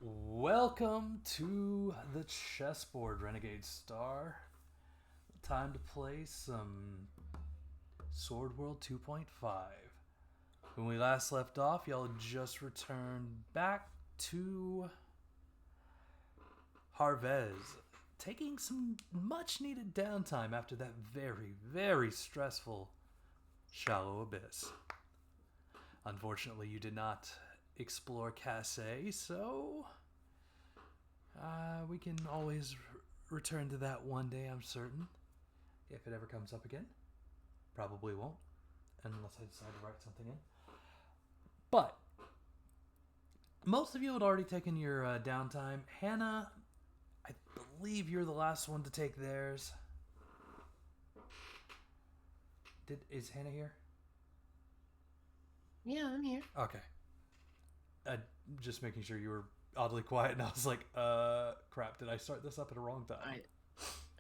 Welcome to the chessboard, Renegade Star. Time to play some Sword World 2.5. When we last left off, y'all just returned back to Harvez, taking some much needed downtime after that very, very stressful Shallow Abyss. Unfortunately, you did not explore Casse, so we can always return to that one day, I'm certain. If it ever comes up again. Probably won't, unless I decide to write something in. But most of you had already taken your downtime. Hannah, I believe you're the last one to take theirs. Is Hannah here? Yeah, I'm here. Okay. Just making sure you were oddly quiet, and I was like, crap, did I start this up at a wrong time?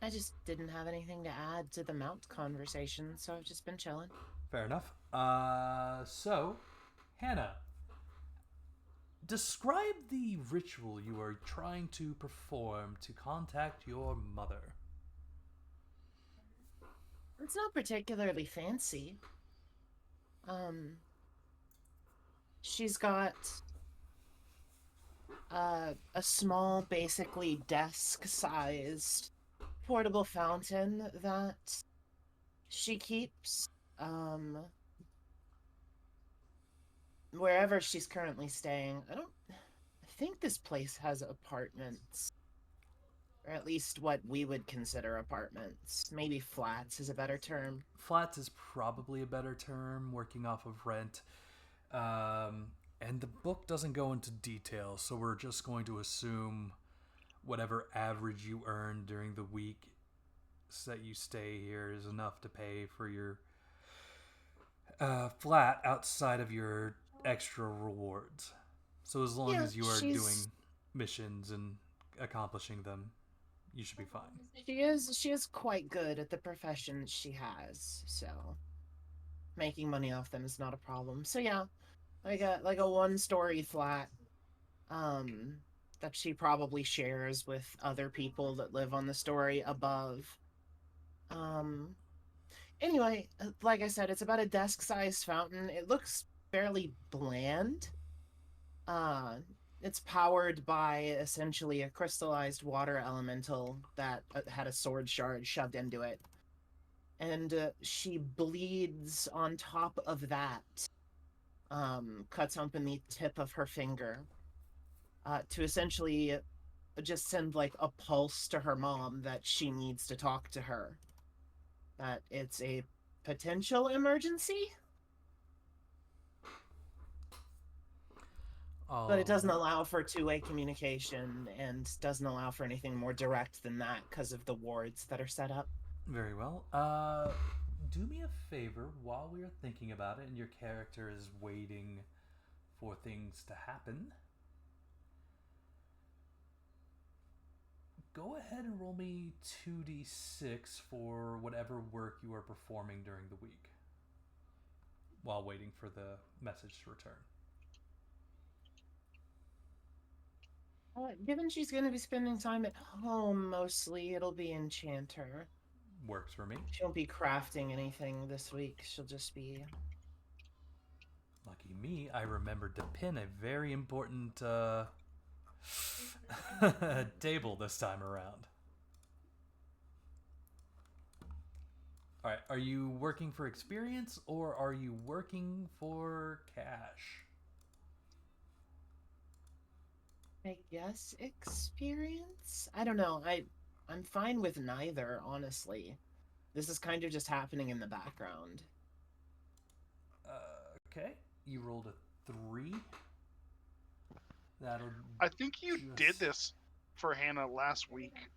I just didn't have anything to add to the mount conversation, so I've just been chilling. Fair enough. So, Hannah, describe the ritual you are trying to perform to contact your mother. It's not particularly fancy. She's got a small, basically desk-sized portable fountain that she keeps wherever she's currently staying. I think this place has apartments, or at least what we would consider apartments. Maybe flats is a better term. Flats is probably a better term, working off of rent. And the book doesn't go into detail, so we're just going to assume whatever average you earn during the week that you stay here is enough to pay for your flat outside of your extra rewards. So as long as you are doing missions and accomplishing them, you should be fine. She is quite good at the profession she has, so making money off them is not a problem. So yeah, like a one-story flat that she probably shares with other people that live on the story above. Anyway, like I said, it's about a desk-sized fountain. It looks fairly bland. Uh it's powered by essentially a crystallized water elemental that had a sword shard shoved into it. And she bleeds on top of that, cuts open the tip of her finger to essentially just send like a pulse to her mom that she needs to talk to her. That it's a potential emergency. But it doesn't allow for two-way communication and doesn't allow for anything more direct than that because of the wards that are set up. Very well. Do me a favor while we are thinking about it and your character is waiting for things to happen. Go ahead and roll me 2d6 for whatever work you are performing during the week while waiting for the message to return. Given she's going to be spending time at home mostly, it'll be Enchanter. Works for me. She won't be crafting anything this week. She'll just be... Lucky me, I remembered to pin a very important table this time around. Alright, are you working for experience or are you working for cash? I guess experience? I don't know. I'm fine with neither, honestly. This is kind of just happening in the background. Okay, you rolled a 3. I think you did this for Hannah last week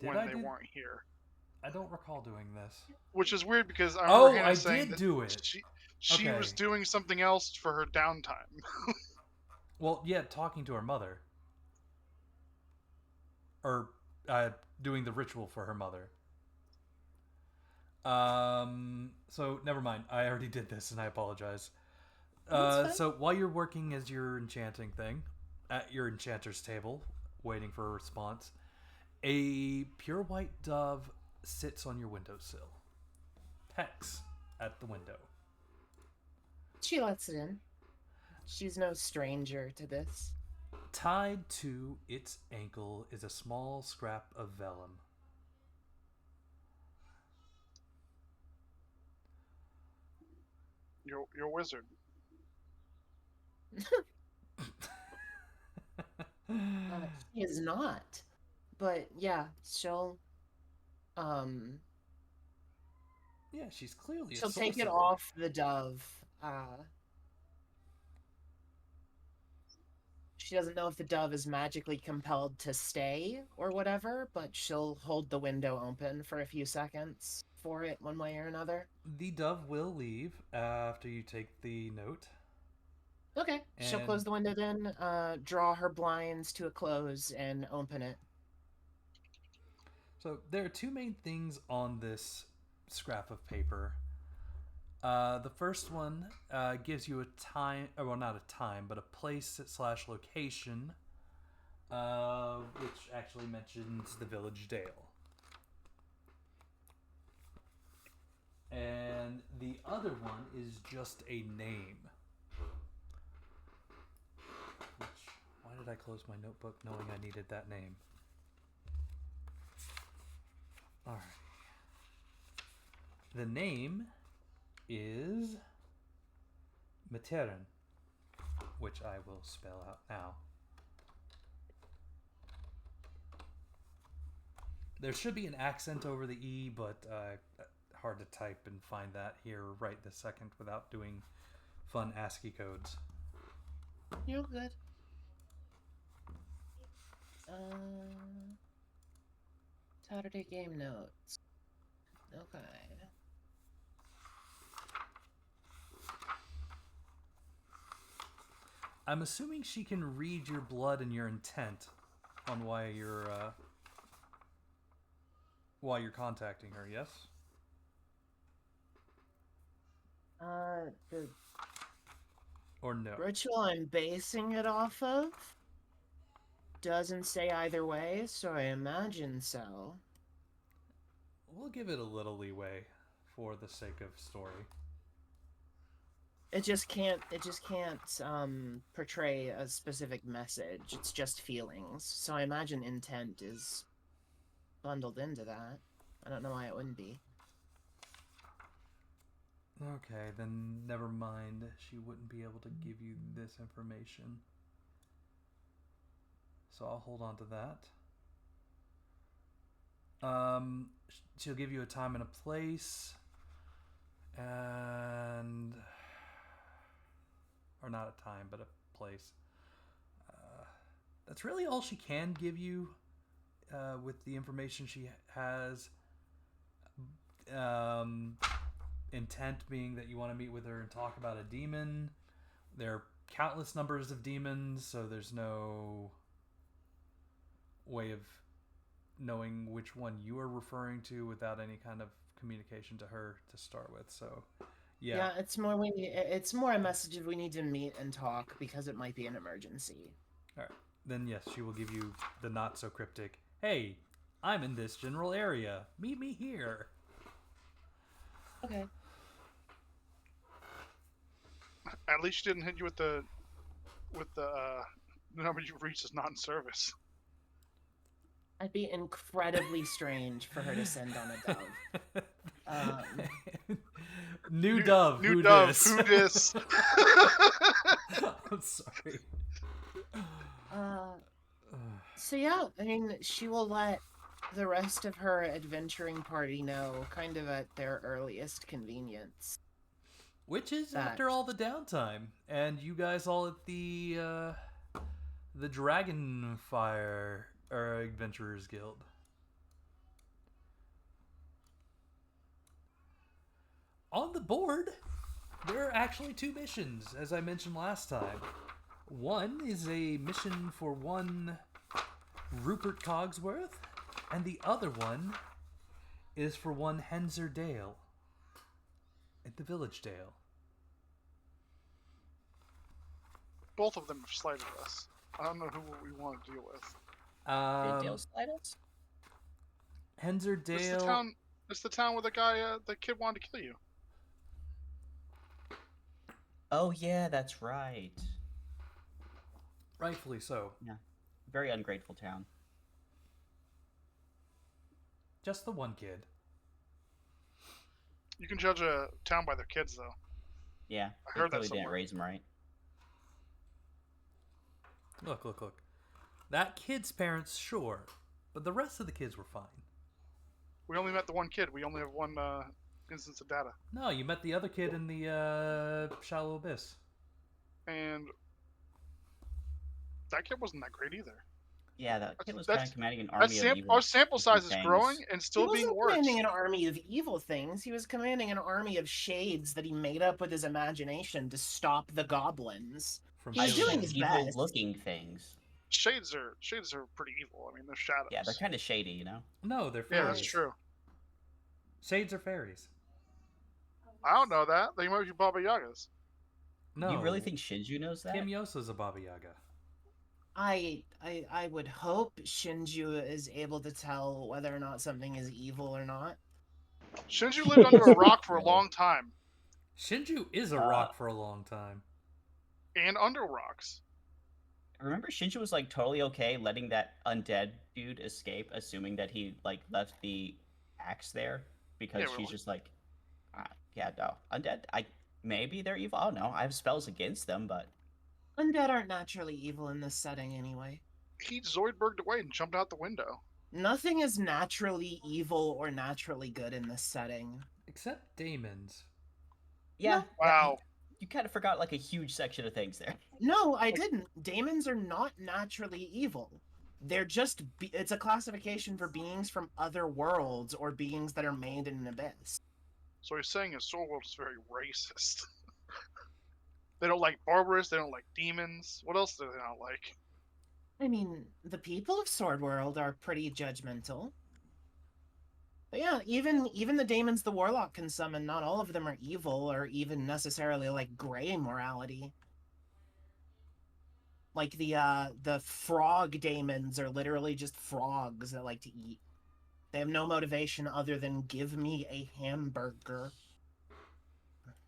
when they weren't here. I don't recall doing this. Which is weird because I remember Hannah saying I did do it. She was doing something else for her downtime. Well, yeah, talking to her mother. Or doing the ritual for her mother. So never mind. I already did this, and I apologize. So while you're working as your enchanting thing, at your enchanter's table, waiting for a response. A pure white dove sits on your windowsill. Pecks at the window. She lets it in. She's no stranger to this. Tied to its ankle is a small scrap of vellum. You're a wizard. She is not. But yeah, she'll Yeah, she's clearly she'll a take it sorcerer. off the dove. She doesn't know if the dove is magically compelled to stay or whatever, but she'll hold the window open for a few seconds for it one way or another. The dove will leave after you take the note. Okay. She'll And- close the window then, draw her blinds to a close, and open it. So there are two main things on this scrap of paper. The first one gives you a time, well, not a time, but a place / location, which actually mentions the village dale. And the other one is just a name. Why did I close my notebook knowing I needed that name? Alright. The name is Matern, which I will spell out now. There should be an accent over the E, but hard to type and find that here right this second without doing fun ASCII codes. You're good. Saturday game notes. Okay. I'm assuming she can read your blood and your intent on why you're contacting her, yes? The Or no? ritual I'm basing it off of doesn't say either way, so I imagine so. We'll give it a little leeway for the sake of story. It just can't portray a specific message. It's just feelings. So I imagine intent is bundled into that. I don't know why it wouldn't be. Okay, then never mind. She wouldn't be able to give you this information. So I'll hold on to that. She'll give you a time and a place. And... or not a time, but a place. That's really all she can give you with the information she has. Intent being that you want to meet with her and talk about a demon. There are countless numbers of demons, so there's no way of knowing which one you are referring to without any kind of communication to her to start with. So, yeah. It's more a message of we need to meet and talk because it might be an emergency. All right. Then yes, she will give you the not so cryptic, "Hey, I'm in this general area. Meet me here." Okay. At least she didn't hit you with the number you've reached is not in service. That'd be incredibly strange for her to send on a dove. New dove. New who dove. dis? Who dis? I'm sorry. So yeah, I mean, she will let the rest of her adventuring party know kind of at their earliest convenience. Which is after all the downtime, and you guys all at the Dragonfire Adventurers Guild. On the board, there are actually two missions, as I mentioned last time. One is a mission for one Rupert Cogsworth, and the other one is for one Henzer Dale at the Village Dale. Both of them have slighted us. I don't know who we want to deal with. Did Dale slide us? Henserdale. It's the town where the guy, the kid wanted to kill you. Oh yeah, that's right. Rightfully so. Yeah, very ungrateful town. Just the one kid. You can judge a town by their kids, though. Yeah, I heard that clearly didn't somewhere. raise him right. Look. That kid's parents, sure, but the rest of the kids were fine. We only met the one kid. We only have one instance of data. No, you met the other kid in the shallow abyss. And that kid wasn't that great either. Yeah, that kid was kind of commanding an army of evil. Our sample size is things. growing and still he being wasn't worse. commanding an army of evil things. He was commanding an army of shades that he made up with his imagination to stop the goblins. From He's killing doing him. his evil best. looking things. Shades are pretty evil. I mean, they're shadows. Yeah, they're kind of shady, you know. No, they're Yeah, fairies. that's true. Shades are fairies. I don't know that. They might be Baba Yagas. No. You really think Shinju knows that? Kim Yosa's a Baba Yaga? I would hope Shinju is able to tell whether or not something is evil or not. Shinju lived under a rock for a long time. Shinju is a rock for a long time. And under rocks. Remember, Shinju was like totally okay letting that undead dude escape, assuming that he like left the axe there because she's just like, yeah, no, undead. Maybe they're evil. I don't know. I have spells against them, but Undead aren't naturally evil in this setting anyway. He Zoidberged away and jumped out the window. Nothing is naturally evil or naturally good in this setting. Except Daemons. yeah. Wow. You kind of forgot like a huge section of things there. No, I didn't. Daemons are not naturally evil. They're just, it's a classification for beings from other worlds or beings that are made in an abyss. So he's saying his soul world is very racist. They don't like barbarous, they don't like demons. What else do they not like? I mean, the people of Sword World are pretty judgmental. But yeah, even the daemons the warlock can summon, not all of them are evil or even necessarily like gray morality. Like the frog daemons are literally just frogs that like to eat. They have no motivation other than give me a hamburger.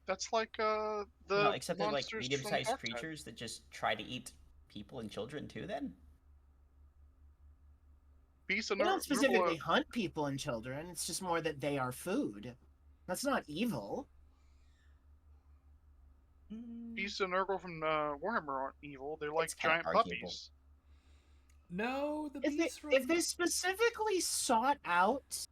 That's like except they're like monsters from medium-sized Darktide. creatures that just try to eat people and children too. Then Beasts of They don't specifically hunt people and children. It's just more that they are food. That's not evil. Beasts of Nurgle from Warhammer aren't evil. They're like It's kinda giant arguable. puppies. No, the If beast they specifically sought out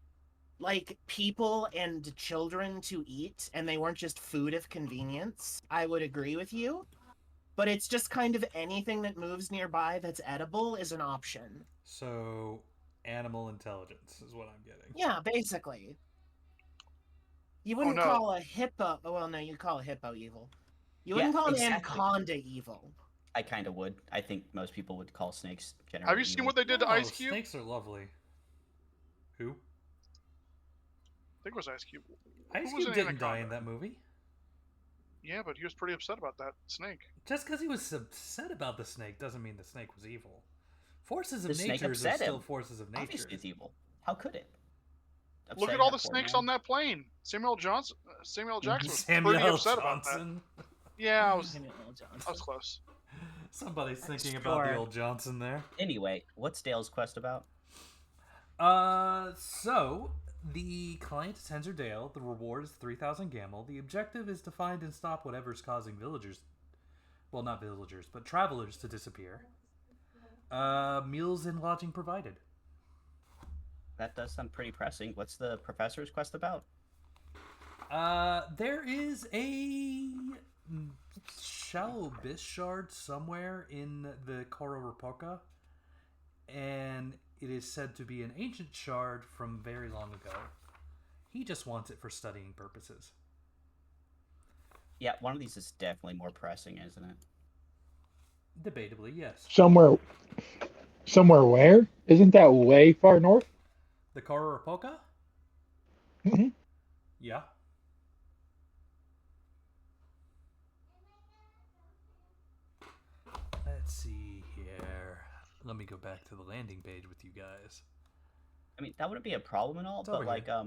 like people and children to eat and they weren't just food of convenience, I would agree with you. But it's just kind of anything that moves nearby that's edible is an option. So, animal intelligence is what I'm getting. Yeah, basically. You wouldn't no. call a hippo... Well, no, you'd call a hippo evil. You wouldn't Yeah, call an exactly. anaconda evil. I kind of would. I think most people would call snakes generally. Have you seen what they did to No, Ice Cube? Snakes are lovely. Who? I think it was Ice Cube. Ice Who was Cube an didn't die in anaconda? that movie. Yeah, but he was pretty upset about that snake. Just because he was upset about the snake doesn't mean the snake was evil. Forces The of snake nature are upset still him. forces of nature. Obviously, it's evil. How could it? Look Upsetting at all the that poor snakes man. on that plane. Samuel Jackson was Samuel pretty upset about that. Johnson. Yeah, I was Samuel L. Johnson. close. Somebody's thinking about the old Johnson there. Anyway, what's Dale's quest about? So the client is Henserdale. The reward is 3,000 gamel. The objective is to find and stop whatever's causing villagers, well, not villagers, but travelers to disappear. Meals and lodging provided. That does sound pretty pressing. What's the professor's quest about? There is a shallow abyss shard somewhere in the Kororopoka, and it is said to be an ancient shard from very long ago. He just wants it for studying purposes. Yeah, one of these is definitely more pressing, isn't it? Debatably, yes. Somewhere where? Isn't that way far north? The Kororopoka? Mm-hmm. Yeah. Let's see here. Let me go back to the landing page with you guys. I mean, that wouldn't be a problem at all, It's but over like, here.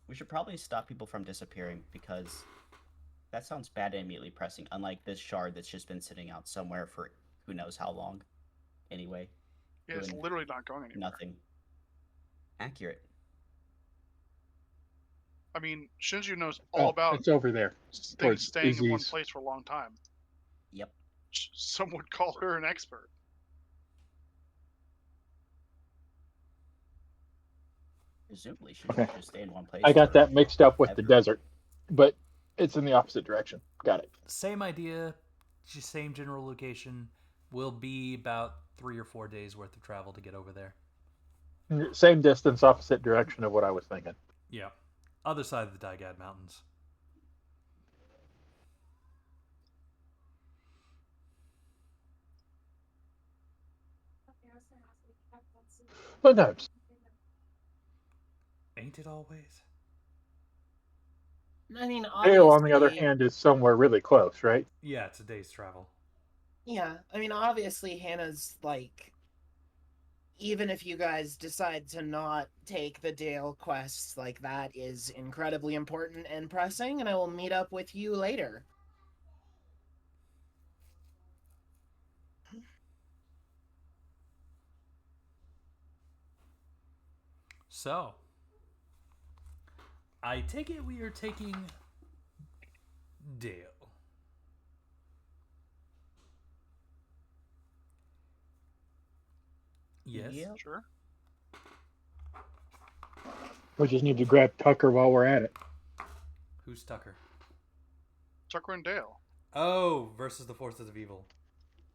we should probably stop people from disappearing because that sounds bad and immediately pressing. Unlike this shard that's just been sitting out somewhere for who knows how long. Anyway, Yeah, it's doing literally not going anywhere. nothing. Accurate. I mean, Shinju knows all about It's over there. things towards staying in one Eusiz. place for a long time. Yep. Some would call her an expert. Presumably, she Okay. should just stay in one place. I got for that mixed up with the ever. desert, but it's in the opposite direction. Got it. Same idea, just same general location. Will be about 3 or 4 days worth of travel to get over there. Same distance, opposite direction of what I was thinking. Yeah. Other side of the Daigad Mountains. But no, Ain't it always? I mean, Dale, on the other obviously, hand, is somewhere really close, right? Yeah, it's a day's travel. yeah. I mean, obviously, Hannah's like, even if you guys decide to not take the Dale quests, like that is incredibly important and pressing, and I will meet up with you later. So, I take it we are taking Dale. Yes. Yep. Sure. We just need to grab Tucker while we're at it. Who's Tucker? Sakura and Dale. Oh, versus the Forces of Evil.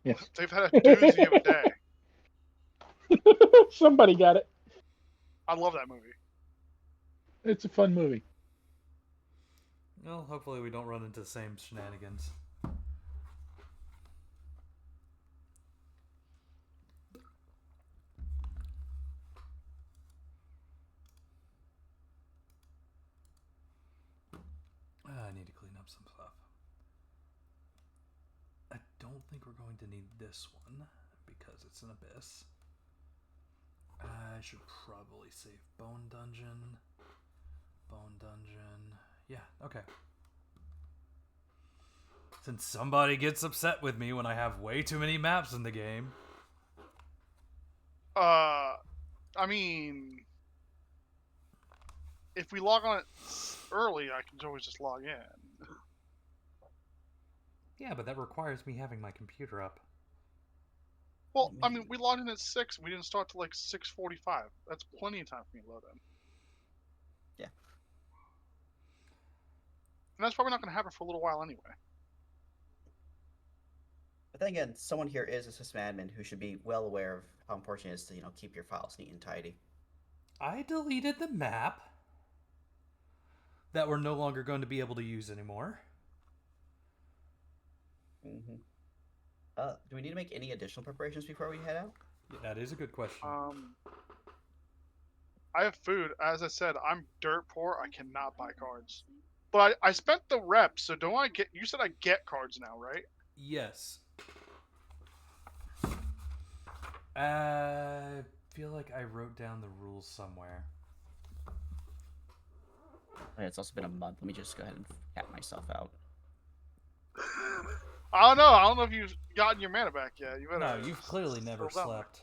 Yes. They've had a doozy of a day. Somebody got it. I love that movie. It's a fun movie. Well, hopefully we don't run into the same shenanigans. I need to clean up some stuff. I don't think we're going to need this one because it's an abyss. I should probably save Bone Dungeon. Bone Dungeon. Yeah, okay. Since somebody gets upset with me when I have way too many maps in the game. I mean, if we log on it early, I can always just log in. Yeah, but that requires me having my computer up. Well, I mean, we logged in at 6. We didn't start till like 6:45. That's plenty of time for me to load in. Yeah. And that's probably not going to happen for a little while anyway. But then again, someone here is a sysadmin who should be well aware of how important it is to, keep your files neat and tidy. I deleted the map that we're no longer going to be able to use anymore. Mm-hmm. Do we need to make any additional preparations before we head out? Yeah, that is a good question. I have food. As I said, I'm dirt poor. I cannot buy cards. But I spent the reps, so don't I get... You said I get cards now, right? Yes. I feel like I wrote down the rules somewhere. Okay, it's also been a month. Let me just go ahead and cap myself out. I don't know. I don't know if you've gotten your mana back yet. You better... No, you've clearly never scroll down. slept.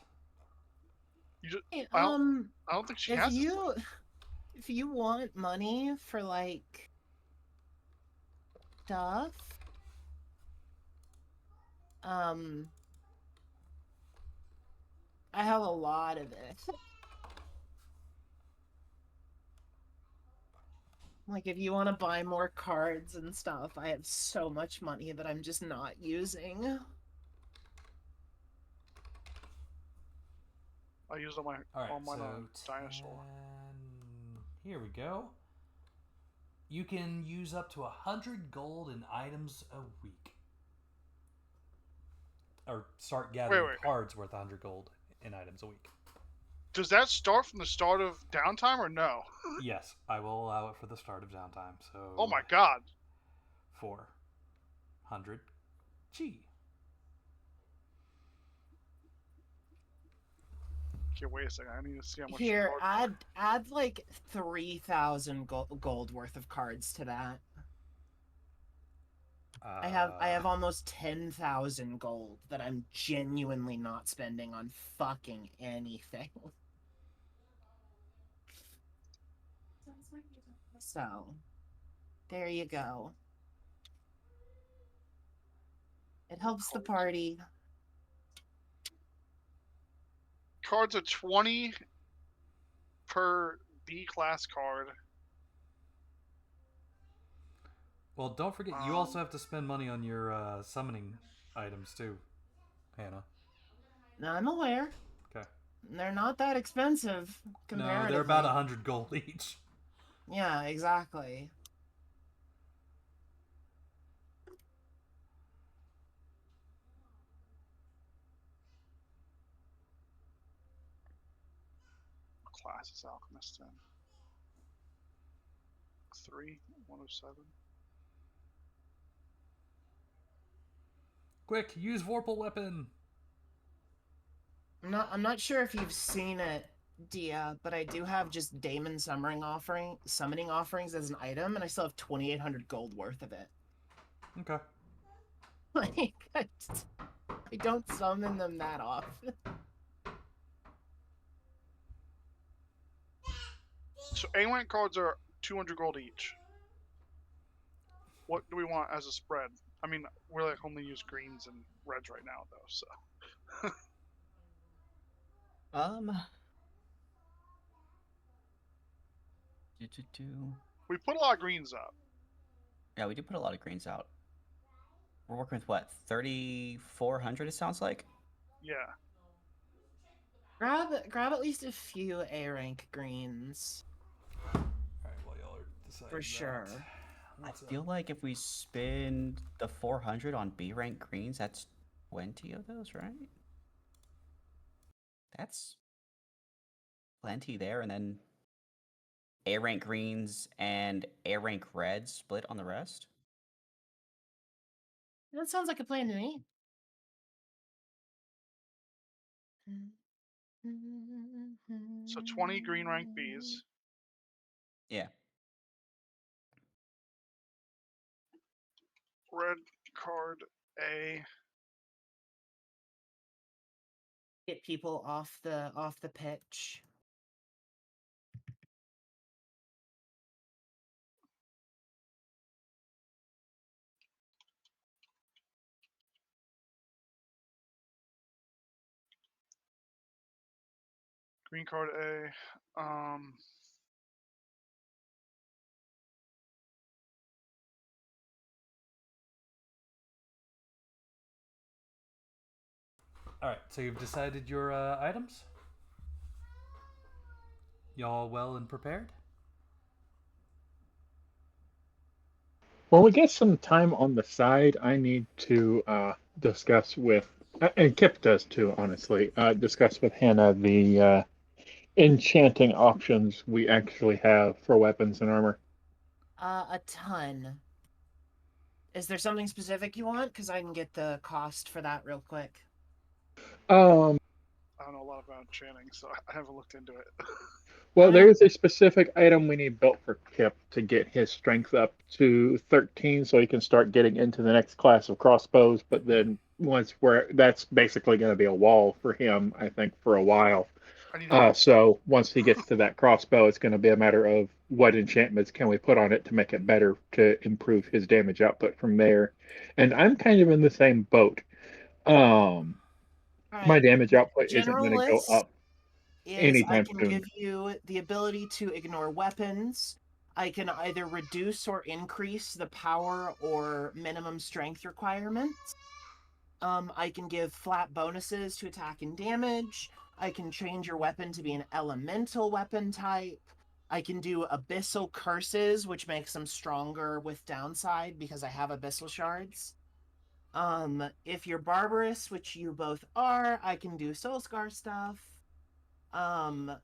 You just... Hey, I don't think she has... if you want money for like stuff, I have a lot of it. Like, if you want to buy more cards and stuff, I have so much money that I'm just not using. I used all my All right, mine so on dinosaur. 10... Here we go. You can use up to 100 gold in items a week. Or start gathering Wait. cards worth 100 gold in items a week. Does that start from the start of downtime or no? Yes, I will allow it for the start of downtime. So. Oh my god. 400 G. you're wasting. I need to see how much. Here, cards add like 3,000 gold worth of cards to that. I have almost 10,000 gold that I'm genuinely not spending on fucking anything. So, there you go. It helps the party. Cards are 20 per B class card. Well, don't forget, you also have to spend money on your summoning items too, Hannah. I'm aware. Okay. They're not that expensive comparatively. No, they're about 100 gold each. Yeah, exactly. What class is Alchemist in? 3, 107. Quick, use Vorpal Weapon! I'm not sure if you've seen it, Dia, but I do have just Daemon summoning offerings as an item, and I still have 2,800 gold worth of it. Okay. Like, I don't summon them that often. So A-rank cards are 200 gold each. What do we want as a spread? I mean, we're like only use greens and reds right now, though. So. We put a lot of greens up. Yeah, we did put a lot of greens out. We're working with what, 3,400? It sounds like. Yeah. Grab at least a few A rank greens. Alright, well, y'all are deciding For sure. I feel like if we spend the 400 on B rank greens, that's 20 of those, right? That's plenty there, and then A rank greens and A rank reds split on the rest. That sounds like a plan to me. So 20 green rank Bs. Yeah. Red card A. Get people off the pitch. Green card A. Alright, so you've decided your items? Y'all well and prepared? When we get some time on the side, I need to discuss with, and Kip does too, honestly, discuss with Hannah the enchanting options we actually have for weapons and armor. A ton. Is there something specific you want? Because I can get the cost for that real quick. I don't know a lot about enchanting, so I haven't looked into it. Well, there is a specific item we need built for Kip to get his strength up to 13 so he can start getting into the next class of crossbows. But then that's basically going to be a wall for him, I think, for a while. So once he gets to that crossbow, it's going to be a matter of what enchantments can we put on it to make it better to improve his damage output from there. And I'm kind of in the same boat. My damage output isn't going to go up anytime I can soon. give you the ability to ignore weapons. I can either reduce or increase the power or minimum strength requirements. I can give flat bonuses to attack and damage. I can change your weapon to be an elemental weapon type. I can do abyssal curses, which makes them stronger with downside because I have abyssal shards. If you're barbarous, which you both are, I can do soul scar stuff. Yeah,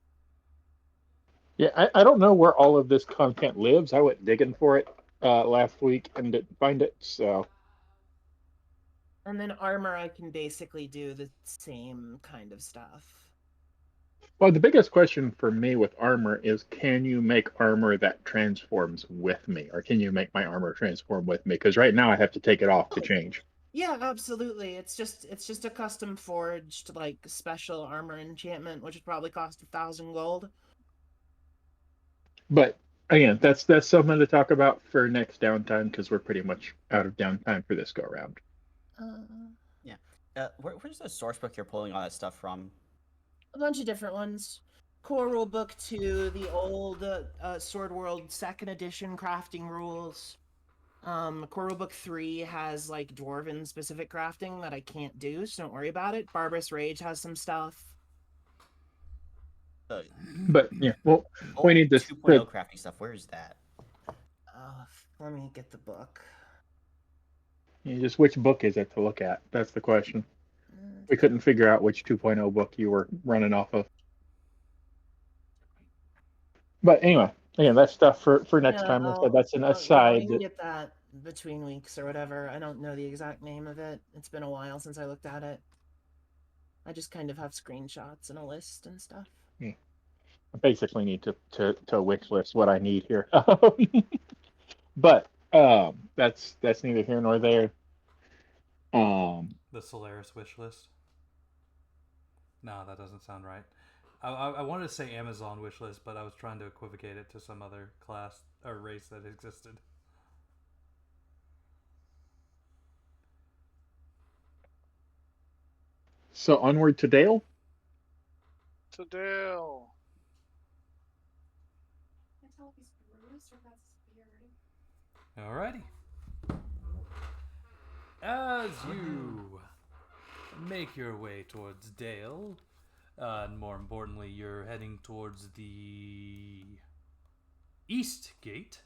I don't know where all of this content lives. I went digging for it last week and didn't find it, so. And then armor, I can basically do the same kind of stuff. Well, the biggest question for me with armor is, can you make armor that transforms with me, or can you make my armor transform with me? Because right now I have to take it off to Oh, change. yeah, absolutely. It's just a custom forged like special armor enchantment, which would probably cost 1,000 gold. But again, that's something to talk about for next downtime because we're pretty much out of downtime for this go around. Yeah. Where's the source book you're pulling all that stuff from? A bunch of different ones. Core rule book 2, the old Sword World second edition crafting rules. Core rule book 3 has like dwarven specific crafting that I can't do, so don't worry about it. Barbarous Rage has some stuff. The But yeah, well, we old need this 2.0 crafting stuff. Where is that? Let me get the book. just which book is it to look at? That's the question. We couldn't figure out which 2.0 book you were running off of. But anyway, again, that's stuff for next time. So that's an I'll aside. get that between weeks or whatever. I don't know the exact name of it. It's been a while since I looked at it. I just kind of have screenshots and a list and stuff. I basically need to wish list what I need here. But that's neither here nor there. The Solaris wish list. No, that doesn't sound right. I wanted to say Amazon wish list, but I was trying to equivocate it to some other class or race that existed. So onward to Dale. To Dale. Alrighty. As you make your way towards Dale, and more importantly, you're heading towards the East Gate,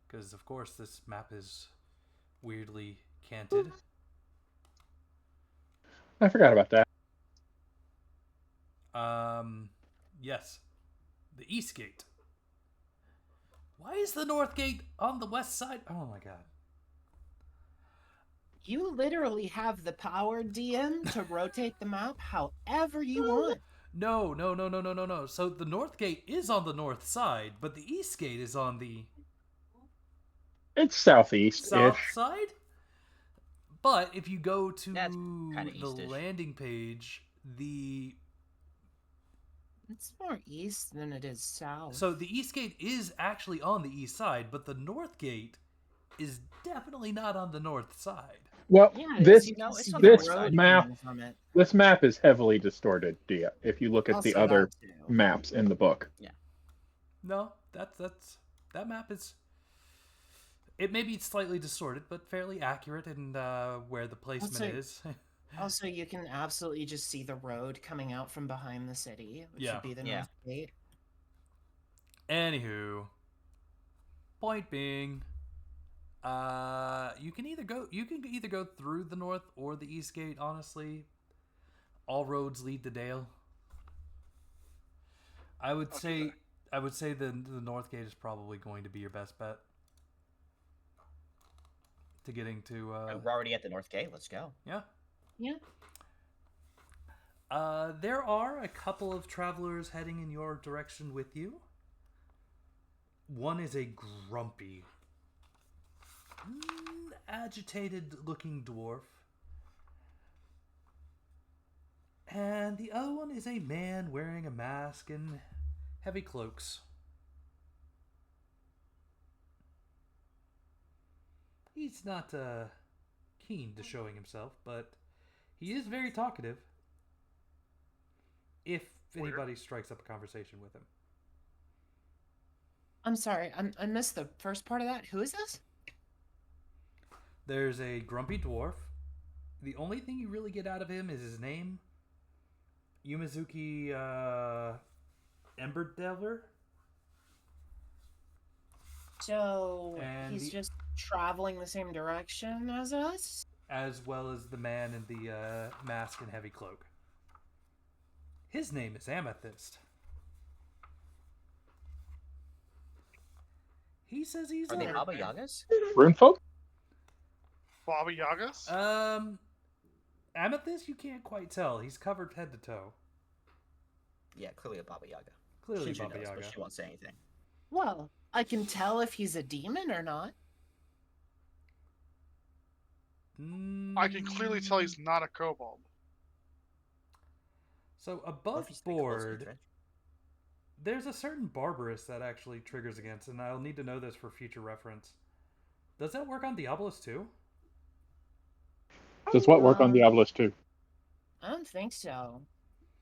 because of course this map is weirdly canted. I forgot about that. Yes, the East Gate. Why is the North Gate on the west side? Oh my god. You literally have the power, DM, to rotate the map however you want. No. So the North Gate is on the north side, but the East Gate is on the It's southeast-ish. south side. But if you go to That's kinda the east-ish. landing page, It's more east than it is south. so the East Gate is actually on the east side, but the North Gate is definitely not on the north side. Well, yeah, this you can it's see on the the this road map coming from it. this map is heavily distorted, Dia. If you look at the Also other that too. maps in the book. No, that map is. It may be slightly distorted, but fairly accurate in where the placement is. Also, you can absolutely just see the road coming out from behind the city, which Yeah. would be the Yeah. North Gate. Anywho, point being, you can either go through the north or the east gate. Honestly, all roads lead to Dale. I would say the north gate is probably going to be your best bet to getting to. We're already at the North Gate. Let's go. Yeah. Yeah. There are a couple of travelers heading in your direction with you. One is a grumpy, agitated-looking dwarf. And the other one is a man wearing a mask and heavy cloaks. He's not keen to showing himself, but he is very talkative. If anybody strikes up a conversation with him. I'm sorry, I missed the first part of that. Who is this? There's a grumpy dwarf. The only thing you really get out of him is his name. Yumizuki Emberdelver. So And he's just traveling the same direction as us? As well as the man in the mask and heavy cloak. His name is Amethyst. He says he's Are they a... Baba Yagas? Runefolk? Baba Yagas? Amethyst, you can't quite tell. He's covered head to toe. Yeah, clearly a Baba Yaga. Clearly Shinju Baba knows, Yaga. but she won't say anything. Well, I can tell if he's a demon or not. I can clearly tell he's not a kobold. So Or if above he's pretty close to board, Dredge. there's a certain barbarous that actually triggers against, and I'll need to know this for future reference. Does that work on Diabolos too? Does what work on Um, Diablos too? I don't think so.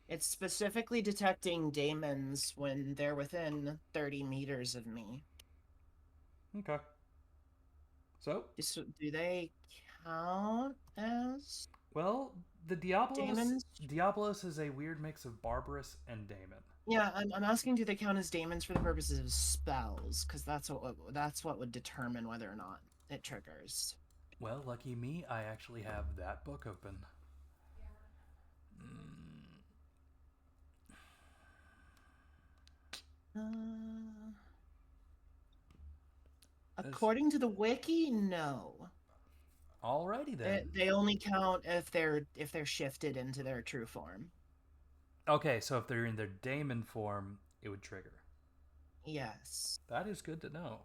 It's specifically detecting daemons when they're within 30 meters of me. Okay. So, Do they count as well, the daemons? Diabolos is a weird mix of barbarous and daemon. Yeah, I'm asking, do they count as daemons for the purposes of spells? Because that's what would determine whether or not it triggers. Well, lucky me, I actually have that book open. According to the wiki, no. Alrighty then. They only count if they're shifted into their true form. Okay, so if they're in their daemon form, it would trigger. Yes. That is good to know.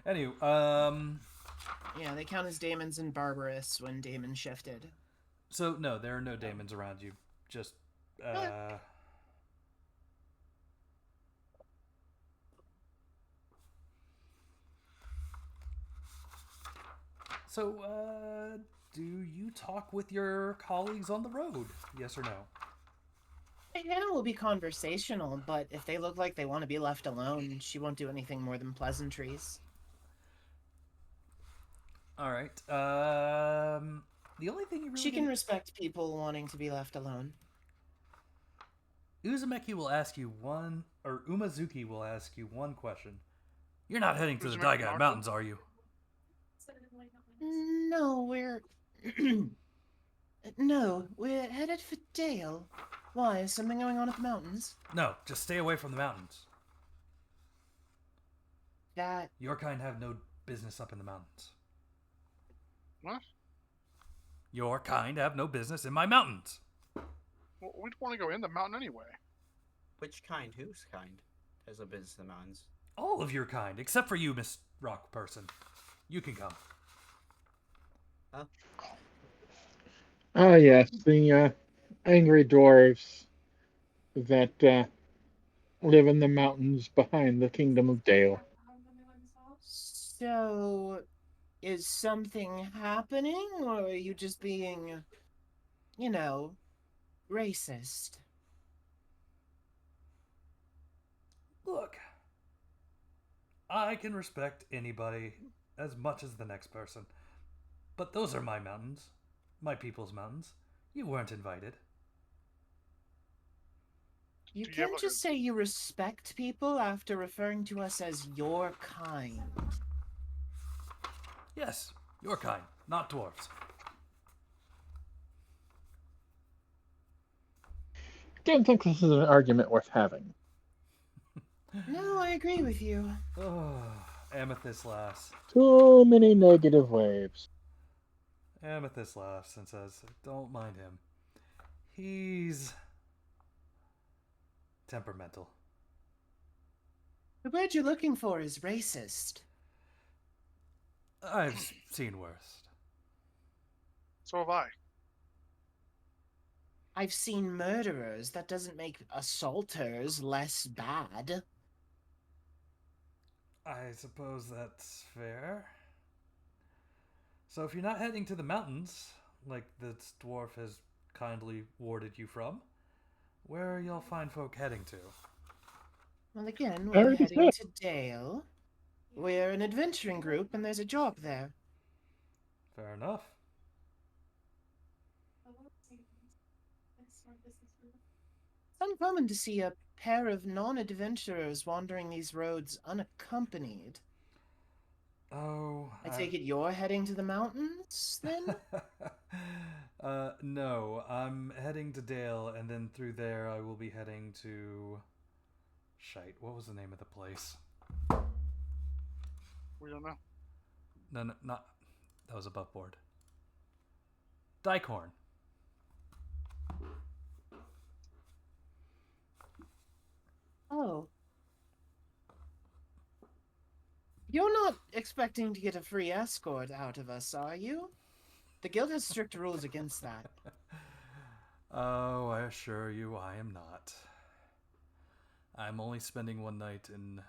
Anyway, Yeah, they count as daemons and barbarous when daemon shifted. so no, there are no daemons around you. Just So, do you talk with your colleagues on the road? Yes or no? Hannah will be conversational, but if they look like they want to be left alone, she won't do anything more than pleasantries. All right. The only thing you really She can respect people wanting to be left alone. Uzumaki will ask you one, or Umazuki will ask you one question. You're not heading to the Uzumaki Daigai Marco? Mountains, are you? No, we're... No, we're headed for Dale. Why, is something going on at the mountains? No, just stay away from the mountains. That... Your kind have no business up in the mountains. What? Your kind have no business in my mountains. Well, we'd want to go in the mountain anyway. Which kind? Whose kind? Has a business in the mountains. All of your kind, except for you, Miss Rock Person. You can come. Huh? Ah, yes, the angry dwarves that live in the mountains behind the kingdom of Dale. So... Is something happening, or are you just being, racist? Look, I can respect anybody as much as the next person. But those are my mountains. My people's mountains. You weren't invited. You Do you have can't like just say you respect people after referring to us as your kind. Yes, your kind, not dwarves. Don't think this is an argument worth having. No, I agree with you. Oh, Amethyst laughs. Too many negative waves. Amethyst laughs and says, don't mind him. He's temperamental. The word you're looking for is racist. I've seen worse. So have I. I've seen murderers. That doesn't make assaulters less bad. I suppose that's fair. So if you're not heading to the mountains, like this dwarf has kindly warded you from, where are y'all fine folk heading to? Well, again, I we're already heading said. to Dale. We're an adventuring group, and there's a job there. Fair enough. It's uncommon to see a pair of non-adventurers wandering these roads unaccompanied. Oh, I take it you're heading to the mountains, then? No, I'm heading to Dale, and then through there I will be heading to... Shite, what was the name of the place? We don't know. No, not... That was above board. Daikorn. You're not expecting to get a free escort out of us, are you? The guild has strict rules against that. Oh, I assure you, I am not. I'm only spending one night in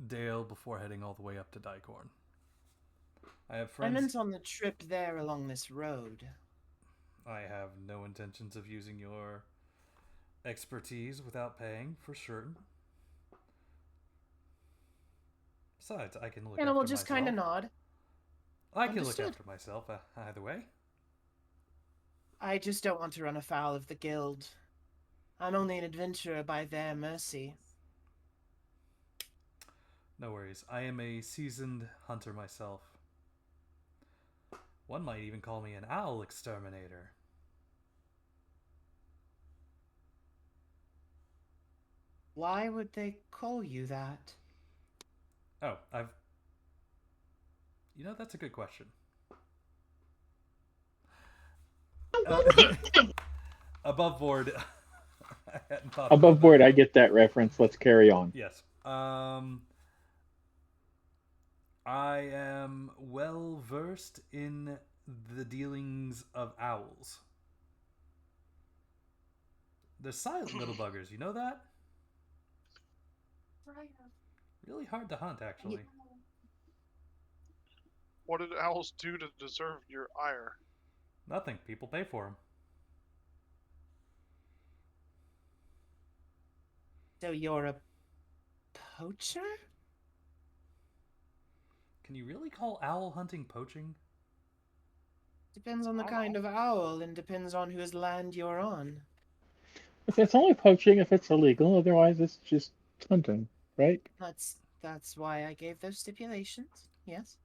Dale before heading all the way up to Daikorn. I have I friends. meant on the trip there along this road. I have no intentions of using your expertise without paying, for certain. Besides, I can look Anna after will just myself. kind of nod. I can Understood. look after myself either way. I just don't want to run afoul of the guild. I'm only an adventurer by their mercy. No worries. I am a seasoned hunter myself. One might even call me an owl exterminator. Why would they call you that? Oh, that's a good question. Above board. I hadn't thought about Above board, that. I get that reference. Let's carry on. Yes. I am well versed in the dealings of owls. They're silent little buggers, you know that? Really hard to hunt, actually. What did owls do to deserve your ire? Nothing. People pay for them. So you're a poacher? Can you really call owl hunting poaching? Depends on the I don't kind know. of owl and depends on whose land you're on. If it's only poaching if it's illegal, otherwise it's just hunting, right? That's why I gave those stipulations. Yes.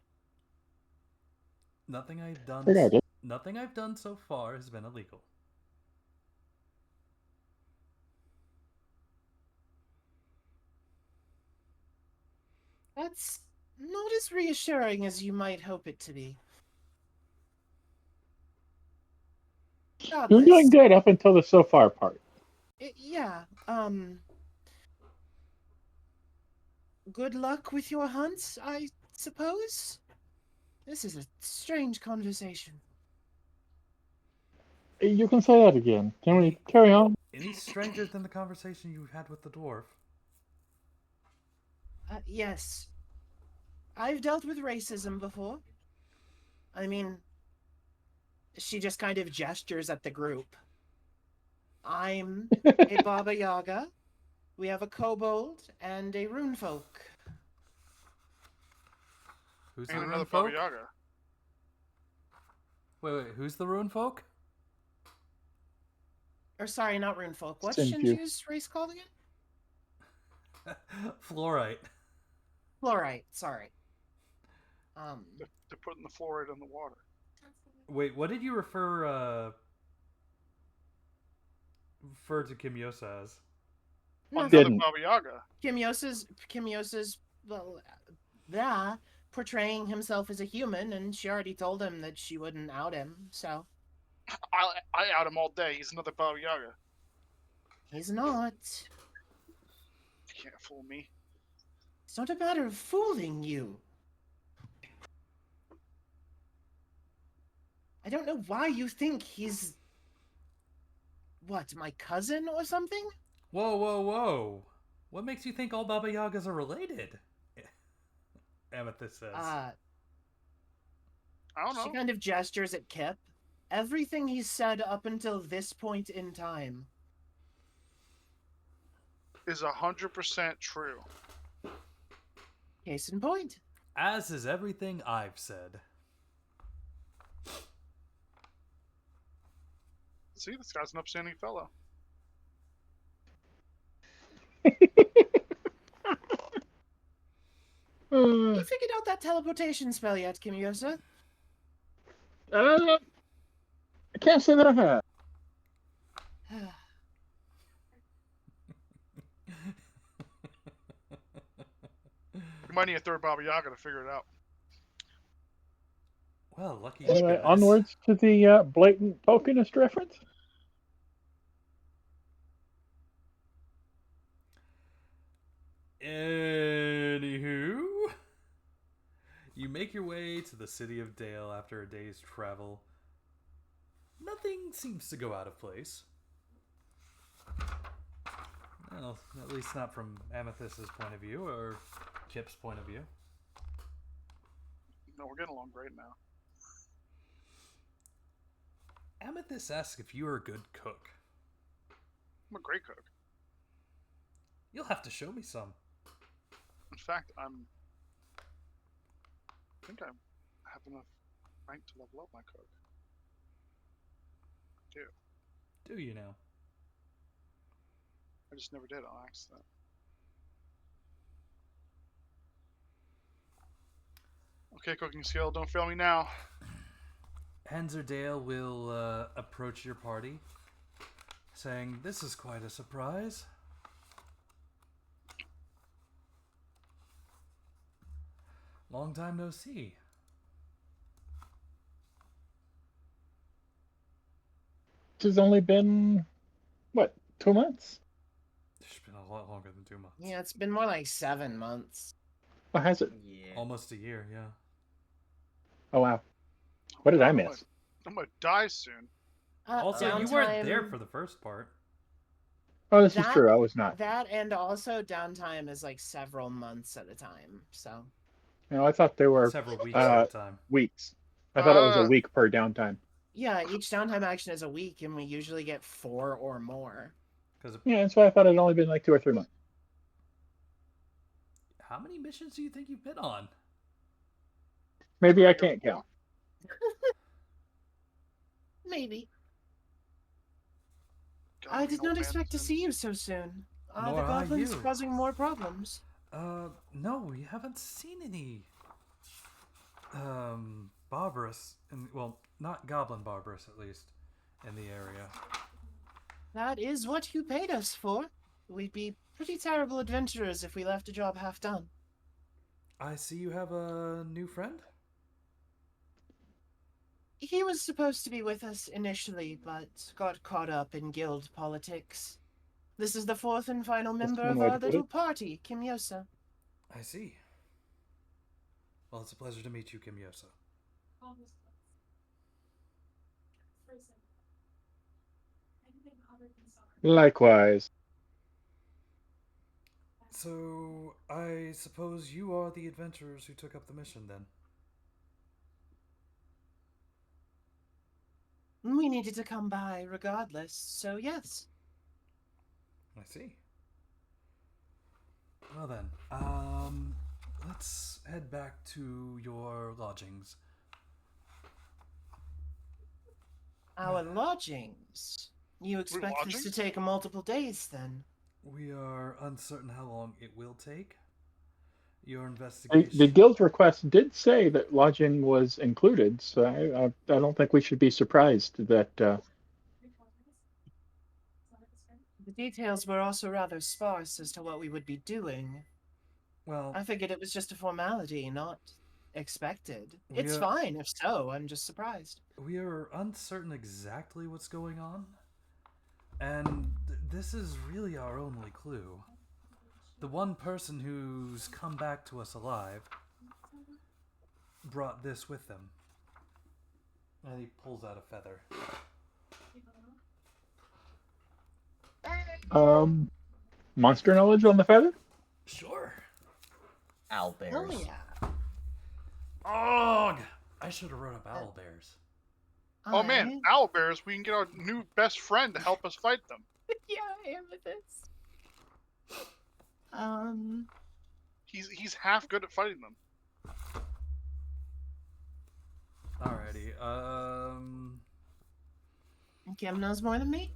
Nothing I've done. Regardless. Nothing I've done so far has been illegal. That's not as reassuring as you might hope it to be. You're Regardless, doing good up until the so far part. yeah. Good luck with your hunts, I suppose. This is a strange conversation. You can say that again. Can we carry on? Any stranger than the conversation you had with the dwarf? Yes. I've dealt with racism before. I mean, she just kind of gestures at the group. I'm a Baba Yaga. We have a kobold and a rune folk. Who's the And rune another folk? Baba Yaga. Wait, who's the rune folk? Or sorry, not rune folk. What's Senju. Shinju's race called again? Fluorite. Fluorite, sorry. They're putting the fluoride in the water. Wait, what did you refer to Kimyosa as? No, Another Didn't. Baba Yaga. Kimyosa's well, portraying himself as a human, and she already told him that she wouldn't out him, so I out him all day. He's another Baba Yaga. he's not. You can't fool me. It's not a matter of fooling you. I don't know why you think he's... What, my cousin or something? Whoa, whoa, whoa! What makes you think all Baba Yagas are related? Amethyst says. I don't know. She kind of gestures at Kip. Everything he's said up until this point in time Is 100% true. Case in point. As is everything I've said. See, this guy's an upstanding fellow. You figured out that teleportation spell yet, Kimyosa? I can't say that I have. You might need a third Baba Yaga to figure it out. Well, lucky Anyway, you guys. onwards to the blatant tokenist reference. Anywho, You make your way to the city of Dale after a day's travel. Nothing seems to go out of place. Well, at least not from Amethyst's point of view or Kip's point of view. No, we're getting along great now. Amethyst asks if you are a good cook. I'm a great cook. You'll have to show me some. In fact, I think I have enough rank to level up my cook. Do you now? I just never did on accident. Okay, cooking skill, don't fail me now. Dale will approach your party, saying, "This is quite a surprise. Long time no see." It's only been, what, 2 months? It's been a lot longer than 2 months. Yeah, it's been more like 7 months. Oh, has it? Yeah. Almost a year, yeah. Oh, wow. What did I miss? I'm gonna die soon. Also, you weren't there for the first part. Oh, this is true. I was not. That and also downtime is like several months at a time. So. No, I thought they were Several weeks at a time. weeks. I thought it was a week per downtime. Yeah, each downtime action is a week, and we usually get 4 or more. Yeah, that's why I thought it'd only been like 2 or 3 months. How many missions do you think you've been on? Maybe I can't count. Maybe. God, I did not no expect to Manson. see you so soon. Are Nor the are goblins you. causing more problems? No, we haven't seen any barbarous, well, not goblin barbarous at least, in the area. That is what you paid us for. We'd be pretty terrible adventurers if we left a job half done. I see you have a new friend? He was supposed to be with us initially, but got caught up in guild politics. This is the 4th and final member one of way to our put little it. party, Kimyosa. I see. Well, it's a pleasure to meet you, Kimyosa. Likewise. So, I suppose you are the adventurers who took up the mission, then? We needed to come by regardless, so yes. I see. Well then, let's head back to your lodgings. Our lodgings. You expect this to lodgings? take multiple days, then? We are uncertain how long it will take. Your The investigation... guild request did say that lodging was included, so I don't think we should be surprised that. The details were also rather sparse as to what we would be doing. Well, I figured it was just a formality, not expected. We It's are- fine if so, I'm just surprised. we are uncertain exactly what's going on. And this is really our only clue. The one person who's come back to us alive brought this with them. And he pulls out a feather. Monster knowledge on the feather? Sure. Owlbears. Oh yeah. Og! I should have wrote up owlbears. Oh man, owlbears, we can get our new best friend to help us fight them. Yeah, Amethyst. He's half good at fighting them. Alrighty, Kim knows more than me.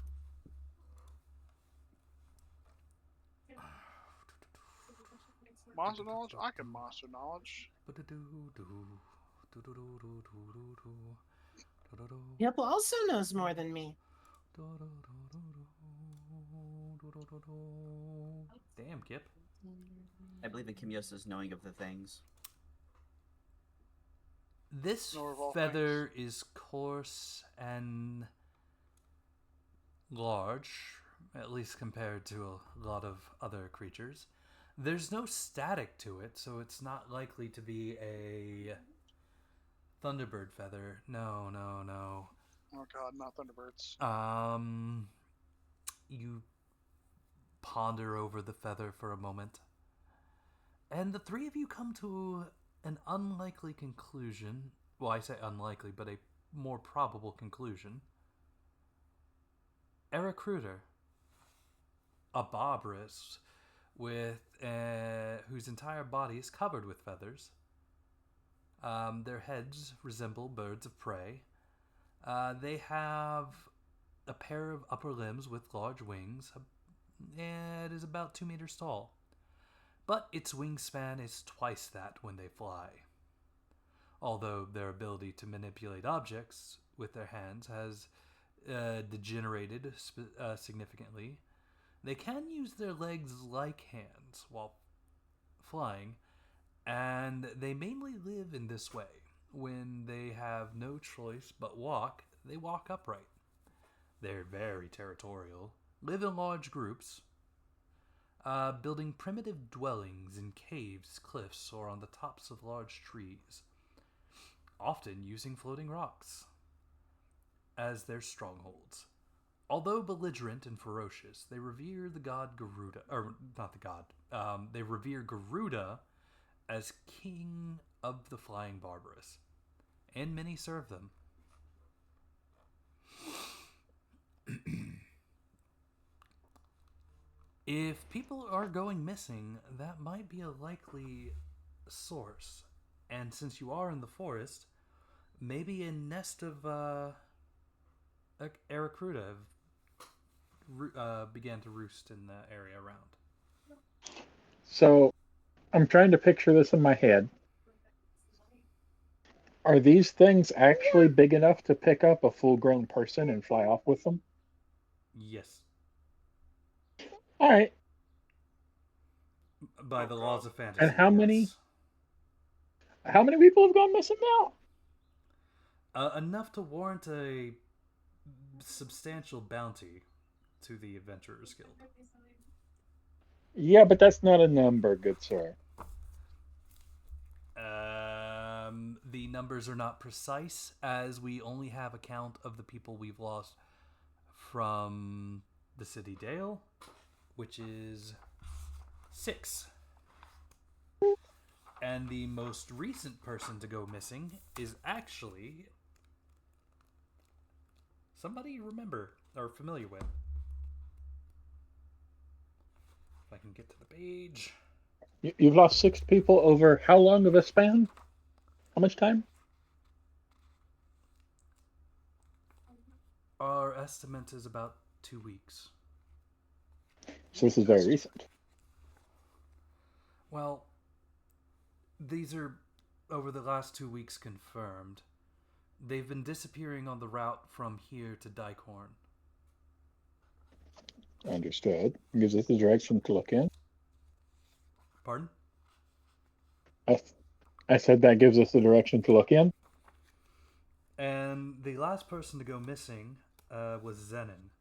Monster knowledge? I can monster knowledge. Yep, also knows more than me. Damn, Kip. I believe in Kimyosa's knowing of the things. This Knower of all feather is coarse and large, at least compared to a lot of other creatures. There's no static to it, so it's not likely to be a Thunderbird feather. No. Oh god, not Thunderbirds. You ponder over the feather for a moment, and the three of you come to an unlikely conclusion. Well, I say unlikely, but a more probable conclusion. Recruiter, a barbarous with whose entire body is covered with feathers. Their heads resemble birds of prey. They have a pair of upper limbs with large wings. It is about 2 meters tall, but its wingspan is twice that when they fly. Although their ability to manipulate objects with their hands has degenerated significantly, they can use their legs like hands while flying, and they mainly live in this way. When they have no choice but walk, they walk upright. They're very territorial, live in large groups, building primitive dwellings in caves, cliffs, or on the tops of large trees, often using floating rocks as their strongholds. Although belligerent and ferocious, they revere the god Garuda, or not the god, they revere Garuda as king of the flying barbarous, and many serve them. If people are going missing, that might be a likely source. And since you are in the forest, maybe a nest of Aracruda began to roost in the area around. So I'm trying to picture this in my head. Are these things actually big enough to pick up a full-grown person and fly off with them? Yes. All right. By the laws of fantasy. And how many? Yes. How many people have gone missing now? Enough to warrant a substantial bounty to the Adventurers Guild. Yeah, but that's not a number, good sir. The numbers are not precise, as we only have a count of the people we've lost from the City Dale, which is 6. And the most recent person to go missing is actually somebody you remember or familiar with. If I can get to the page. You've lost 6 people over how long of a span? How much time? Our estimate is about 2 weeks. So this is very recent. Well, these are over the last 2 weeks confirmed. They've been disappearing on the route from here to Dicehorn. Understood. Gives us the direction to look in. Pardon? I said that gives us the direction to look in. And the last person to go missing was Zenon.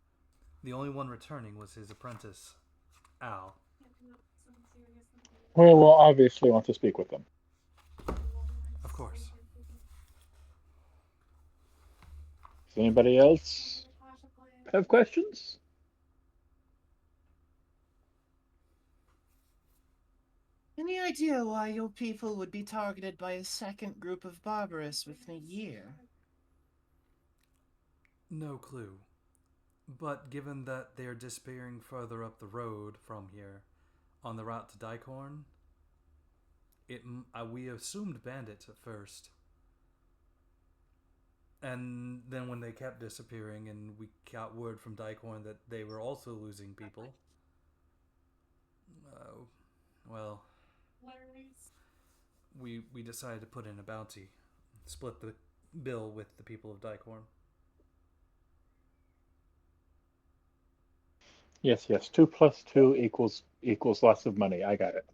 The only one returning was his apprentice, Al. Well, we'll obviously want to speak with them. Of course. Does anybody else have questions? Any idea why your people would be targeted by a second group of barbarous within a year? No clue. But given that they are disappearing further up the road from here, on the route to Dicehorn, we assumed bandits at first. And then when they kept disappearing and we got word from Dicehorn that they were also losing people, well, we decided to put in a bounty, split the bill with the people of Dicehorn. Yes. 2 plus 2 equals lots of money. I got it.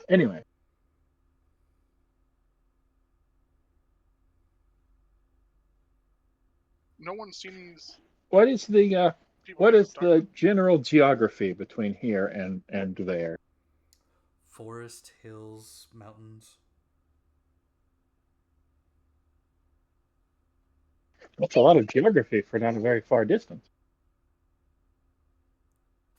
Anyway. No one's seen these What is the People what get is the abducted. general geography between here and there? Forest, hills, mountains. That's a lot of geography for not a very far distance.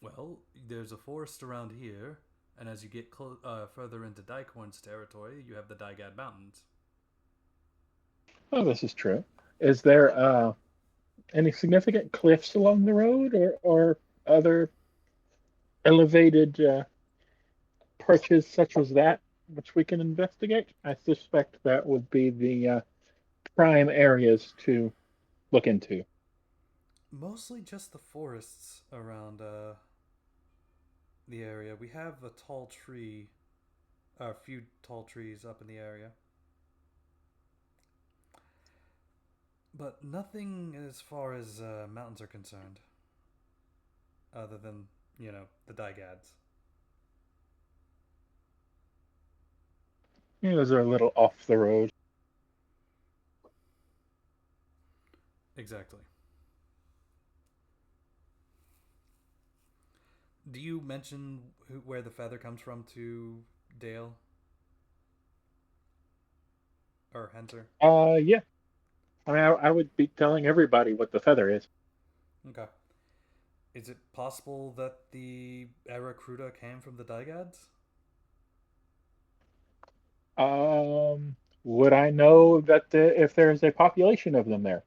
Well, there's a forest around here, and as you get further into Daikorn's territory, you have the Daigad Mountains. Oh, this is true. Is there any significant cliffs along the road, or other elevated perches such as that which we can investigate? I suspect that would be the prime areas to look into. Mostly just the forests around the area. We have a few tall trees up in the area. But nothing as far as mountains are concerned. Other than, the Daigads. Yeah, those are a little off the road. Exactly. Do you mention where the feather comes from to Dale? Or Henter? Yeah. I mean, I would be telling everybody what the feather is. Okay. Is it possible that the Aracruda came from the Daigads? Would I know that if there's a population of them there?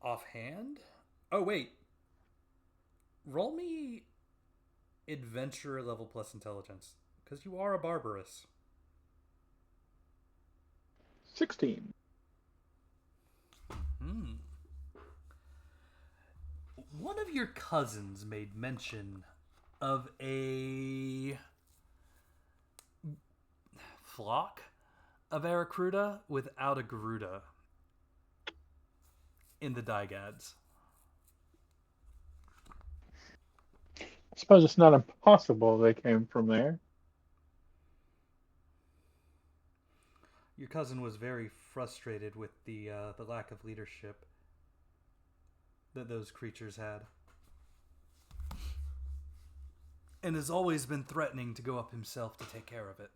Offhand? Oh, wait. Roll me adventure level plus intelligence. Because you are a barbarous. 16. One of your cousins made mention of a flock of Aracruda without a Garuda in the Daigads. I suppose it's not impossible they came from there. Your cousin was very frustrated with the lack of leadership that those creatures had, and has always been threatening to go up himself to take care of it.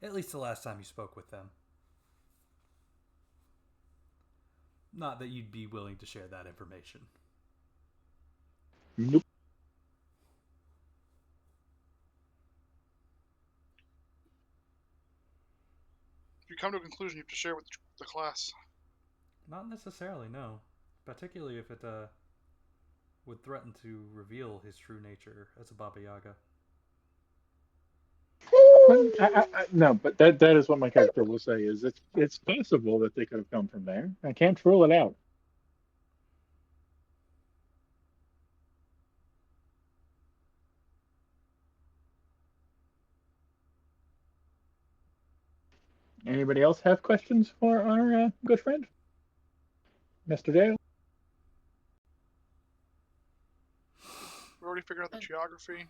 At least the last time you spoke with them. Not that you'd be willing to share that information. Nope. If you come to a conclusion, you have to share with the class. Not necessarily, no. Particularly if it would threaten to reveal his true nature as a Baba Yaga. No, but that is what my character will say. Is it's possible that they could have come from there. I can't rule it out. Anybody else have questions for our good friend, Mr. Dale? We already figured out the geography.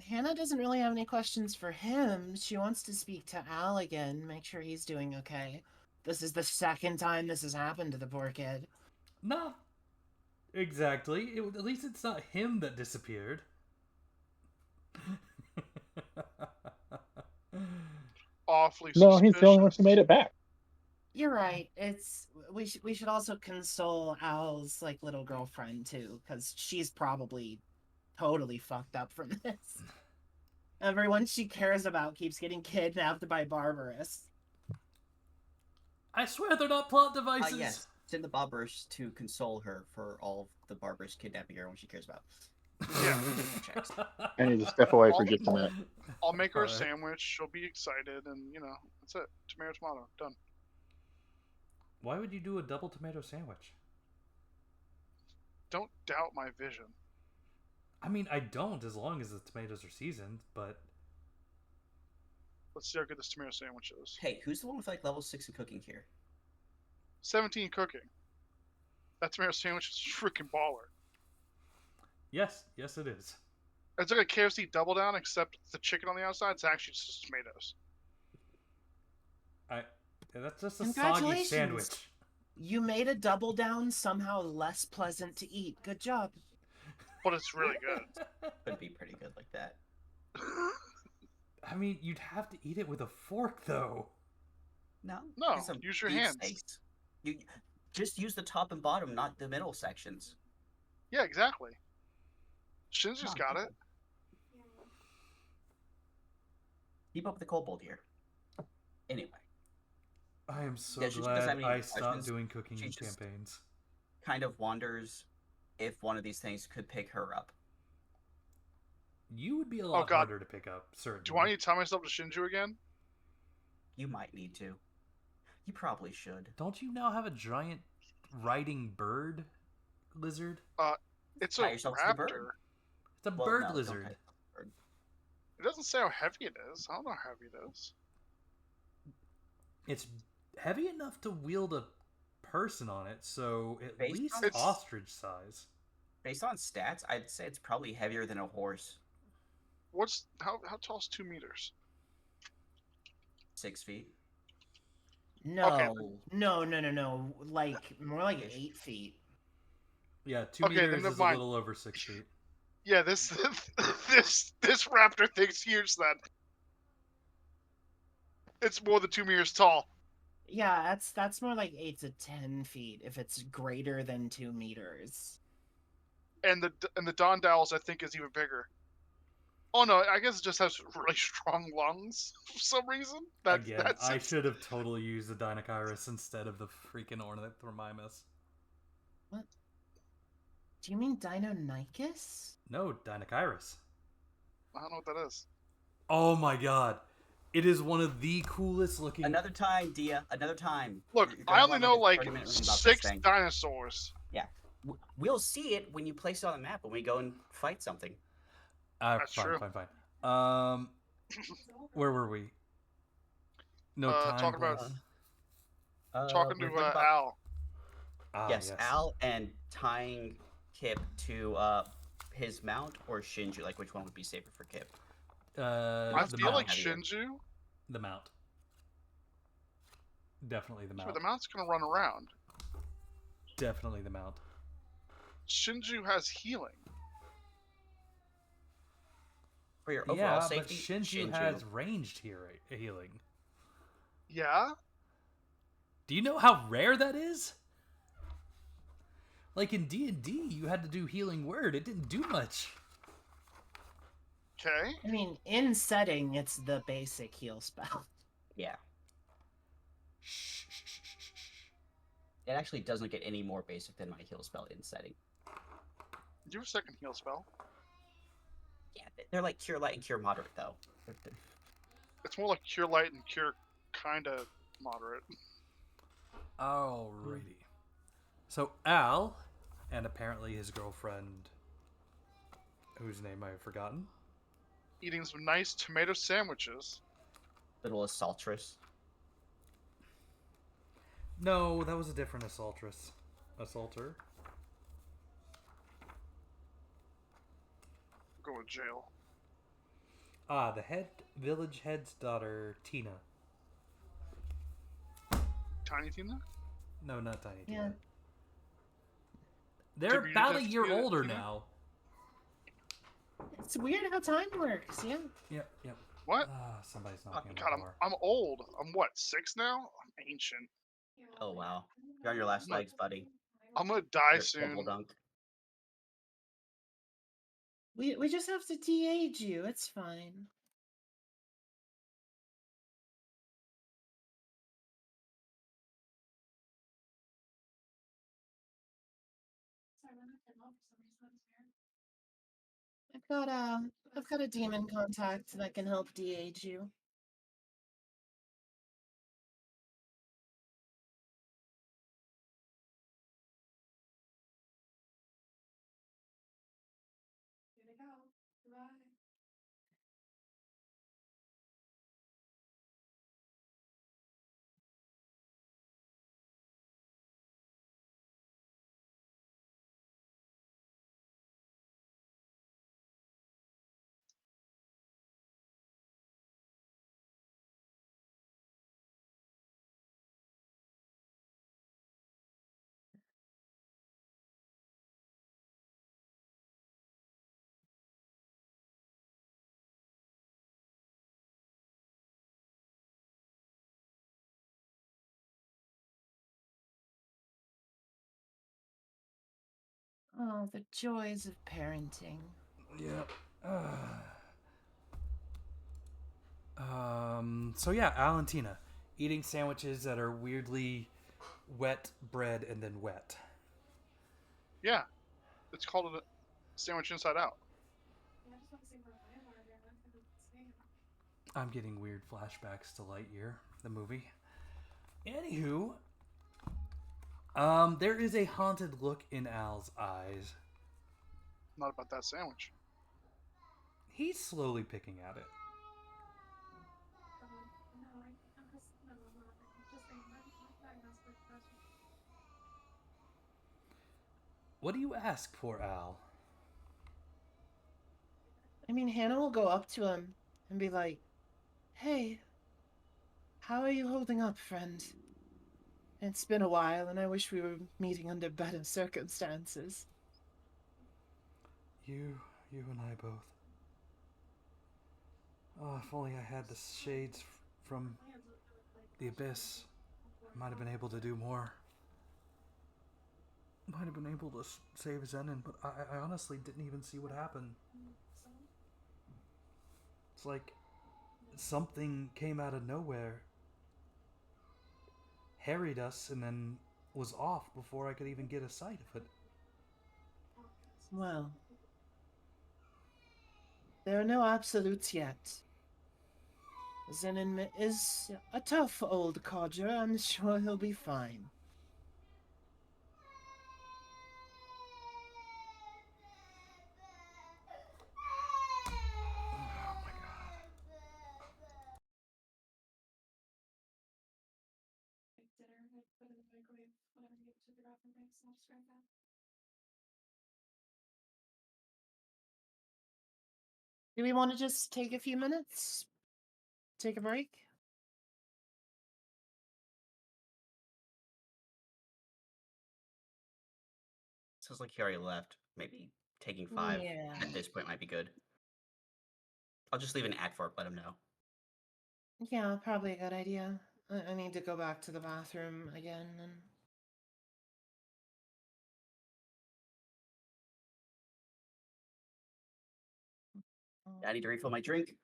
Hannah doesn't really have any questions for him. She wants to speak to Al again, make sure he's doing okay. This is the second time this has happened to the poor kid. Not exactly. At least it's not him that disappeared. Awfully No, suspicious. he's the only one who made it back. You're right. We should also console Al's little girlfriend too, because she's probably totally fucked up from this. Everyone she cares about keeps getting kidnapped by Barbarous. I swear they're not plot devices. Yes, send the Bobbers to console her for all of the Barbers kidnapping her when she cares about. Yeah. Checks. I need to step away for just a minute. I'll make her a Alright. sandwich. She'll be excited, and that's it. Tomato, tomato, done. Why would you do a double tomato sandwich? Don't doubt my vision. I mean, I don't, as long as the tomatoes are seasoned, but Let's see how good this tomato sandwich is. Hey, who's the one with level 6 in cooking here? 17 cooking. That tomato sandwich is freaking baller. yes, it is. It's like a KFC double down, except the chicken on the outside is actually just tomatoes. That's just a soggy Congratulations. sandwich. You made a double down somehow less pleasant to eat. Good job. But it's really good. Could be pretty good like that. I mean, you'd have to eat it with a fork, though. No, No, get some use your beef hands. steaks. You just use the top and bottom, not the middle sections. Yeah, exactly. Shinji's Come on, got it. Keep up the kobold here. Anyway, I am so Yeah, she doesn't have glad any I stopped questions. doing cooking She just- campaigns. kind of wonders if one of these things could pick her up. You would be a lot God. harder to pick up, certainly. Do I need to tie myself to Shinju again? You might need to. You probably should. Don't you now have a giant riding bird lizard? It's Tie a yourself to the bird. raptor. It's a Well, bird no, don't lizard. tie yourself to the bird. It doesn't say how heavy it is. I don't know how heavy it is. It's heavy enough to wield a person on it, so at Based least on- ostrich size. Based on stats, I'd say it's probably heavier than a horse. How tall is 2 meters? 6 feet. No, Okay. no. Like more like 8 feet. Yeah, 2 Okay, then meters never is a mind. little over 6 feet. Yeah, this this raptor thing's huge. Then it's more than 2 meters tall. Yeah, that's more like 8 to 10 feet if it's greater than 2 meters. And the Dondowels, I think, is even bigger. Oh no, I guess it just has really strong lungs for some reason. Again, That's I it. should have totally used the Deinachirus instead of the freaking Ornithormimus. Do you mean Deinonychus? No, Deinachirus. I don't know what that is. Oh my god. It is one of the coolest looking... Another time, Dia. Another time. Look, You're gonna I only want know a like 30-minute rant about this 6 thing. dinosaurs. We'll see it when you place it on the map when we go and fight something. That's fine, true. fine. Where were we? No time, talking about- place. Talking we're to talking about- Al. Ah, yes, Al, and tying Kip to his mount or Shinju. Like, which one would be safer for Kip? I the feel mount. like heavier. Shinju, The mount. Definitely the but mount. the mount's gonna run around. Definitely the mount. Shinju has healing. For your overall Yeah, but safety, Shinju has ranged healing. Yeah. Do you know how rare that is? Like in D&D, you had to do healing word. It didn't do much. Okay. I mean, in setting, it's the basic heal spell. Yeah. Shh, shh, shh, shh, shh. It actually doesn't get any more basic than my heal spell in setting. Do a second heal spell. Yeah, they're like Cure Light and Cure Moderate, though. It's more like Cure Light and Cure kinda moderate. Alrighty. So Al, and apparently his girlfriend, whose name I have forgotten. Eating some nice tomato sandwiches. Little Assaultress. No, that was a different assaulter. Go to jail. Ah, the village head's daughter, Tina. Tiny Tina? No, not Tiny Yeah. Tina. They're Maybe you about a just year get it, older Tina? now. It's weird how time works, yeah. Yep. What? Ah, somebody's knocking on God, the door. I'm old. I'm what, 6 now? I'm ancient. Oh, wow. You're on your last Look. legs, buddy. I'm gonna die You're soon. double dunk. We just have to de-age you, it's fine. I've got a demon contact that can help de-age you. Oh, the joys of parenting. Yep. So yeah, Al and Tina eating sandwiches that are weirdly wet bread and then wet. Yeah, it's called a sandwich inside out. I'm getting weird flashbacks to Lightyear, the movie. Anywho, there is a haunted look in Al's eyes. Not about that sandwich. He's slowly picking at it. What do you ask for, Al? I mean, Hannah will go up to him and be like, "Hey, how are you holding up, friend? It's been a while, and I wish we were meeting under better circumstances." You and I both. Oh, if only I had the shades from the abyss. I might have been able to do more. Might have been able to save Zenon, but I honestly didn't even see what happened. It's like something came out of nowhere, harried us, and then was off before I could even get a sight of it. Well, there are no absolutes yet. Zenon is a tough old codger. I'm sure he'll be fine. Oh my god. Do we want to just take a few minutes? Take a break? Sounds like he already left. Maybe taking 5 Yeah. at this point might be good. I'll just leave an ad for it, let him know. Yeah, probably a good idea. I need to go back to the bathroom again and. I need to refill my drink.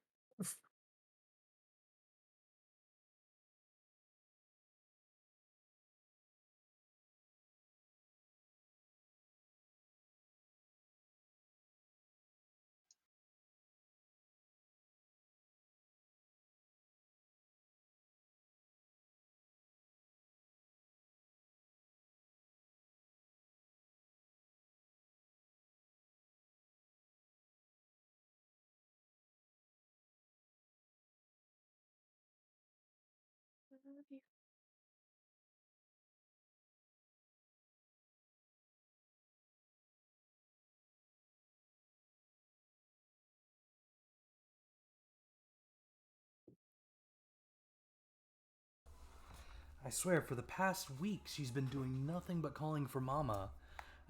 I swear, for the past week, she's been doing nothing but calling for Mama,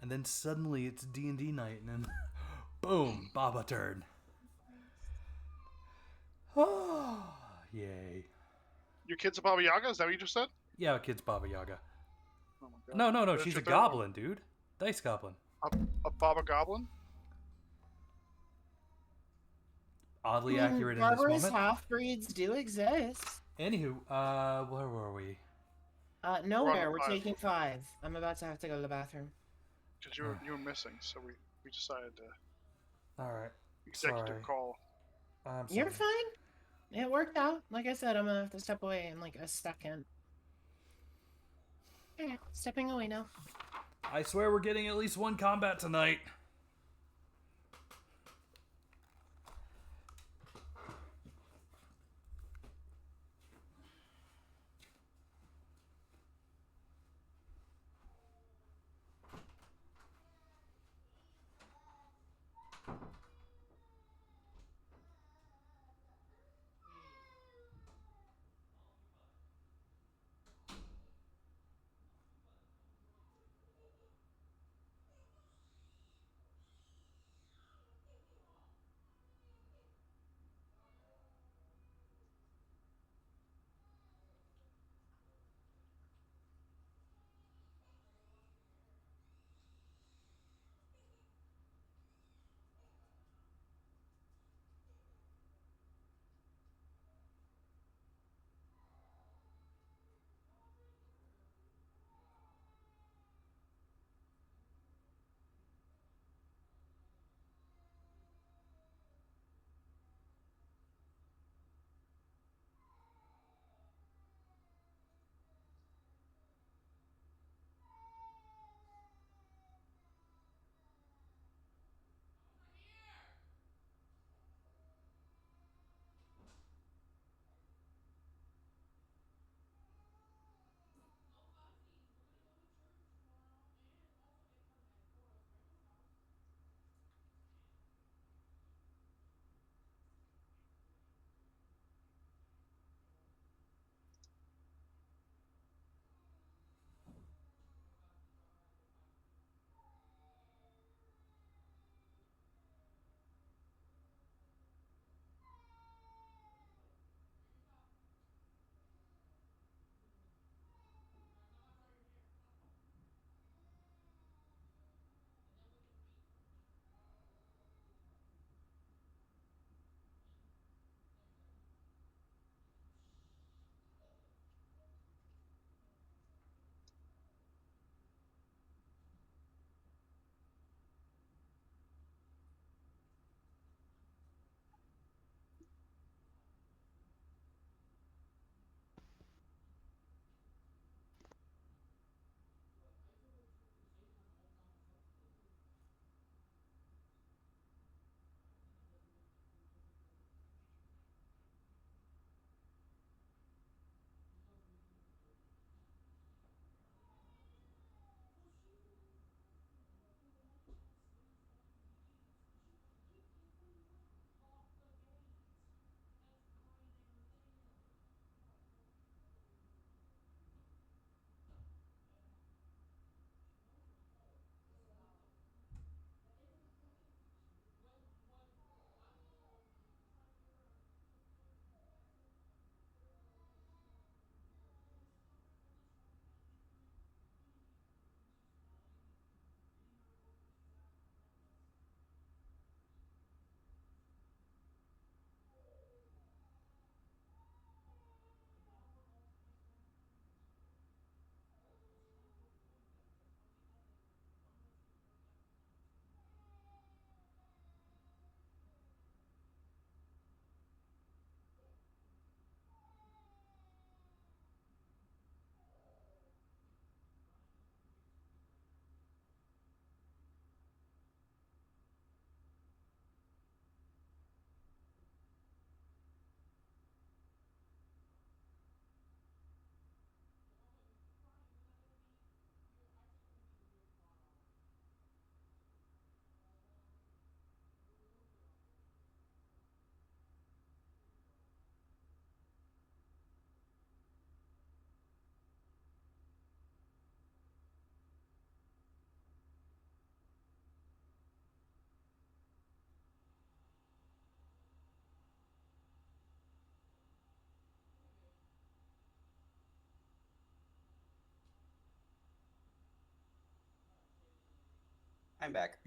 and then suddenly it's D&D night, and then boom, Baba turn. Oh, yay. Your kid's a Baba Yaga? Is that what you just said? Yeah, kid's Baba Yaga. Oh my god. No, That's she's your a third one? goblin, dude. Dice goblin. A Baba Goblin? Oddly I mean, accurate in this barbarous moment. half-breeds do exist. Anywho, where were we? Nowhere. We're We're on 5. taking 5. I'm about to have to go to the bathroom. Because you were missing, so we decided to Alright. executive Sorry. call. I'm sorry. You're fine. It worked out. Like I said, I'm gonna have to step away in like a second. Yeah, stepping away now. I swear we're getting at least one combat tonight. I'm back.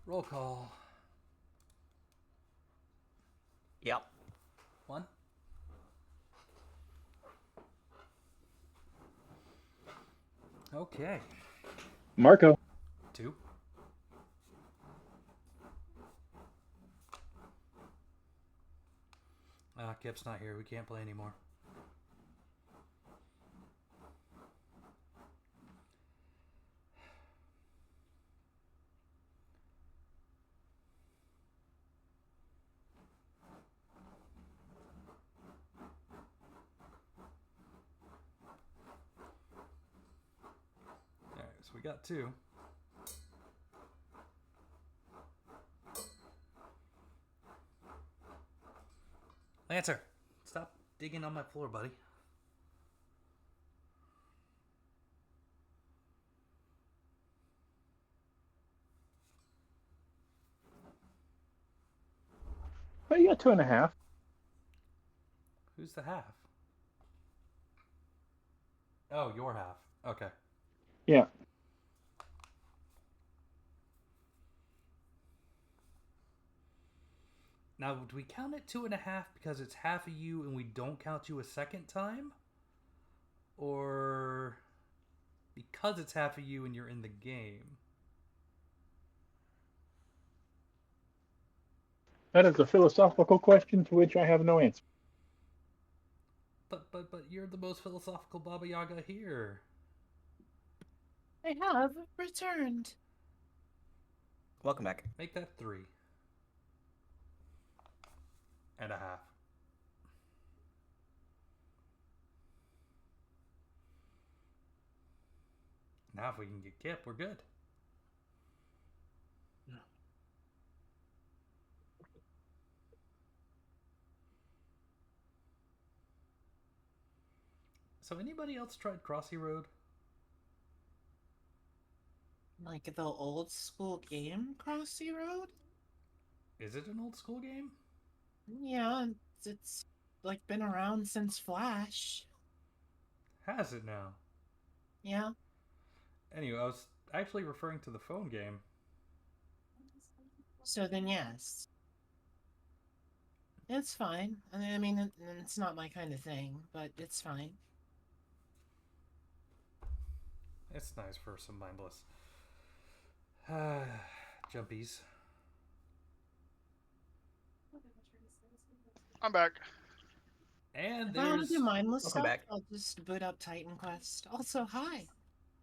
Roll call. Yep. 1. Okay. Marco. 2. Kip's not here. We can't play anymore. Alright, so we got 2. Lancer, stop digging on my floor, buddy. Well, you got 2.5. Who's the half? Oh, your half. Okay. Yeah. Now, do we count it 2.5 because it's half of you and we don't count you a second time? Or because it's half of you and you're in the game? That is a philosophical question to which I have no answer. But you're the most philosophical Baba Yaga here. I have returned. Welcome back. Make that 3.5. Now if we can get Kip, we're good. So anybody else tried Crossy Road? Like the old school game, Crossy Road? Is it an old school game? Yeah, it's like been around since Flash. Has it now? Yeah. Anyway, I was actually referring to the phone game. So then, yes. It's fine. I mean, it's not my kind of thing, but it's fine. It's nice for some mindless jumpies. I'm back. And If I want to there's do mindless Welcome stuff, back. I'll just boot up Titan Quest. Also, hi.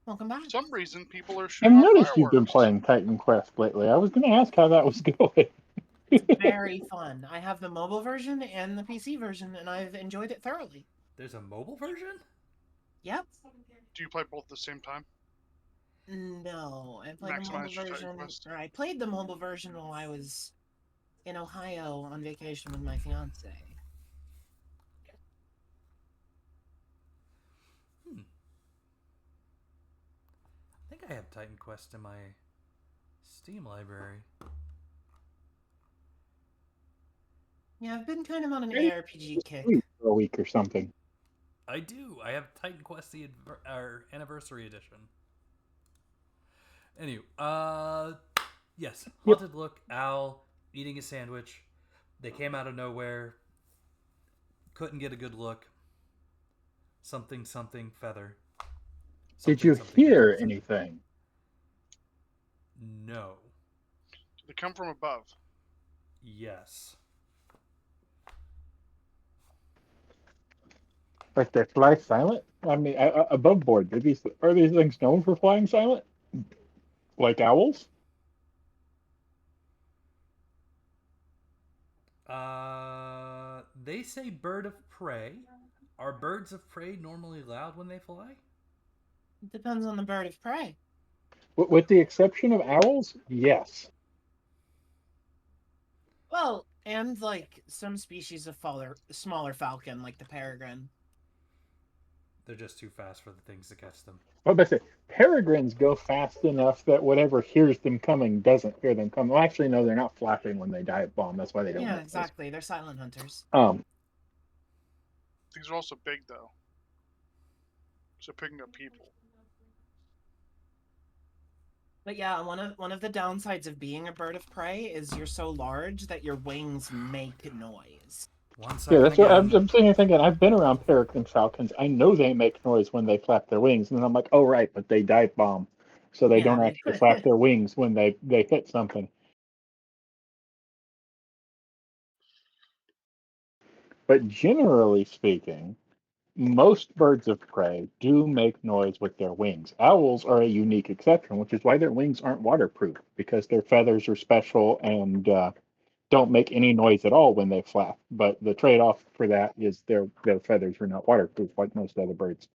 Welcome back. For some reason, people are I've shooting off noticed you've been fireworks. playing Titan Quest lately. I was going to ask how that was going. It's very fun. I have the mobile version and the PC version, and I've enjoyed it thoroughly. there's a mobile version? Yep. Do you play both at the same time? No, I played the Maximize mobile your Titan version. Quest. Or I played the mobile version while I was in Ohio on vacation with my fiance. I think I have Titan Quest in my Steam library. Yeah, I've been kind of on an Hey, ARPG kick. For a week or something. I do. I have Titan Quest the anniversary edition. Anyway, yes, Yep. Haunted Look, Owl eating a sandwich. They came out of nowhere. Couldn't get a good look. Something feather. Did you Something hear feather. anything? No. Do they come from above? Yes. Like they fly silent? I mean, above board. Are these things known for flying silent? Like owls? They say bird of prey. Are birds of prey normally loud when they fly? It depends on the bird of prey. With the exception of owls, yes. Well, and like some species of smaller falcon, like the peregrine. They're just too fast for the things to catch them. What about I say? Peregrines go fast enough that whatever hears them coming doesn't hear them coming. Well, actually, no, they're not flapping when they dive bomb. That's why they don't Yeah, miss. exactly. They're silent hunters. These are also big, though. So picking up people. But yeah, one of the downsides of being a bird of prey is you're so large that your wings make noise. One Yeah, second that's what again. I'm sitting here thinking. I've been around peregrine falcons. I know they make noise when they flap their wings, and then I'm like, oh right, but they dive bomb, so they Yeah, don't they- actually flap their wings when they hit something. But generally speaking, most birds of prey do make noise with their wings. Owls are a unique exception, which is why their wings aren't waterproof because their feathers are special and don't make any noise at all when they flap. But the trade-off for that is their feathers are not waterproof like most other birds.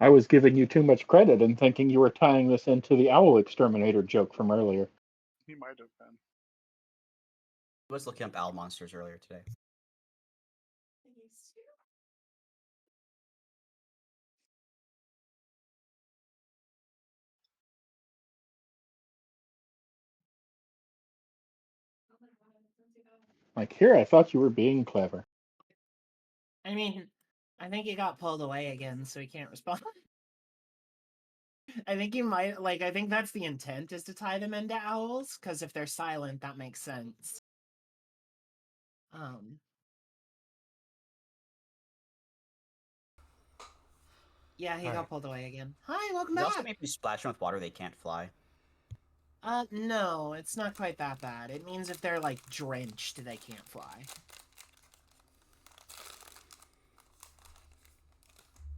I was giving you too much credit and thinking you were tying this into the owl exterminator joke from earlier. He might have been. I was looking up owl monsters earlier today. Like, here, I thought you were being clever. I mean, I think he got pulled away again, so he can't respond. I think you might, like, I think that's the intent, is to tie them into owls, because if they're silent, that makes sense. Yeah, he got Alright. pulled away again. Hi, welcome Does it also back! mean if you splash them with water, they can't fly? No, it's not quite that bad. It means if they're, like, drenched, they can't fly.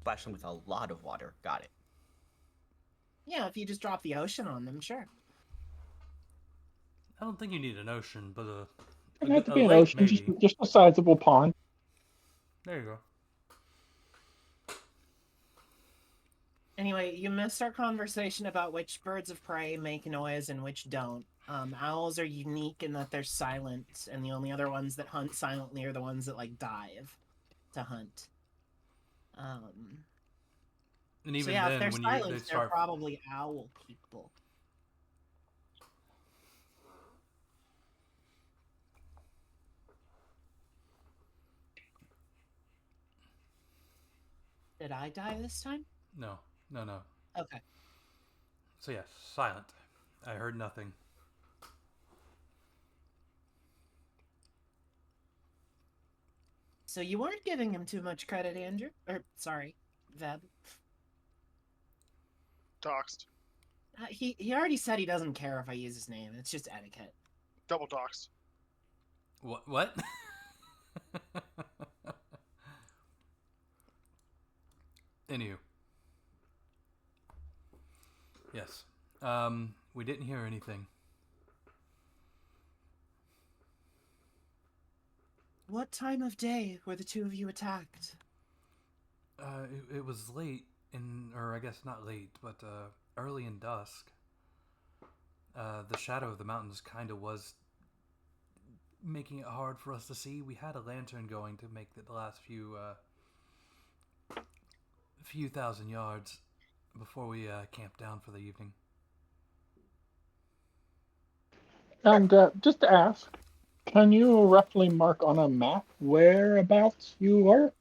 Splash them with a lot of water. Got it. Yeah, if you just drop the ocean on them, sure. I don't think you need an ocean, but a Doesn't have to a be an lake, ocean, maybe. just a sizable pond. There you go. Anyway, you missed our conversation about which birds of prey make noise and which don't. Owls are unique in that they're silent, and the only other ones that hunt silently are the ones that, like, dive to hunt. And even So yeah, if then, they're when silent, they they're start, probably owl people. Did I die this time? no. Okay. So yes, silent. I heard nothing. So you weren't giving him too much credit, Andrew. Or, sorry, Veb. Doxed. He already said he doesn't care if I use his name. It's just etiquette. Double doxed. What? Anywho. Yes. We didn't hear anything. What time of day were the two of you attacked? It was late or I guess not late, but early in dusk. The shadow of the mountains kind of was making it hard for us to see. We had a lantern going to make the last few thousand yards before we camped down for the evening. And just to ask, can you roughly mark on a map whereabouts you are?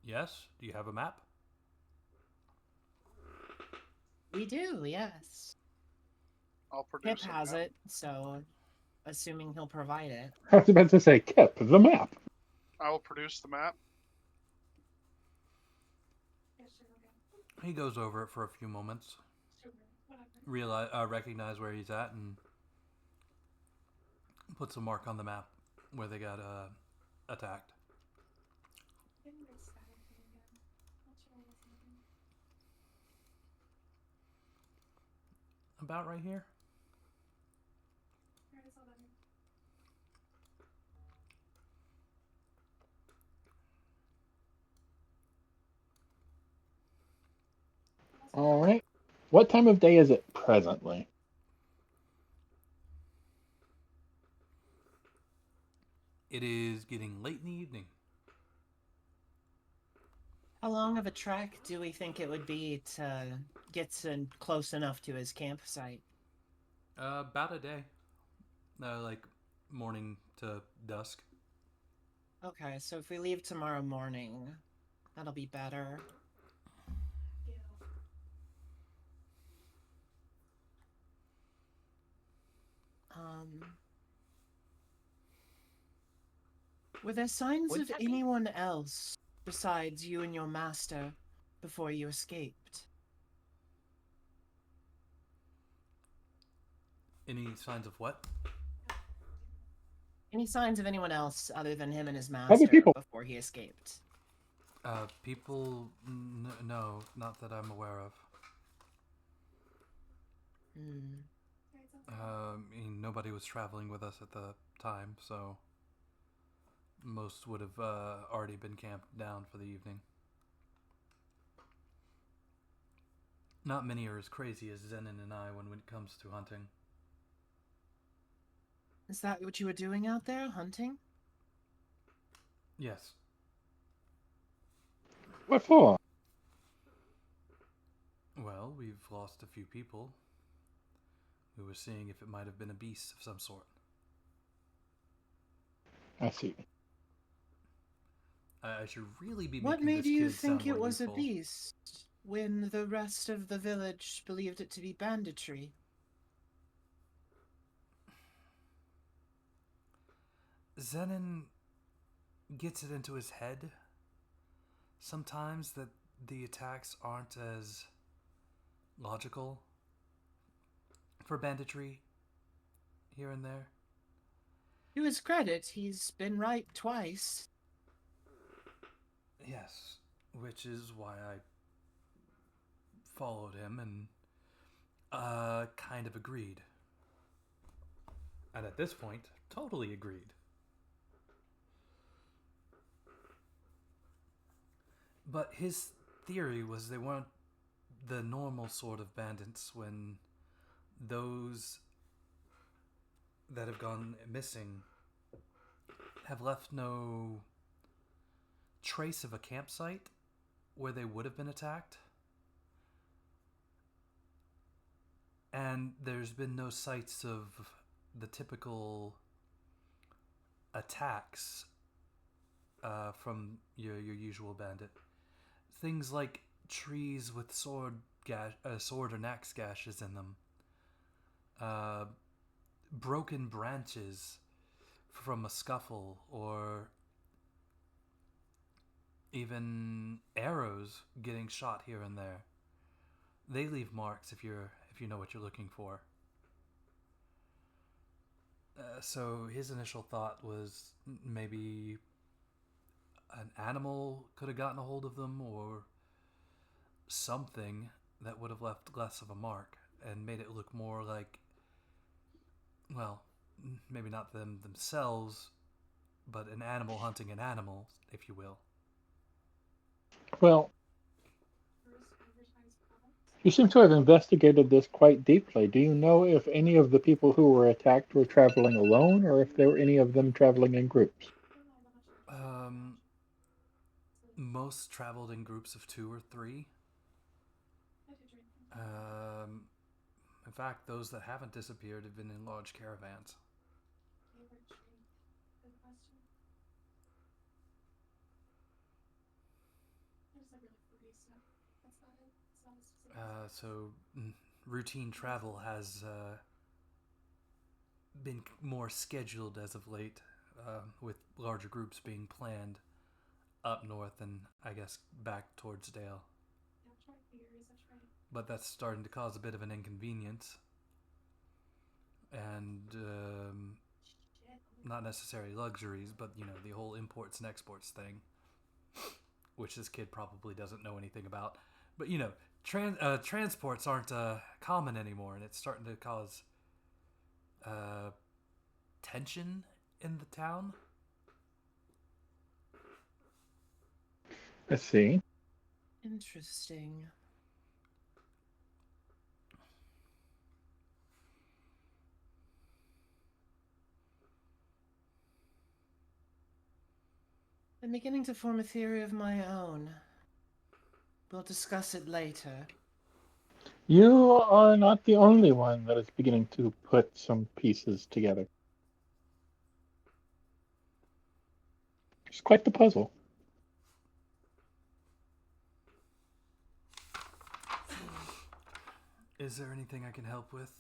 Yes? Do you have a map? We do, yes. I'll Pip produce has map. it, so assuming he'll provide it. I was about to say, Kip, the map. I will produce the map. He goes over it for a few moments. Recognize where he's at and puts a mark on the map where they got attacked. About right here. All right. What time of day is it presently? It is getting late in the evening. How long of a trek do we think it would be to get close enough to his campsite? About a day. Like morning to dusk. Okay, so if we leave tomorrow morning, that'll be better. Were there signs Would of that be- anyone else besides you and your master before you escaped? Any signs of what? Any signs of anyone else other than him and his Other master people. before he escaped? People, no, not that I'm aware of. I mean, nobody was traveling with us at the time, so most would have already been camped down for the evening. Not many are as crazy as Zenon and I when it comes to hunting. Is that what you were doing out there, hunting? Yes. What for? Well, we've lost a few people. We were seeing if it might have been a beast of some sort. I see. I should really be What making made this you kid sound think more it was a youthful. beast when the rest of the village believed it to be banditry? Zenon gets it into his head sometimes that the attacks aren't as logical for banditry here and there. To his credit, he's been right twice. Yes, which is why I followed him and kind of agreed. And at this point, totally agreed. But his theory was they weren't the normal sort of bandits when those that have gone missing have left no trace of a campsite where they would have been attacked. And there's been no sights of the typical attacks from your usual bandit. Things like trees with sword or axe gashes in them, broken branches from a scuffle, or even arrows getting shot here and there. They leave marks if you know what you're looking for. So his initial thought was maybe an animal could have gotten a hold of them, or something that would have left less of a mark and made it look more like, well, maybe not them themselves, but an animal hunting an animal, if you will. Well, you seem to have investigated this quite deeply. Do you know if any of the people who were attacked were traveling alone, or if there were any of them traveling in groups? Most traveled in groups of 2 or 3. In fact, those that haven't disappeared have been in large caravans. So routine travel has been more scheduled as of late, with larger groups being planned up north and I guess back towards Dale. But that's starting to cause a bit of an inconvenience, and not necessarily luxuries, but the whole imports and exports thing, which this kid probably doesn't know anything about. But transports aren't common anymore, and it's starting to cause tension in the town. I see. Interesting. I'm beginning to form a theory of my own. We'll discuss it later. You are not the only one that is beginning to put some pieces together. It's quite the puzzle. Is there anything I can help with?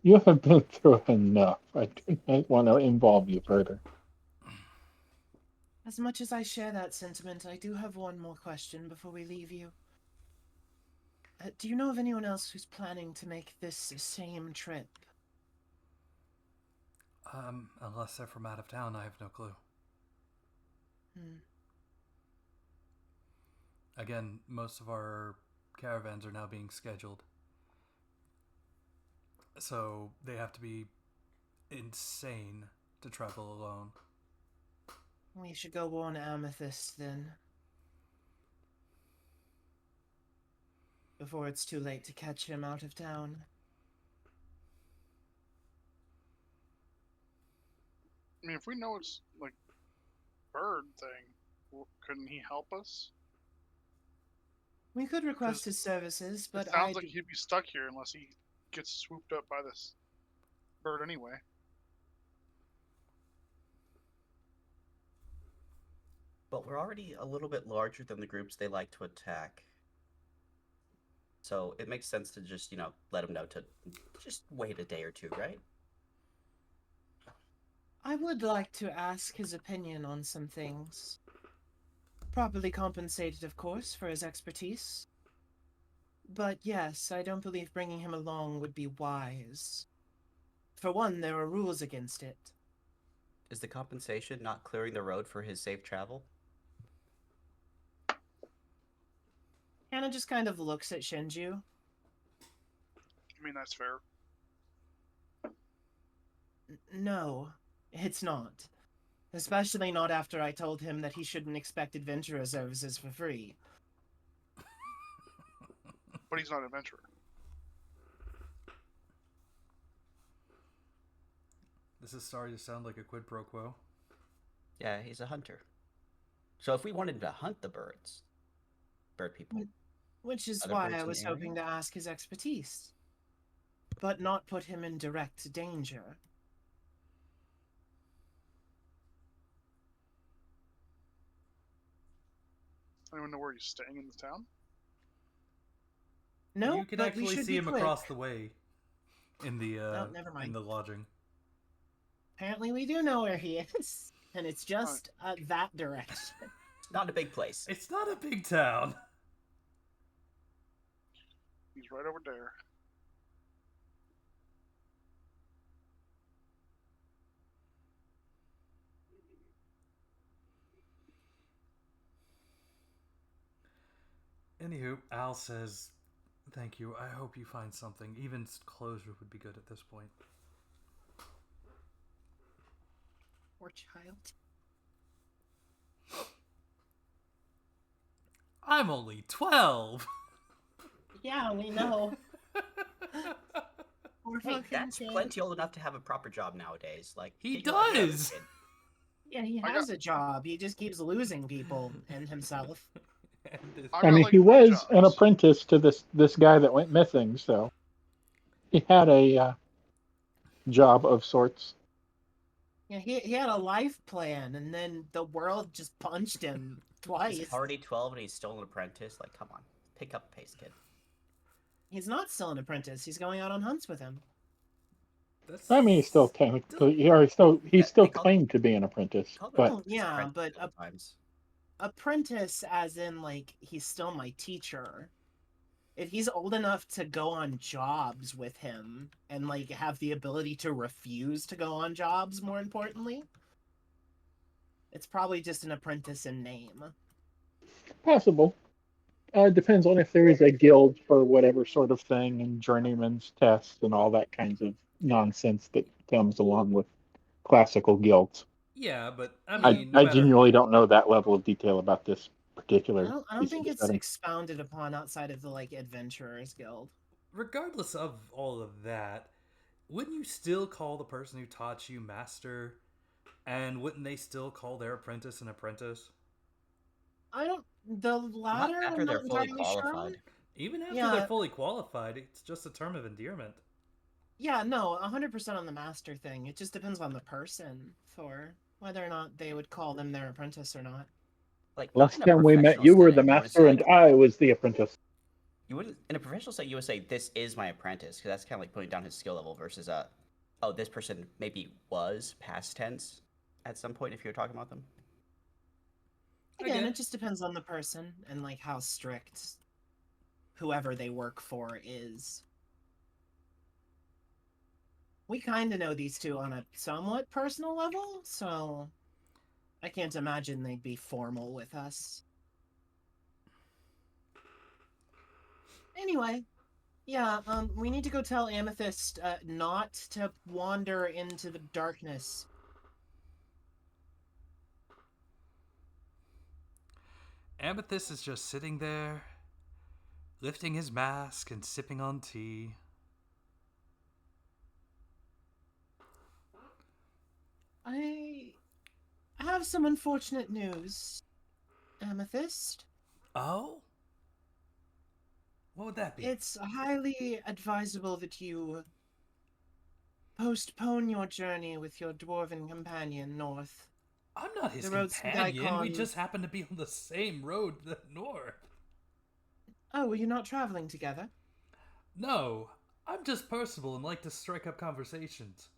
You have been through enough. I do not want to involve you further. As much as I share that sentiment, I do have one more question before we leave you. Do you know of anyone else who's planning to make this same trip? Unless they're from out of town, I have no clue. Again, most of our caravans are now being scheduled. So they have to be insane to travel alone. We should go warn Amethyst then. Before it's too late to catch him out of town. I mean, if we know it's like bird thing, couldn't he help us? We could request 'Cause his services, It but sounds like he'd be stuck here unless he gets swooped up by this bird anyway. But we're already a little bit larger than the groups they like to attack. So it makes sense to just, let them know to just wait a day or two, right? I would like to ask his opinion on some things. Properly compensated, of course, for his expertise. But yes, I don't believe bringing him along would be wise. For one, there are rules against it. Is the compensation not clearing the road for his safe travel? Hannah just kind of looks at Shinju. I mean, that's fair. No, it's not. Especially not after I told him that he shouldn't expect adventurer services for free. But he's not an adventurer. This is starting to sound like a quid pro quo. Yeah, he's a hunter. So if we wanted to hunt the bird people. Which is Other why birds I in was the area? hoping to ask his expertise. But not put him in direct danger. Anyone know where he's staying in the town? No, You can but we actually should see be him quick. across the way in the Oh, never mind. in the lodging. Apparently we do know where he is. And it's just that direction. It's not a big place. It's not a big town. He's right over there. Anywho, Al says, "Thank you. I hope you find something. Even closure would be good at this point." Poor child. I'm only 12. Yeah, we know. Poor Hey, fucking that's kid. plenty old enough to have a proper job nowadays. Like He get you out here, does! kid. Yeah, he I has a job. He just keeps losing people and himself. I I got mean, like he 3 was an jobs. apprentice to this guy that went missing, so he had a job of sorts. Yeah, he had a life plan, and then the world just punched him He's twice. already 12 and he's still an apprentice. Like, come on, pick up the pace, kid. He's not still an apprentice. He's going out on hunts with him. That's I mean, he's still technically, or he's still they call- claimed to be an apprentice, Call them but Oh, yeah, apprentice but a couple times. apprentice as in, like, he's still my teacher. If he's old enough to go on jobs with him and, like, have the ability to refuse to go on jobs, more importantly, it's probably just an apprentice in name. possible. Depends on if there is a guild for whatever sort of thing, and journeyman's tests and all that kinds of nonsense that comes along with classical guilds. yeah, but I Yeah. mean, no I matter. genuinely don't know that level of detail about this particular. I don't piece think of it's setting. expounded upon outside of the, like, Adventurers Guild. Regardless of all of that, wouldn't you still call the person who taught you master? And wouldn't they still call their apprentice an apprentice? I don't. The Not latter, after I'm they're not fully entirely sure on. qualified. Even after Yeah. they're fully qualified, it's just a term of endearment. Yeah, no, 100% on the master thing. It just depends on the person for whether or not they would call them their apprentice or not. Like Last not in a time we met, professional you were the setting, you wouldn't master say, and like, I was the apprentice. you wouldn't in a professional setting. You would say, "This is my apprentice," because that's kind of like putting down his skill level versus oh, this person maybe was past tense at some point if you're talking about them. Again, get it it. just depends on the person and, like, how strict whoever they work for is. We kind of know these two on a somewhat personal level, so I can't imagine they'd be formal with us. Anyway, yeah, we need to go tell Amethyst not to wander into the darkness. Amethyst is just sitting there, lifting his mask and sipping on tea. I have some unfortunate news, Amethyst. Oh? What would that be? It's highly advisable that you postpone your journey with your dwarven companion north. I'm not his The roads to companion. We Daikon- just happen to be on the same road to the north. Oh, were you not traveling together? No, I'm just personable and like to strike up conversations.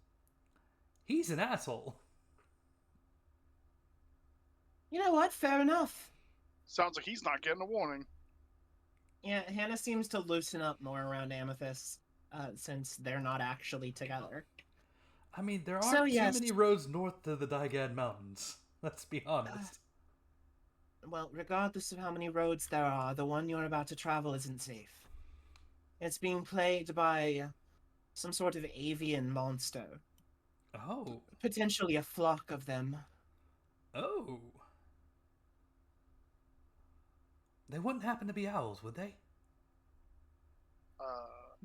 He's an asshole. You know what? Fair enough. Sounds like he's not getting a warning. Yeah, Hannah seems to loosen up more around Amethyst, since they're not actually together. I mean, there So, aren't yes. too many roads north to the Daigad Mountains. Let's be honest. Well, regardless of how many roads there are, the one you're about to travel isn't safe. It's being plagued by some sort of avian monster. Oh. Potentially a flock of them. Oh. They wouldn't happen to be owls, would they?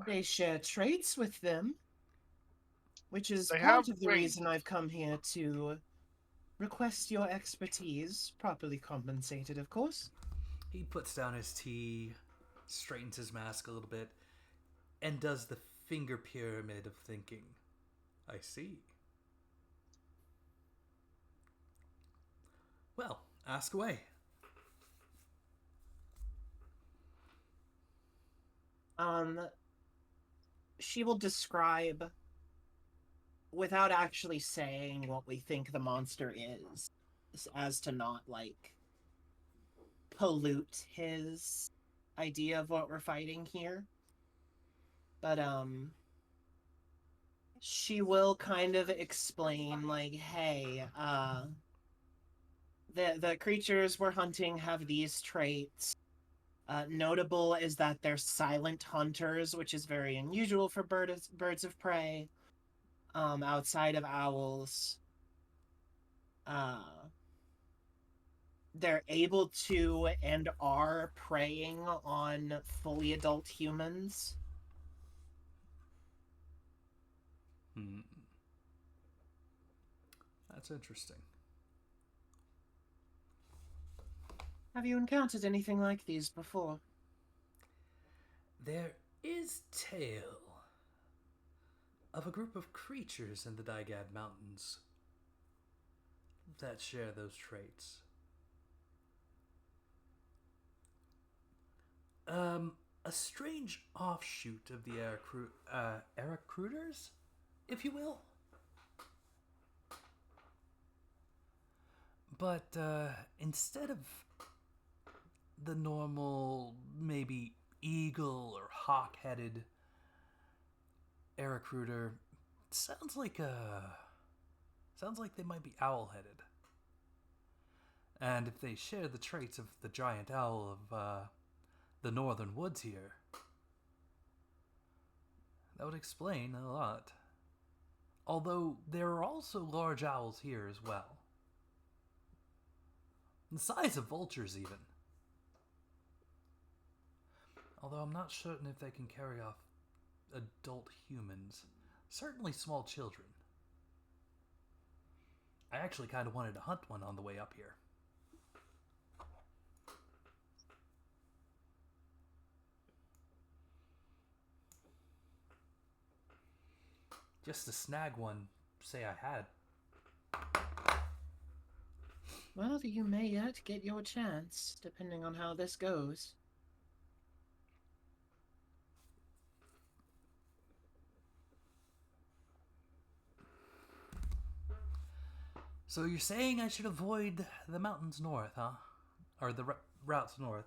They share traits with them, which is They part have of the wings. reason I've come here to request your expertise, properly compensated, of course. He puts down his tea, straightens his mask a little bit, and does the finger pyramid of thinking. I see. Well, ask away. She will describe, without actually saying what we think the monster is, as to not, like, pollute his idea of what we're fighting here. But, she will kind of explain, like, hey, the creatures we're hunting have these traits. Notable is that they're silent hunters, which is very unusual for birds of prey. Outside of owls, they're able to and are preying on fully adult humans. That's interesting. Have you encountered anything like these before? There is tale of a group of creatures in the Daigad Mountains that share those traits. A strange offshoot of the Aracruters, if you will. But instead of the normal, maybe eagle or hawk-headed Aracruter, sounds like they might be owl-headed. And if they share the traits of the giant owl of the northern woods here, that would explain a lot. Although there are also large owls here as well. The size of vultures, even. Although I'm not certain if they can carry off adult humans. Certainly small children. I actually kind of wanted to hunt one on the way up here. Just to snag one, say I had. Well, you may yet get your chance, depending on how this goes. So you're saying I should avoid the mountains north, huh? Or the routes north?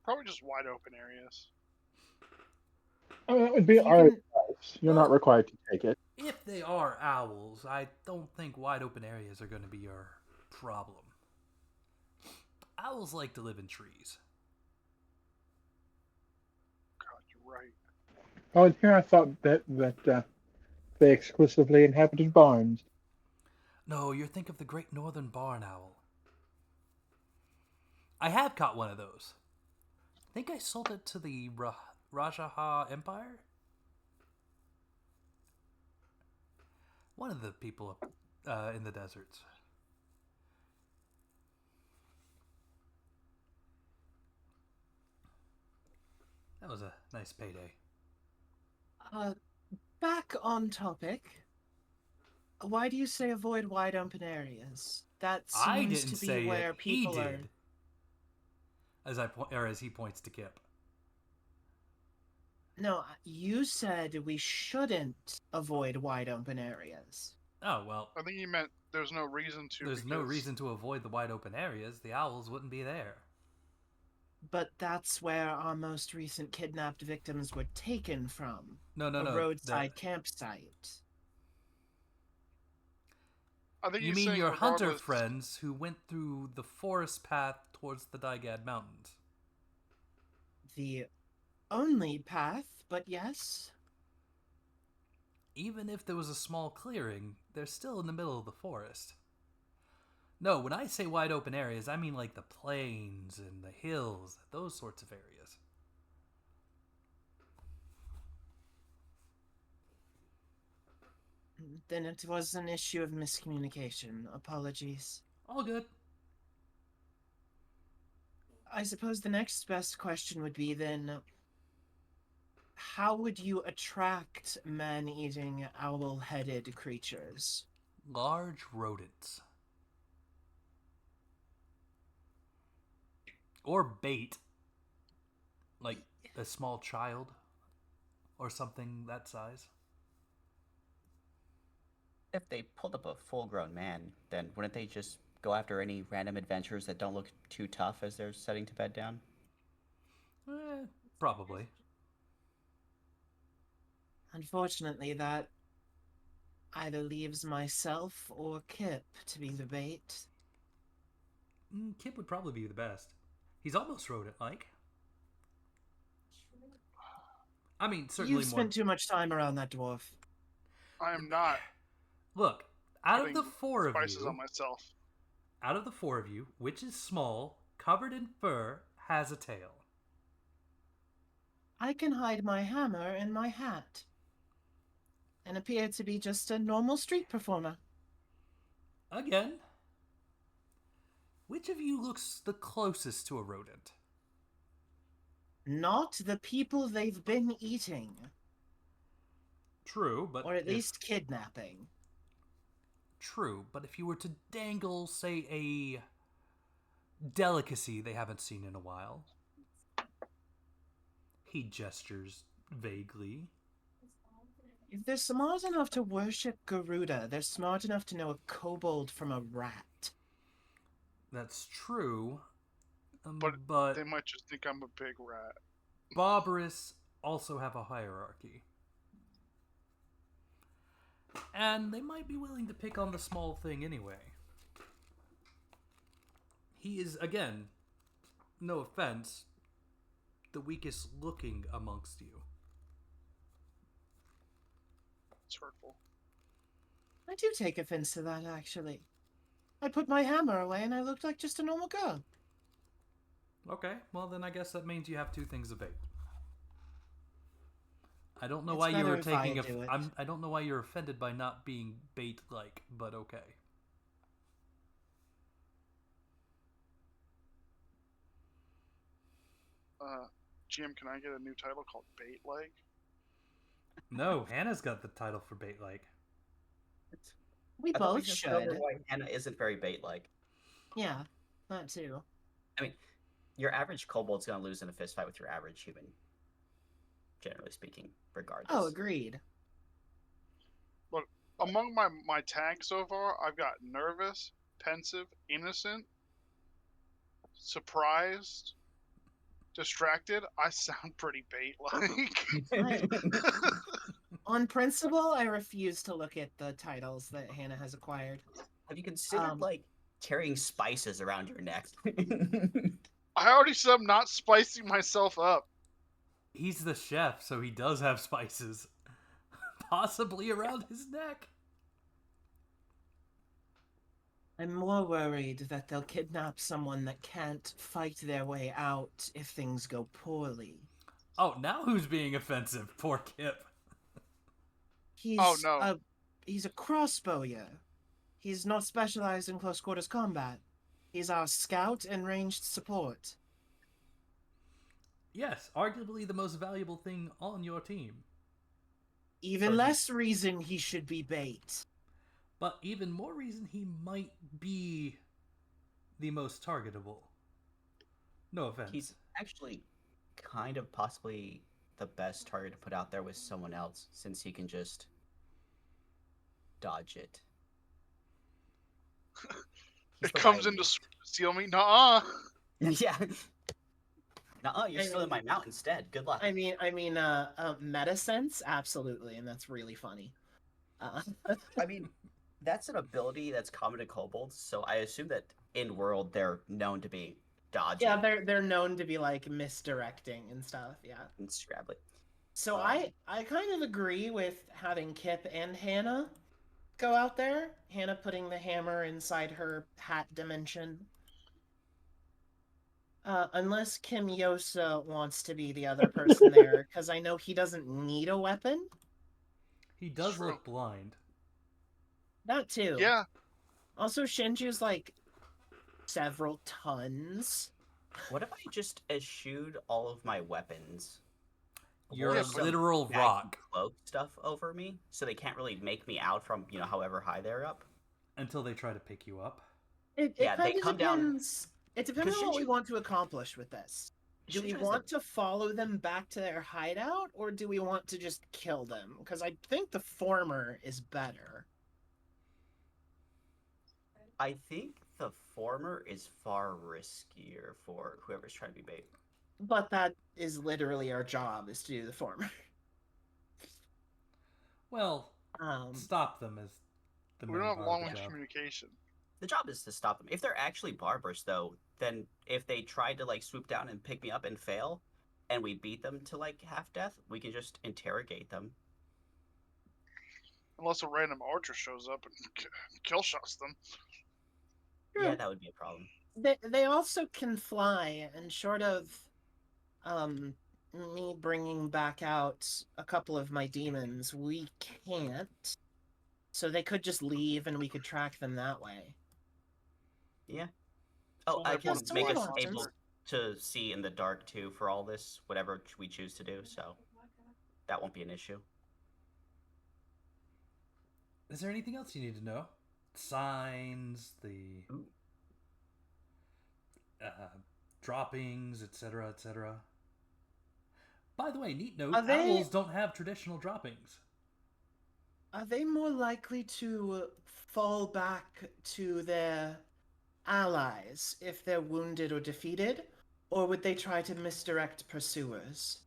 Probably just wide open areas. That would be You our can- advice. You're not required to take it. If they are owls, I don't think wide open areas are going to be your problem. Owls like to live in trees. God, you're right. Oh, and here I thought that they exclusively inhabited barns. No, you're thinking of the great northern barn owl. I have caught one of those. I think I sold it to the Rajaha Empire? One of the people in the deserts. was a nice payday. Back on topic. Why do you say avoid wide open areas? That I seems didn't to be say where it. He people are. did. As he points to Kip. No, you said we shouldn't avoid wide open areas. Oh, well, I think he meant there's no reason to. there's no because- reason to avoid the wide open areas. The owls wouldn't be there. But that's where our most recent kidnapped victims were taken from. No. A roadside campsite. I think You he's mean saying your hunter regardless- friends who went through the forest path towards the Dygad Mountains? The only path, but yes. Even if there was a small clearing, they're still in the middle of the forest. No, when I say wide open areas, I mean like the plains and the hills, those sorts of areas. Then it was an issue of miscommunication. Apologies. All good. I suppose the next best question would be then, how would you attract man-eating, owl-headed creatures? Large rodents. Or bait. Like a small child. Or something that size. If they pulled up a full-grown man, then wouldn't they just go after any random adventurers that don't look too tough as they're setting to bed down? Probably. Unfortunately, that either leaves myself or Kip to be the bait. Kip would probably be the best. He's almost rodent-like. I mean, certainly You've more... spent too much time around that dwarf. I am not Look, out of putting the four of spices you... on myself. Out of the four of you, which is small, covered in fur, has a tail? I can hide my hammer in my hat and appear to be just a normal street performer. Again. Which of you looks the closest to a rodent? Not the people they've been eating, True, but or at if- least kidnapping. True, but if you were to dangle, say, a delicacy they haven't seen in a while. He gestures vaguely. If they're smart enough to worship Garuda, they're smart enough to know a kobold from a rat. That's true, But They might just think I'm a big rat. barbarous also have a hierarchy. And they might be willing to pick on the small thing anyway. He is, again, no offense, the weakest looking amongst you. It's hurtful. I do take offense to that, actually. I put my hammer away and I looked like just a normal girl. Okay, well then I guess that means you have two things of bait. I don't know It's why you better were if I taking do it. I don't know why you're offended by not being bait-like, but okay. GM, can I get a new title called Bait Leg? No, Hannah's got the title for bait-like. We I thought we both just went over should. why Hannah isn't very bait-like. Yeah, that too. I mean, your average kobold's gonna lose in a fist fight with your average human, generally speaking, regardless. Oh, agreed. Among my tags so far, I've got nervous, pensive, innocent, surprised, distracted. I sound pretty bait-like. On principle, I refuse to look at the titles that Hannah has acquired. Have you considered like carrying spices around your neck? I already said I'm not spicing myself up. He's the chef, so he does have spices. Possibly around his neck. I'm more worried that they'll kidnap someone that can't fight their way out if things go poorly. Oh, now who's being offensive? Poor Kip. He's Oh, no. He's a crossbowyer. He's not specialized in close quarters combat. He's our scout and ranged support. Yes, arguably the most valuable thing on your team. Even So less reason he should be bait. But even more reason he might be the most targetable. No offense. He's actually kind of possibly the best target to put out there with someone else, since he can just dodge it. It comes in to steal me. Nuh-uh. Yeah. Nuh-uh, you're stealing my mount instead. Good luck. I mean, meta sense, absolutely, and that's really funny. I mean, that's an ability that's common to kobolds, so I assume that in world they're known to be dodging. Yeah, they're known to be like misdirecting and stuff. Yeah. And scrabbling. So I kind of agree with having Kip and Hannah go out there. Hannah putting the hammer inside her hat dimension. Unless Kim Yosa wants to be the other person there, because I know he doesn't need a weapon. He does True. look blind. That too. Yeah. Also, Shinju's like several tons. What if I just eschewed all of my weapons? You're Wore a some literal baggy rock. Cloak stuff over me, so they can't really make me out from, however high they're up. Until they try to pick you up. It Yeah, they kind of come down- depends. It depends on what we Shinju- want to accomplish with this. Do we Shinju has want to follow them back to their hideout, or do we want to just kill them? Because I think the former is better. I think the former is far riskier for whoever's trying to be bait. But that is literally our job, is to do the former. Well, stop them is the We main don't have part of long-range the job. communication. The job is to stop them. If they're actually barbarous, though, then if they try to swoop down and pick me up and fail, and we beat them to half death, we can just interrogate them. Unless a random archer shows up and kill shots them. Yeah, that would be a problem. They also can fly, and short of me bringing back out a couple of my demons, we can't. So they could just leave, and we could track them that way. Yeah. Oh, So I they're can just make one us option. able to see in the dark, too, for all this, whatever we choose to do, so that won't be an issue. Is there anything else you need to know? Signs, the droppings, etc., etc. By the way, neat note, Are they- owls don't have traditional droppings. Are they more likely to fall back to their allies if they're wounded or defeated? Or would they try to misdirect pursuers?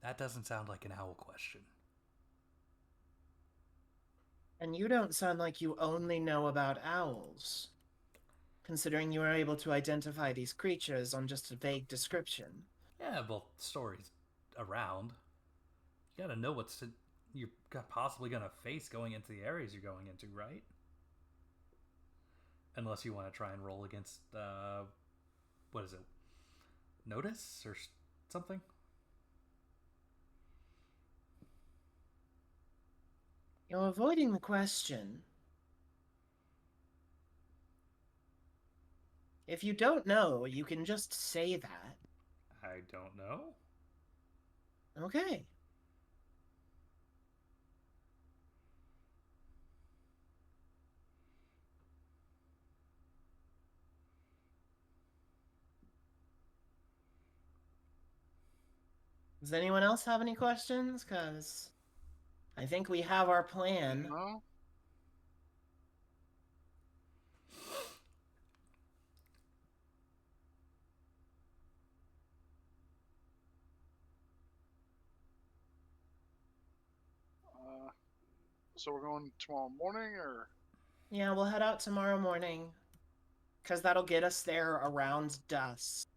That doesn't sound like an owl question. And you don't sound like you only know about owls, considering you were able to identify these creatures on just a vague description. Yeah, well, stories around. You gotta know you're possibly gonna face going into the areas you're going into, right? Unless you want to try and roll against, what is it? Notice or something? You're avoiding the question. If you don't know, you can just say that. I don't know. Okay. Does anyone else have any questions? Because I think we have our plan. No? So we're going tomorrow morning, or? Yeah, we'll head out tomorrow morning. Because that'll get us there around dusk,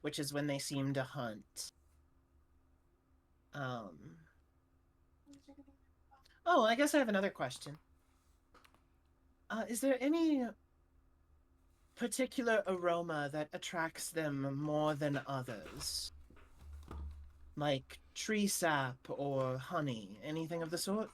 which is when they seem to hunt. Oh, I guess I have another question. Is there any particular aroma that attracts them more than others? Like tree sap or honey, anything of the sort?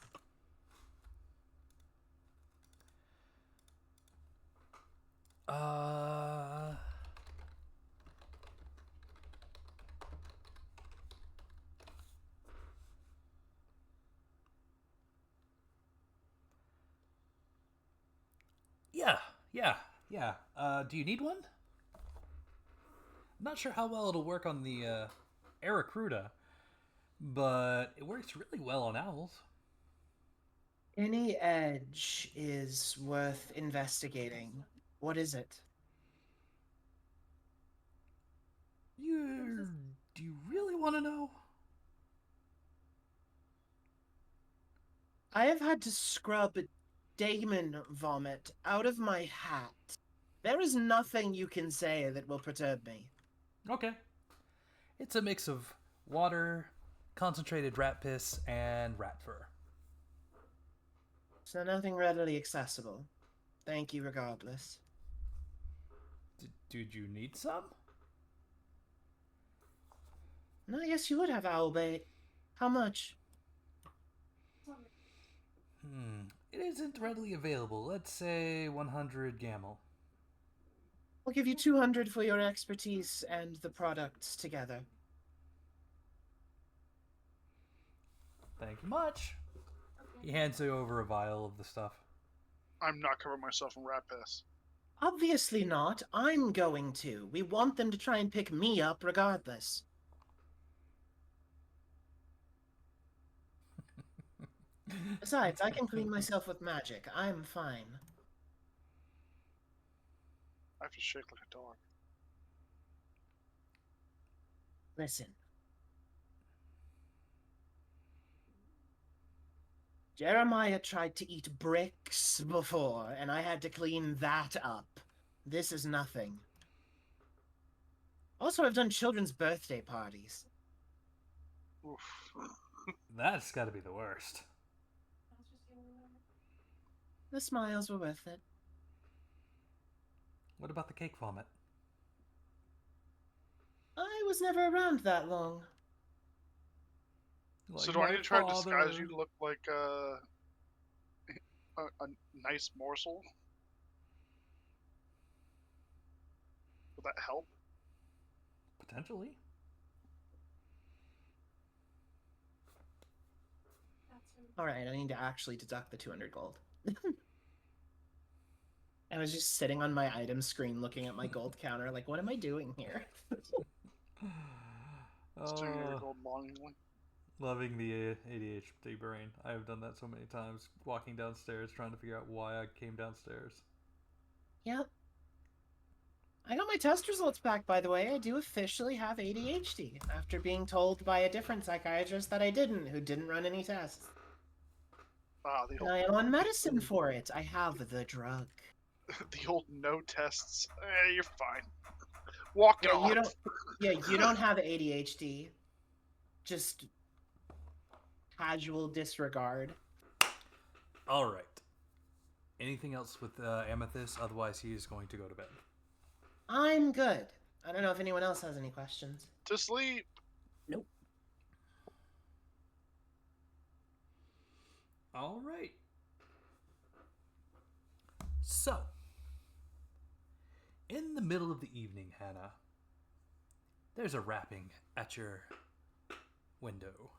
Yeah, yeah. Do you need one? I'm not sure how well it'll work on the Aracruda, but it works really well on owls. Any edge is worth investigating. What is it? Do you really want to know? I have had to scrub daemon vomit out of my hat. There is nothing you can say that will perturb me. Okay. It's a mix of water, concentrated rat piss, and rat fur. So nothing readily accessible. Thank you regardless. Did you need some? No, I guess you would have owl bait. How much? It isn't readily available. Let's say 100 gamel. I'll give you 200 for your expertise and the products together. Thank you much. He hands you over a vial of the stuff. I'm not covering myself in rat piss. Obviously not. I'm going to. We want them to try and pick me up regardless. Besides, I can clean myself with magic. I'm fine. I have to shake like a dog. Listen. Jeremiah tried to eat bricks before, and I had to clean that up. This is nothing. Also, I've done children's birthday parties. Oof. That's got to be the worst. The smiles were worth it. What about the cake vomit? I was never around that long. So Like do I my need to try to father. disguise you to look like a nice morsel? Would that help? Potentially. Alright, I need to actually deduct the 200 gold. I was just sitting on my item screen looking at my gold counter, like, what am I doing here? Staring at your Oh, gold longingly. loving the ADHD brain. I have done that so many times, walking downstairs trying to figure out why I came downstairs. Yep. I got my test results back, by the way. I do officially have ADHD, after being told by a different psychiatrist that I didn't, who didn't run any tests. Ah, the And I am on medicine for it. I have the drug. the old no tests. You're fine. Walk Yeah, off. you don't have ADHD. Just casual disregard. All right. Anything else with Amethyst? Otherwise, he is going to go to bed. I'm good. I don't know if anyone else has any questions. To sleep. Nope. All right. So, in the middle of the evening, Hannah, there's a rapping at your window.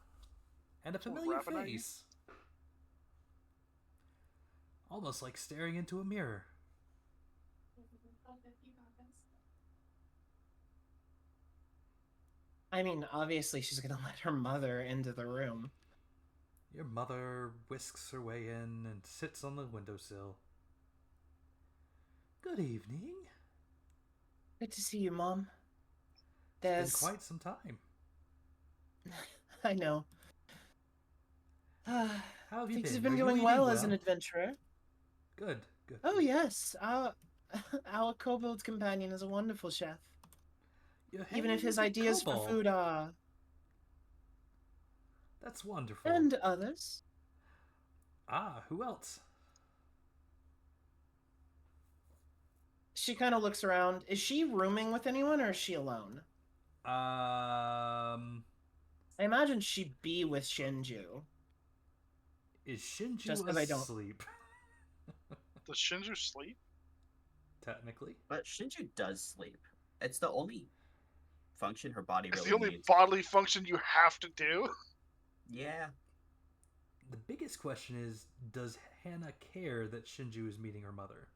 And a familiar rapping at you? face. Almost like staring into a mirror. I mean, obviously she's gonna let her mother into the room. Your mother whisks her way in and sits on the windowsill. Good evening. Good to see you, Mom. It's been There's... quite some time. I know. How have you Things been? have been Are you going eating well as an adventurer. Good, good. Oh yes, our kobold companion is a wonderful chef. Your Even if hand his is a ideas for kobold. food are... That's wonderful. And others. Who else? She kind of looks around. Is she rooming with anyone or is she alone? I imagine she'd be with Shinju. Is Shinju Just 'cause I don't- asleep? Does Shinju sleep? Technically. But Shinju does sleep. It's the only function her body It's really the only needs. bodily function you have to do. Yeah. The biggest question is, does Hannah care that Shinju is meeting her mother?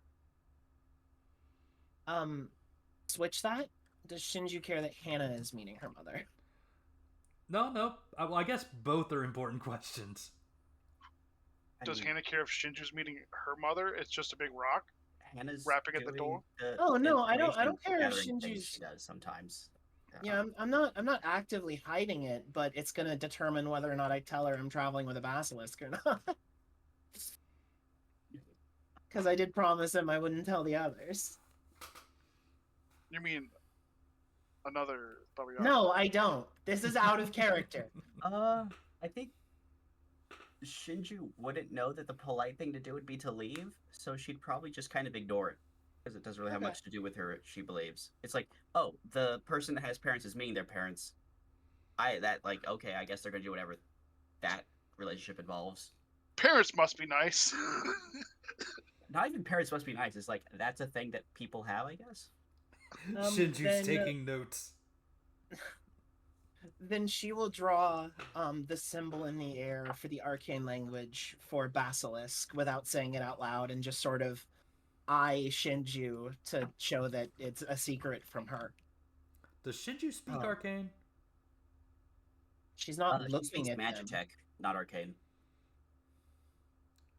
Switch that. Does Shinju care that Hannah is meeting her mother? No. Well, I guess both are important questions. Does I mean, Hannah care if Shinju's meeting her mother? It's just a big rock. Hannah's rapping at the doing door? Oh, no, I don't information care if gathering things Shinju's- she does sometimes. Yeah, I'm not actively hiding it, but it's gonna determine whether or not I tell her I'm traveling with a basilisk or not. Because I did promise him I wouldn't tell the others. You mean another Baba Yaga? No, I don't. This is out of character. I think Shinju wouldn't know that the polite thing to do would be to leave, so she'd probably just kind of ignore it because it doesn't really have Okay. much to do with her. She believes it's like, oh, the person that has parents is meeting their parents. Okay, I guess they're gonna do whatever that relationship involves. Parents must be nice. Not even parents must be nice. It's like that's a thing that people have, I guess. Shinju's then, taking notes. Then she will draw the symbol in the air for the arcane language for basilisk without saying it out loud and just sort of eye Shinju to show that it's a secret from her. Does Shinju speak Oh. arcane? She's not She looking speaks at Magitech, them. not arcane.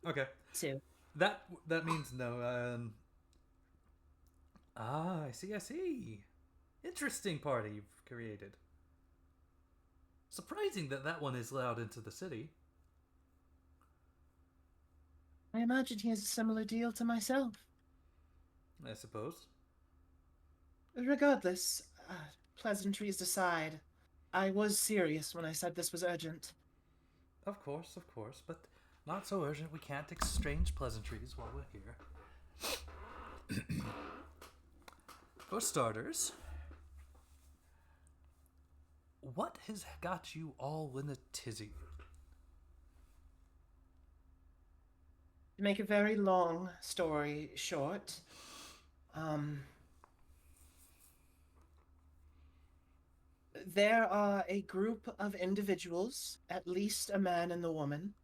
Okay. Too. That means no. I see. Interesting party you've created. Surprising that one is allowed into the city. I imagine he has a similar deal to myself. I suppose. Regardless, pleasantries aside, I was serious when I said this was urgent. Of course, but not so urgent. We can't exchange pleasantries while we're here. For starters, what has got you all in a tizzy? To make a very long story short, there are a group of individuals, at least a man and a woman,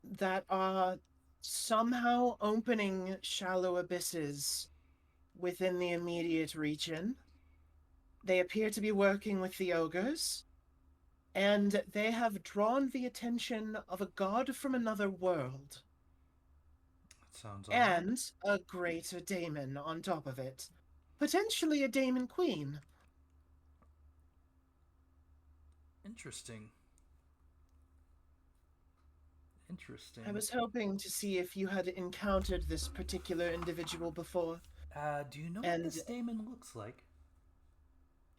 that are somehow opening shallow abysses within the immediate region. They appear to be working with the ogres, and they have drawn the attention of a god from another world, That sounds and a greater daemon on top of it. Potentially a daemon queen. interesting. I was hoping to see if you had encountered this particular individual before. Do you know and- what this daemon looks like?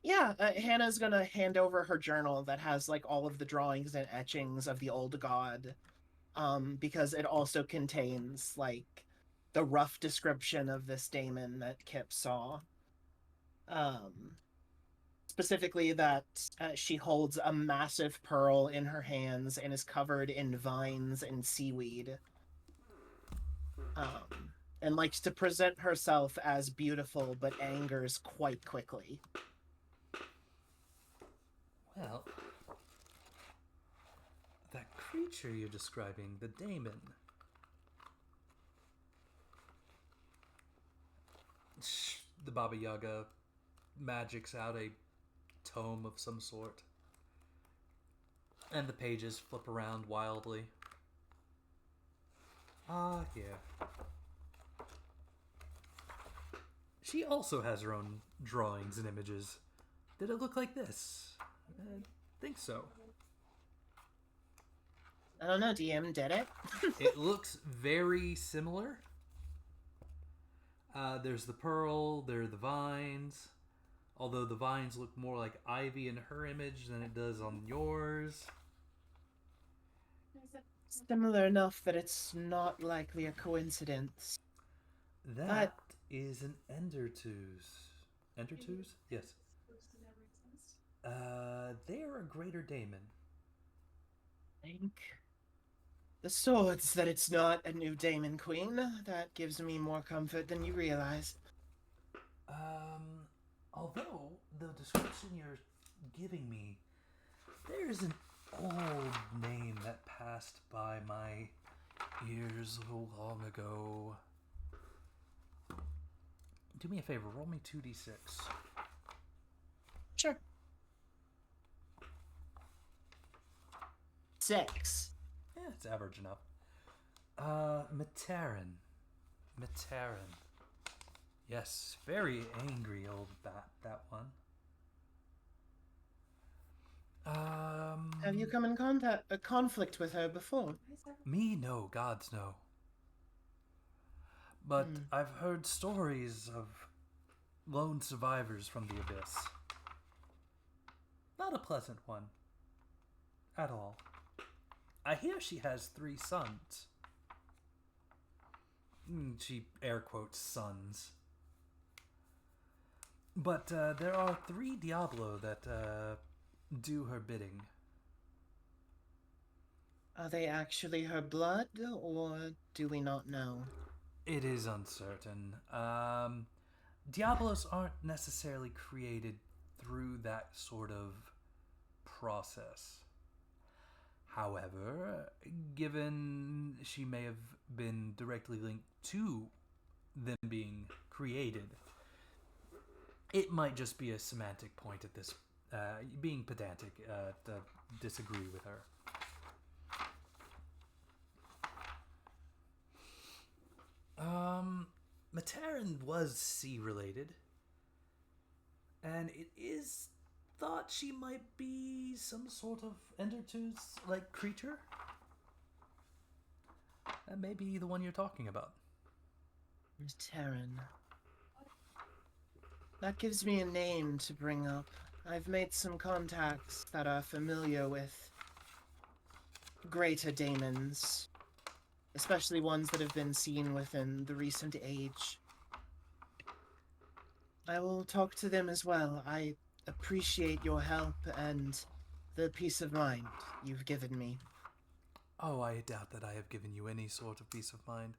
Yeah, Hannah's gonna hand over her journal that has like all of the drawings and etchings of the old god, because it also contains like the rough description of this daemon that Kip saw. Specifically that she holds a massive pearl in her hands and is covered in vines and seaweed. And likes to present herself as beautiful, but angers quite quickly. Well, that creature you're describing, the daemon. The Baba Yaga magics out a tome of some sort. And the pages flip around wildly. Ah, yeah. She also has her own drawings and images. Did it look like this? I think so. I don't know, DM, did it? It looks very similar. There's the pearl, there are the vines. Although the vines look more like ivy in her image than it does on yours. Similar enough that it's not likely a coincidence. That is an Endertooth. Endertooth? Yes. They are a greater daemon. Thank the swords that it's not a new daemon queen. That gives me more comfort than you realize. Although the description you're giving me, there's an old name that passed by my ears long ago. Do me a favor, roll me 2d6. Sure. 6. Yeah, it's average enough. Materin. Yes, very angry old bat, that one. Have you come in conflict with her before? Me? No, gods no. But I've heard stories of lone survivors from the Abyss. Not a pleasant one. At all. I hear she has 3 sons. She air quotes sons. But there are 3 Diablo that do her bidding. Are they actually her blood, or do we not know? It is uncertain. Diablos aren't necessarily created through that sort of process. However, given she may have been directly linked to them being created, it might just be a semantic point at this, being pedantic, to disagree with her. Materin was sea-related, and it is thought she might be some sort of Endertooth-like creature. That may be the one you're talking about. Terran. That gives me a name to bring up. I've made some contacts that are familiar with greater daemons, especially ones that have been seen within the recent age. I will talk to them as well. I appreciate your help and the peace of mind you've given me. Oh, I doubt that I have given you any sort of peace of mind.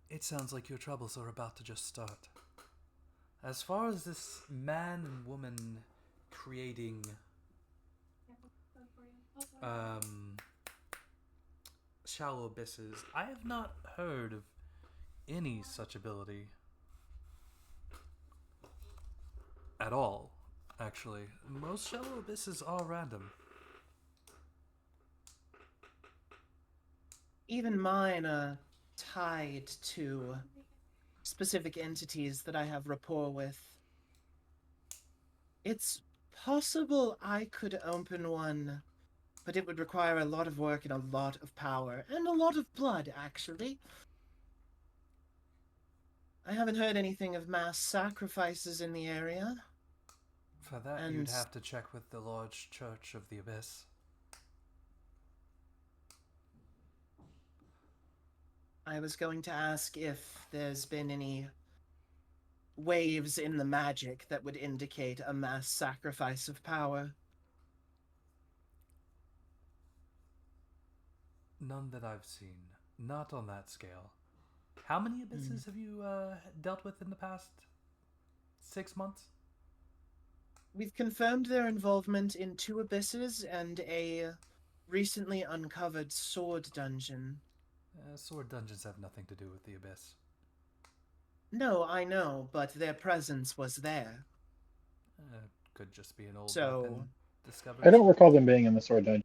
It sounds like your troubles are about to just start. As far as this man and woman creating shallow abysses, I have not heard of any such ability at all, actually. Most shallow abysses are random. Even mine are tied to specific entities that I have rapport with. It's possible I could open one, but it would require a lot of work and a lot of power, and a lot of blood, actually. I haven't heard anything of mass sacrifices in the area. For that, you'd have to check with the large church of the Abyss. I was going to ask if there's been any waves in the magic that would indicate a mass sacrifice of power. None that I've seen. Not on that scale. How many abysses have you dealt with in the past 6 months? We've confirmed their involvement in 2 abysses and a recently uncovered sword dungeon. Sword dungeons have nothing to do with the Abyss. No, I know, but their presence was there. Could just be an old So, weapon discovered. I don't recall them being in the sword dungeon.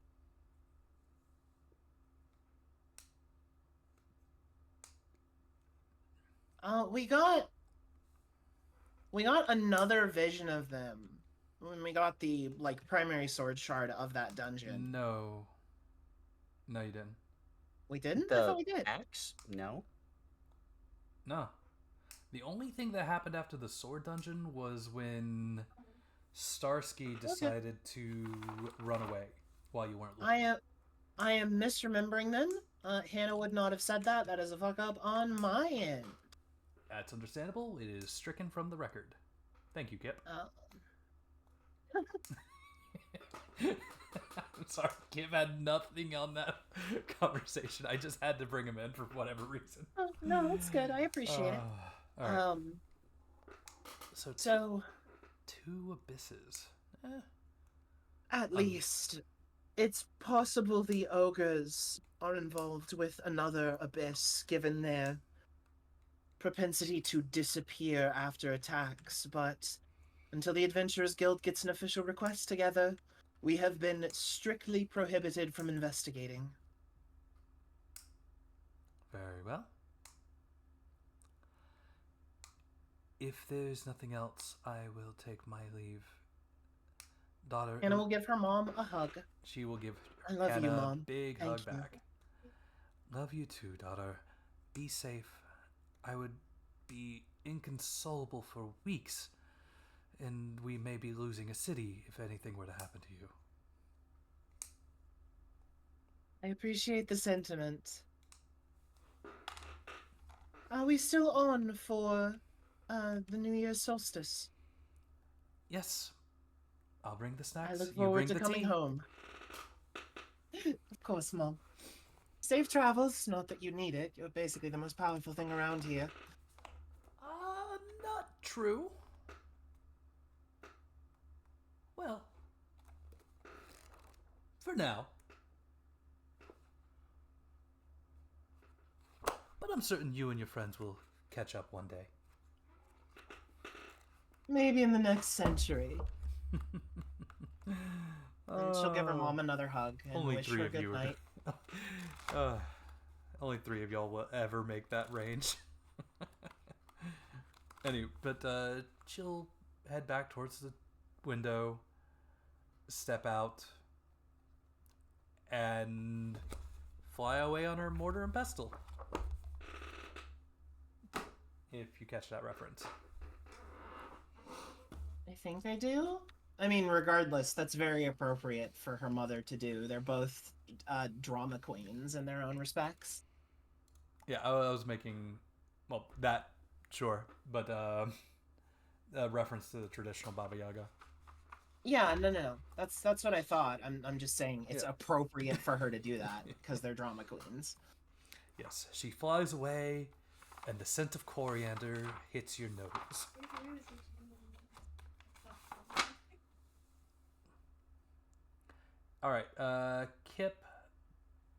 We got another vision of them when we got the primary sword shard of that dungeon. No, you didn't. We didn't? I thought we did. Axe? No. No. The only thing that happened after the sword dungeon was when Starsky decided to run away while you weren't looking. I am misremembering then. Hannah would not have said that. That is a fuck up on my end. That's understandable. It is stricken from the record. Thank you, Kip. I'm sorry, Kip had nothing on that conversation. I just had to bring him in for whatever reason. Oh, no, that's good. I appreciate it. All right. So 2 abysses. At least, it's possible the ogres are involved with another abyss, given their propensity to disappear after attacks, but until the Adventurers Guild gets an official request together, we have been strictly prohibited from investigating. Very well. If there's nothing else, I will take my leave. Daughter, Hannah will give her mom a hug. she will give I love Hannah you, a Mom. big Thank hug you. back. Love you too, daughter. Be safe. I would be inconsolable for weeks, and we may be losing a city if anything were to happen to you. I appreciate the sentiment. Are we still on for the New Year's solstice? Yes. I'll bring the snacks. I look You forward bring to the coming tea. home. Of course, Mom. Safe travels, not that you need it. You're basically the most powerful thing around here. Not true. Well, for now. But I'm certain you and your friends will catch up one day. Maybe in the next century. And she'll give her mom another hug and Only wish three her of good you night. only 3 of y'all will ever make that range. Anyway, but she'll head back towards the window, step out, and fly away on her mortar and pestle. If you catch that reference. I think I do. I mean, regardless, that's very appropriate for her mother to do. They're both drama queens in their own respects. Yeah, I was making, well, that, sure, but a reference to the traditional Baba Yaga. Yeah, no. That's what I thought. I'm just saying it's Yeah. appropriate for her to do that because they're drama queens. Yes, she flies away, and the scent of coriander hits your nose. All right, Kip,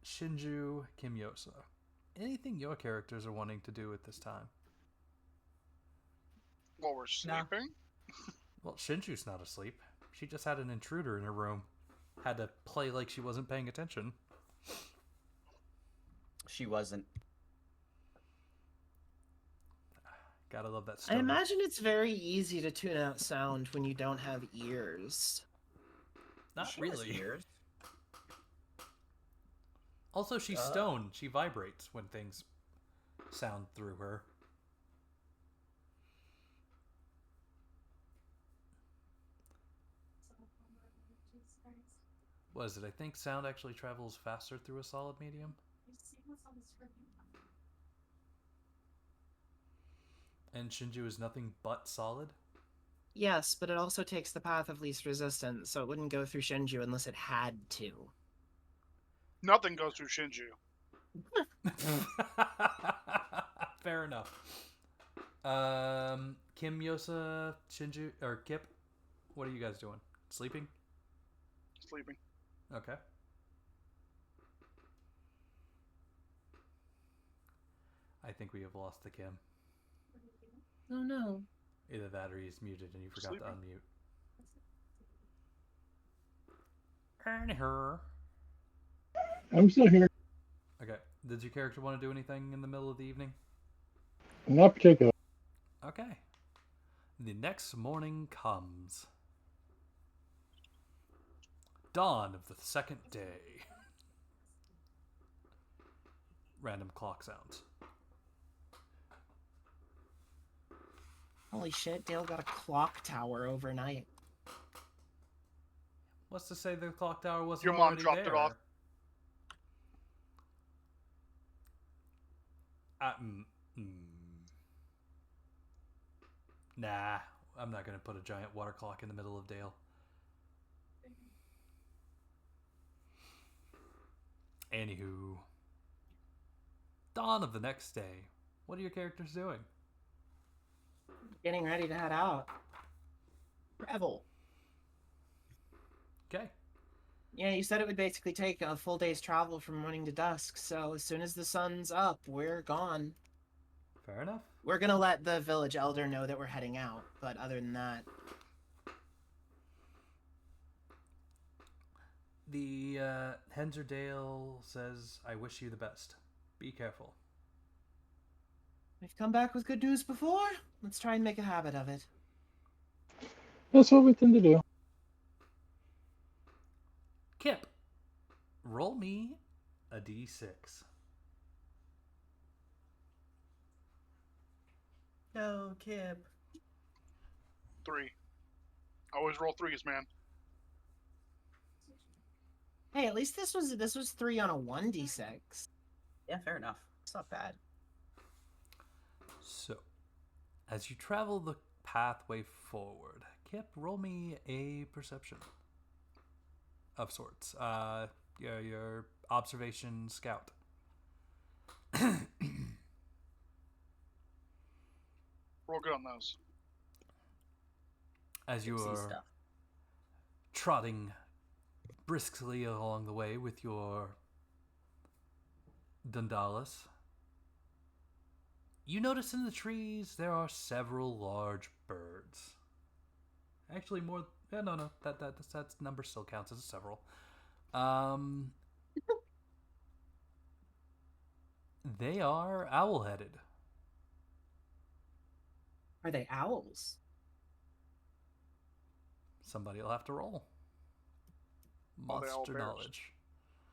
Shinju, Kimyosa. Anything your characters are wanting to do at this time? While we're sleeping? Well, Shinju's not asleep. She just had an intruder in her room. Had to play like she wasn't paying attention. She wasn't. Gotta love that I stoner. imagine it's very easy to tune out sound when you don't have ears. Not She has really. ears. Also, she's stoned. She vibrates when things sound through her. What is it? I think sound actually travels faster through a solid medium. And Shinju is nothing but solid? Yes, but it also takes the path of least resistance, so it wouldn't go through Shinju unless it had to. Nothing goes through Shinju. Fair enough. Kim, Yosa, Shinju, or Kip, what are you guys doing? Sleeping? Sleeping. Okay. I think we have lost the Kim. Oh no. Either that or he's muted and you forgot to Sleeping. unmute. Her. I'm still here. Okay. Did your character want to do anything in the middle of the evening? Not particular. Okay. The next morning comes. Dawn of the second day. Random clock sounds. Holy shit, Dale got a clock tower overnight. What's to say the clock tower wasn't Your mom already dropped it there? off. Nah, I'm not going to put a giant water clock in the middle of Dale. Anywho. Dawn of the next day. What are your characters doing? Getting ready to head out. Travel. Okay. Yeah, you said it would basically take a full day's travel from morning to dusk, so as soon as the sun's up, we're gone. Fair enough. We're gonna let the village elder know that we're heading out, but other than that, The Henserdale says, I wish you the best. Be careful. we've come back with good news before. Let's try and make a habit of it. That's what we tend to do. Kip, roll me a d6. No, Kip. 3. I always roll 3s, man. Hey, at least this was 3 on a 1d6. Yeah, fair enough. It's not bad. So, as you travel the pathway forward, Kip, roll me a perception of sorts. Your observation scout. Roll good on those. As you See are stuff. trotting briskly along the way with your Dundalis, you notice in the trees there are several large birds. Actually, more. No. That number still counts as several. They are owl-headed. Are they owls? Somebody will have to roll. Are they all Monster bears? knowledge.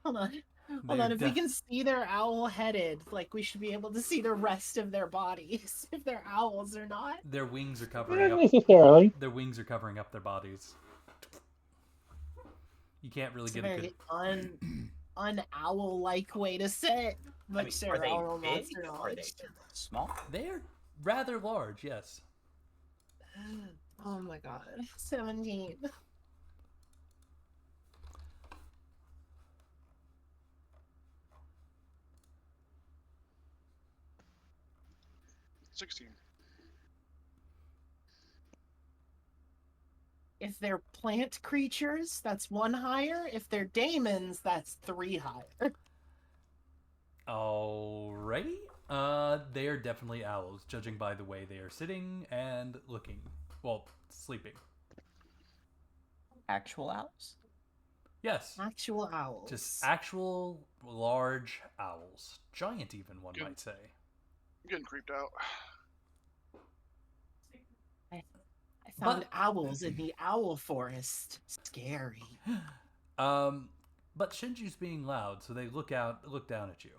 Hold on. Hold They're on. If we can see they're owl-headed, like, we should be able to see the rest of their bodies, if they're owls or not. Their wings are covering Not up. necessarily. Their wings are covering up their bodies. You can't really It's a get a very good. un-owl-like way to say it. But I mean, sure, are they owl big? monster Are they knowledge. small? They are rather large, yes. Oh my god. 17. 16. If they're plant creatures, that's 1 higher. If they're daemons, that's 3 higher. Alrighty. They are definitely owls, judging by the way they are sitting and looking. Well, sleeping. Actual owls? Yes. Actual owls. Just actual large owls. Giant, even, one Good. might say. I'm getting creeped out. I found But- owls in the owl forest. Scary. But Shinju's being loud, so they look down at you.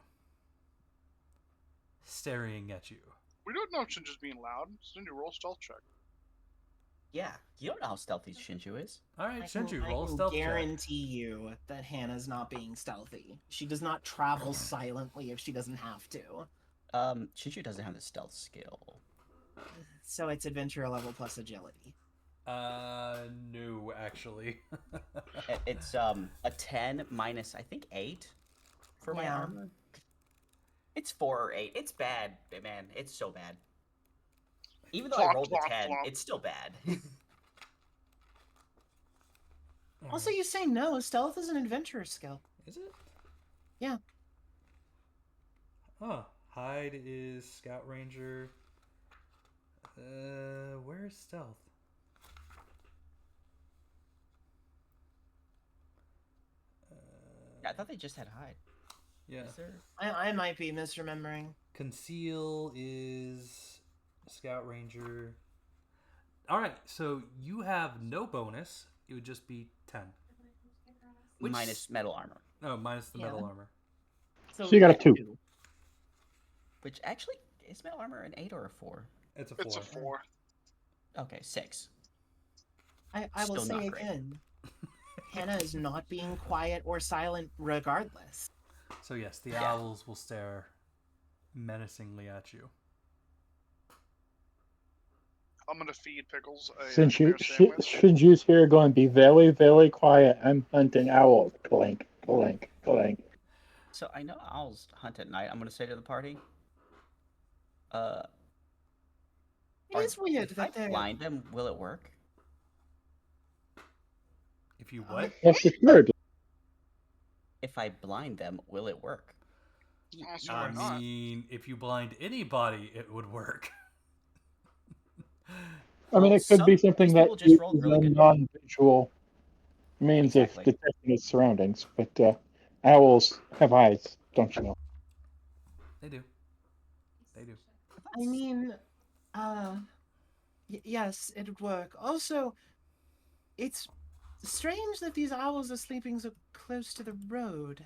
Staring at you. We don't know if Shinju's being loud. Shinju, roll stealth check. Yeah. You don't know how stealthy Shinju is. Alright, I can Shinju, roll a stealth check. guarantee you that Hannah's not being stealthy. She does not travel silently if she doesn't have to. Shinju doesn't have the stealth skill. So it's adventure level plus agility. No, actually. It's a 10 minus, I think, 8 for my Yeah. armor. It's 4 or 8. It's bad, man. It's so bad. Even though I Plop, rolled a plop, 10, plop. it's still bad. Also, you say no. Stealth is an adventurer skill. Is it? Yeah. Oh, hide is Scout Ranger. Where's stealth? I thought they just had hide. Yeah. Is there? I might be misremembering. Conceal is Scout Ranger. Alright, so you have no bonus. It would just be 10. Which- Minus metal armor. No, minus the Yeah. metal armor. So you got a yeah, 2. Which actually, is metal armor an 8 or a 4? It's a 4. It's a 4. Okay, 6. I will Still say not great. again, Hannah is not being quiet or silent regardless. So yes, the Yeah. owls will stare menacingly at you. I'm gonna feed Pickles a Since bear sandwich. Shinju's here going to be very, very quiet. I'm hunting owls. Clink, clink, clink. So I know owls hunt at night. I'm going to say to the party. It Are- is weird If I that they're blind them, will it work? If you what? That's the third. If I blind them, will it work? So I why not? mean, if you blind anybody, it would work. I mean, Well, it could be some something these that people just rolled uses really a good. non-visual means Exactly. of detecting its surroundings. But owls have eyes, don't you know? They do. They do. I mean, yes, it would work. Also, it's strange that these owls are sleeping so close to the road.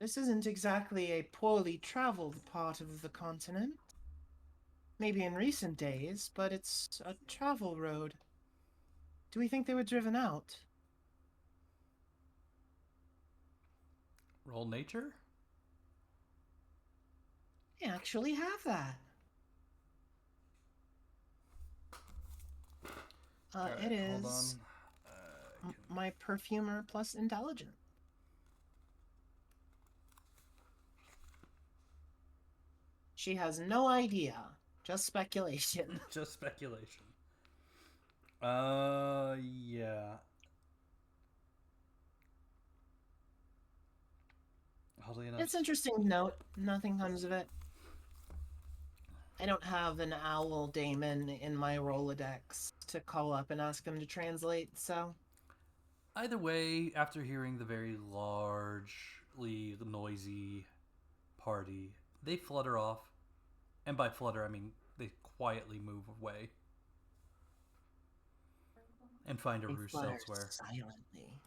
This isn't exactly a poorly traveled part of the continent. Maybe in recent days, but it's a travel road. Do we think they were driven out? Roll nature? I actually have that. Alright, It hold is on. my perfumer plus intelligent. She has no idea. Just speculation. Just speculation. Yeah. Oddly enough. It's interesting to note. Nothing comes of it. I don't have an owl daemon in my Rolodex to call up and ask them to translate, so... Either way, after hearing the very largely noisy party, they flutter off. And by flutter, I mean they quietly move away. And find a They roost flutter elsewhere. silently.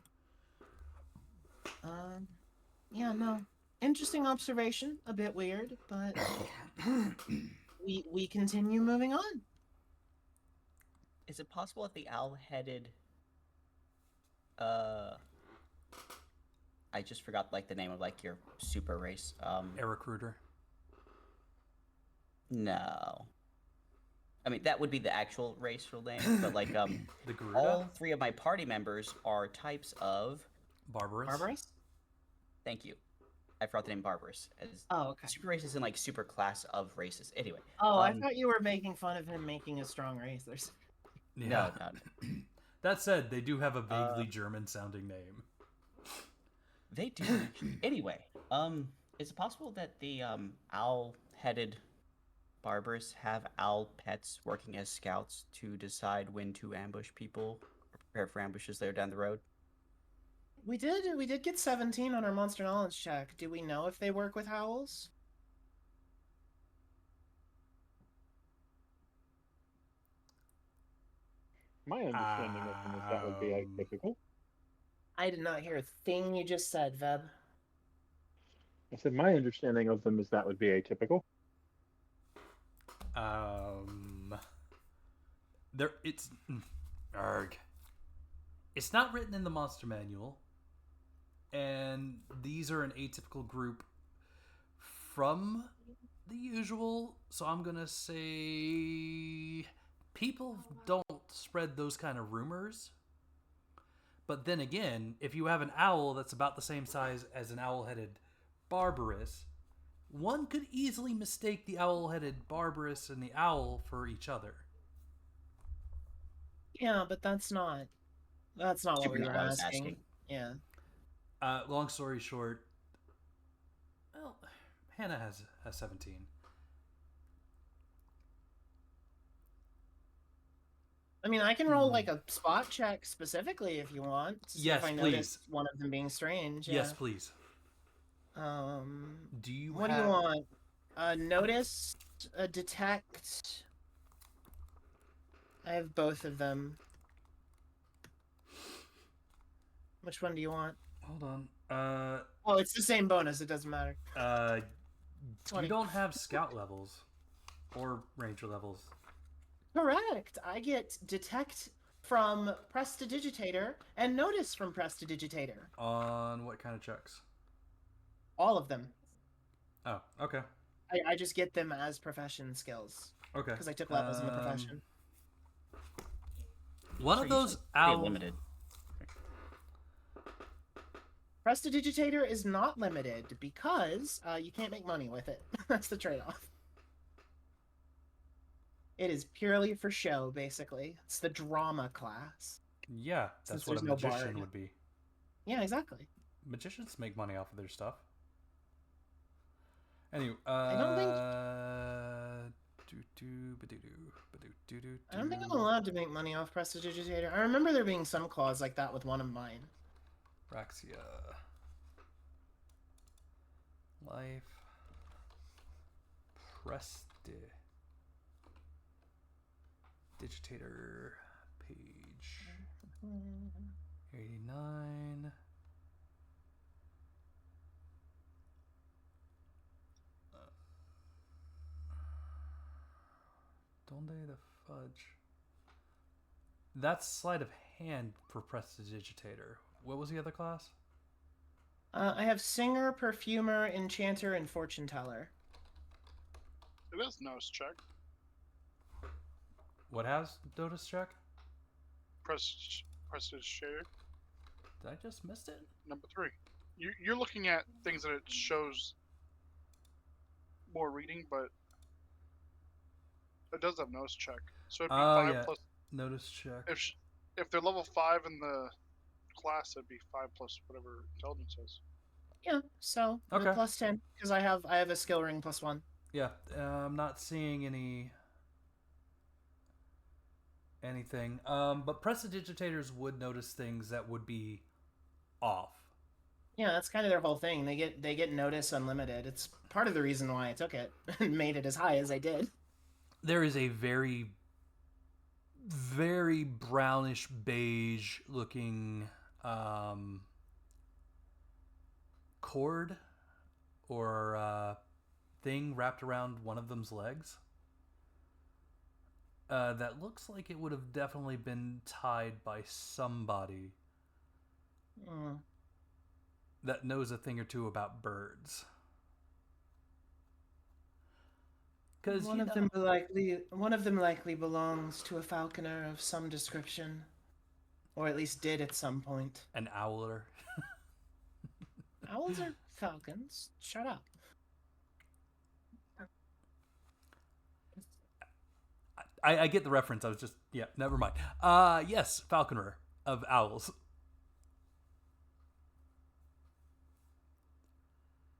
Yeah, no. Interesting observation. A bit weird, but we continue moving on. Is it possible that the owl-headed I just forgot like the name of like your super race. Air recruiter. No. I mean that would be the actual racial name, but like The Garuda? all three of my party members are types of Barbarous. Barbarous? thank you. I forgot the name barbarous. As Oh, okay. super race is in like super class of races. Anyway. Oh, I thought you were making fun of him making a strong race. Yeah. No. That said, they do have a vaguely German sounding name. They do. Anyway, is it possible that the owl-headed barbers have owl pets working as scouts to decide when to ambush people or prepare for ambushes later down the road? We did get 17 on our monster knowledge check. Do we know if they work with owls? My understanding of them is that would be atypical. I did not hear a thing you just said, Veb. I said my understanding of them is that would be atypical. It's arg. It's not written in the monster manual, and these are an atypical group from the usual. So I'm gonna say people don't spread those kind of rumors. But then again, if you have an owl that's about the same size as an owl-headed barbarous, one could easily mistake the owl-headed barbarous and the owl for each other. Yeah, but that's not what Super we were not what I was asking. Yeah. Long story short, well, Hannah has 17. I mean, I can roll like a spot check specifically if you want. To see Yes, if I please. notice one of them being strange. Yes, Yeah. please. Do you what have... do you want? Notice, detect. I have both of them. Which one do you want? Hold on. Well, it's the same bonus. It doesn't matter. You 20. don't have scout levels or ranger levels. Correct. I get detect from Prestidigitator and notice from Prestidigitator. On what kind of checks? All of them. Oh, okay. I just get them as profession skills. Okay. Because I took levels in the profession. One of those owl... limited. Prestidigitator is not limited because you can't make money with it. That's the trade-off. It is purely for show, basically. It's the drama class. Yeah, that's Since what a there's no magician bard. would be. Yeah, exactly. magicians make money off of their stuff. Anyway, I don't think I'm allowed to make money off Prestidigitator. I remember there being some clause like that with one of mine. Raxia. Life. Prestidigitator page 89. Donde the fudge? That's sleight of hand for Prestidigitator. What was the other class? I have Singer, Perfumer, Enchanter, and Fortune Teller. It is nose check. What has Dotus check? Prestidigitator. Did I just miss it? Number 3. You're looking at things that it shows more reading, but it does have nose check. So it'd be 5 plus. Notice check. If they're level 5 in the class, it'd be 5 plus whatever intelligence is. Yeah, so Okay. plus 10 because I have a skill ring plus 1. Yeah, I'm not seeing anything. But Prestidigitators would notice things that would be off. Yeah, that's kind of their whole thing. They get notice unlimited. It's part of the reason why I took it and made it as high as I did. There is a very, very brownish beige looking cord or thing wrapped around one of them's legs. That looks like it would have definitely been tied by somebody that knows a thing or two about birds. Because one of them likely belongs to a falconer of some description, or at least did at some point. An owler. Owls are falcons. Shut up. I get the reference. I was just never mind. Yes, falconer of owls.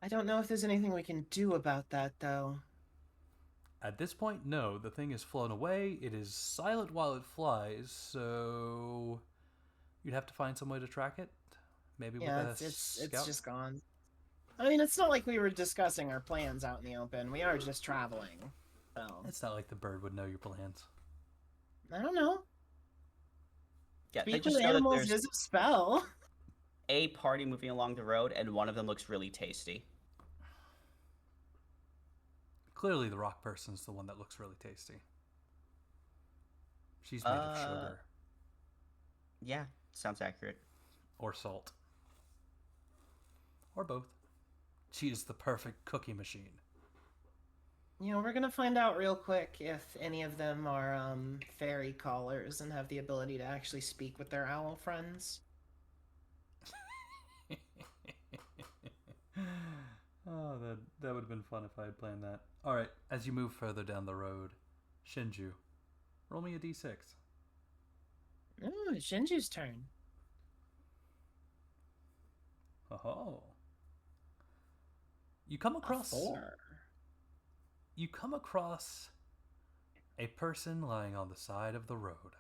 I don't know if there's anything we can do about that, though. At this point, no. The thing has flown away. It is silent while it flies, so you'd have to find some way to track it. Maybe with a it's scout? just gone. I mean, it's not like we were discussing our plans out in the open. We are just traveling. So It's not like the bird would know your plans. I don't know. Yeah, they Speak just with know that animals there's is a spell. a party moving along the road, and one of them looks really tasty. Clearly, the rock person's the one that looks really tasty. She's made of sugar. Yeah, sounds accurate. Or salt. Or both. She is the perfect cookie machine. You know, we're gonna find out real quick if any of them are fairy callers and have the ability to actually speak with their owl friends. Oh, that would have been fun if I had planned that. Alright, as you move further down the road, Shinju, roll me a d6. Ooh, it's Shinju's turn. Oh. You come across... A 4. You come across a person lying on the side of the road.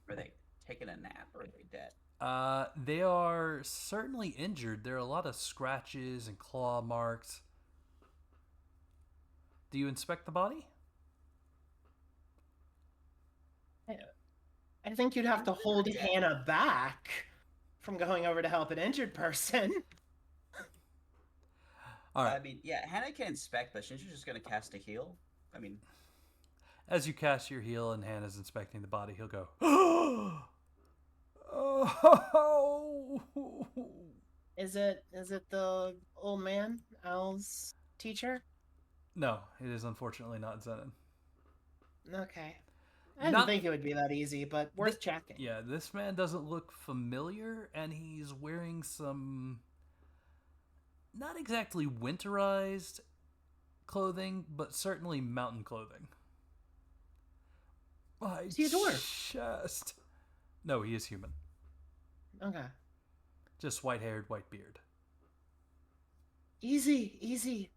Are they taking a nap or are they dead? They are certainly injured. There are a lot of scratches and claw marks. Do you inspect the body? I think you'd have to hold Hannah back from going over to help an injured person. All right. I mean, yeah, Hannah can inspect, but Shinju's just gonna cast a heal. I mean, As you cast your heal and Hannah's inspecting the body, he'll go, oh! Is it the old man, Owl's teacher? No, it is unfortunately not Zenon. Okay. I didn't think it would be that easy, but worth checking. Yeah, this man doesn't look familiar, and he's wearing some not exactly winterized clothing, but certainly mountain clothing. My Is he a dwarf? chest. No, he is human. Okay. Just white-haired, white beard. Easy, easy.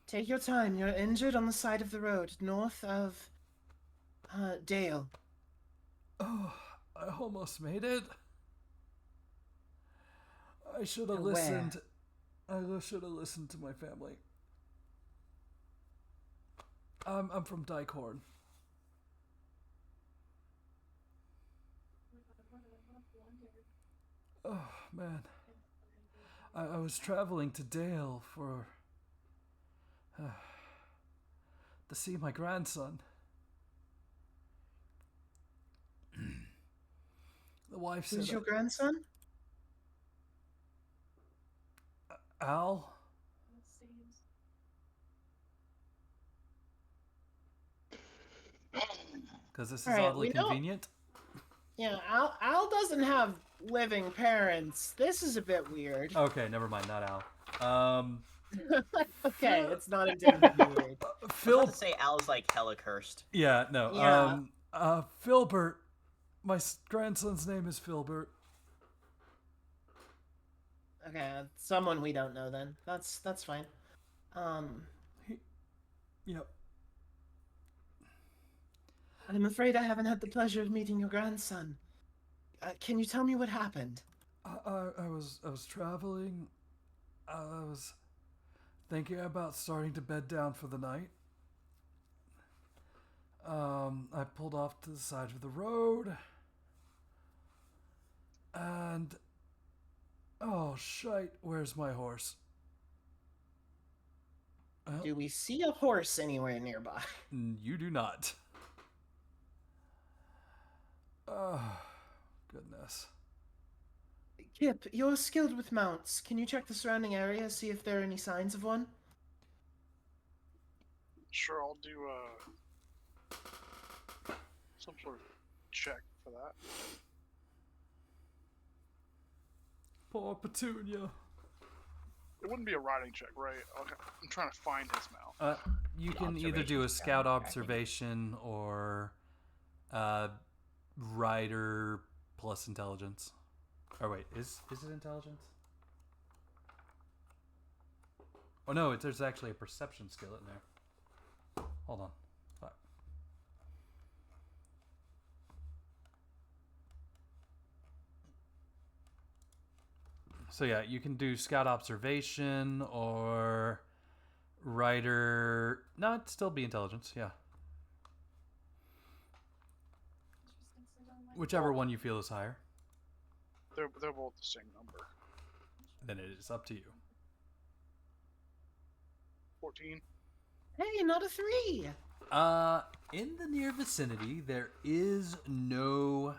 Take your time. You're injured on the side of the road, north of Dale. Oh, I almost made it. I should have Where? listened. I should have listened to my family. I'm from Dicehorn. Oh man, I was traveling to Dale for to see my grandson. The wife said, Who's your grandson? Al. Because this is Alright, oddly we know- convenient. Yeah, Al doesn't have living parents. This is a bit weird. Okay, never mind, not Al. Okay, it's not intended to be weird. I was Phil. about to say Al's like hella cursed. Yeah, no. Yeah. Filbert. My grandson's name is Filbert. Okay, someone we don't know then. That's fine. Yep. I'm afraid I haven't had the pleasure of meeting your grandson. Can you tell me what happened? I was traveling. I was thinking about starting to bed down for the night. I pulled off to the side of the road. And oh shite, where's my horse? Do we see a horse anywhere nearby? You do not. Oh, goodness. Kip, you're skilled with mounts. Can you check the surrounding area, see if there are any signs of one? Sure, I'll do some sort of check for that. Poor Petunia. It wouldn't be a riding check, right? Okay. I'm trying to find his mount. You The can either do a observation scout tracking. observation or rider plus intelligence. Or wait, is it intelligence? Oh no, there's actually a perception skill in there. Hold on. Fuck. So yeah, you can do scout observation or rider. No, it'd still be intelligence. Yeah, whichever one you feel is higher. They're both the same number. Then it is up to you. 14. Hey, not a 3! In the near vicinity, there is no,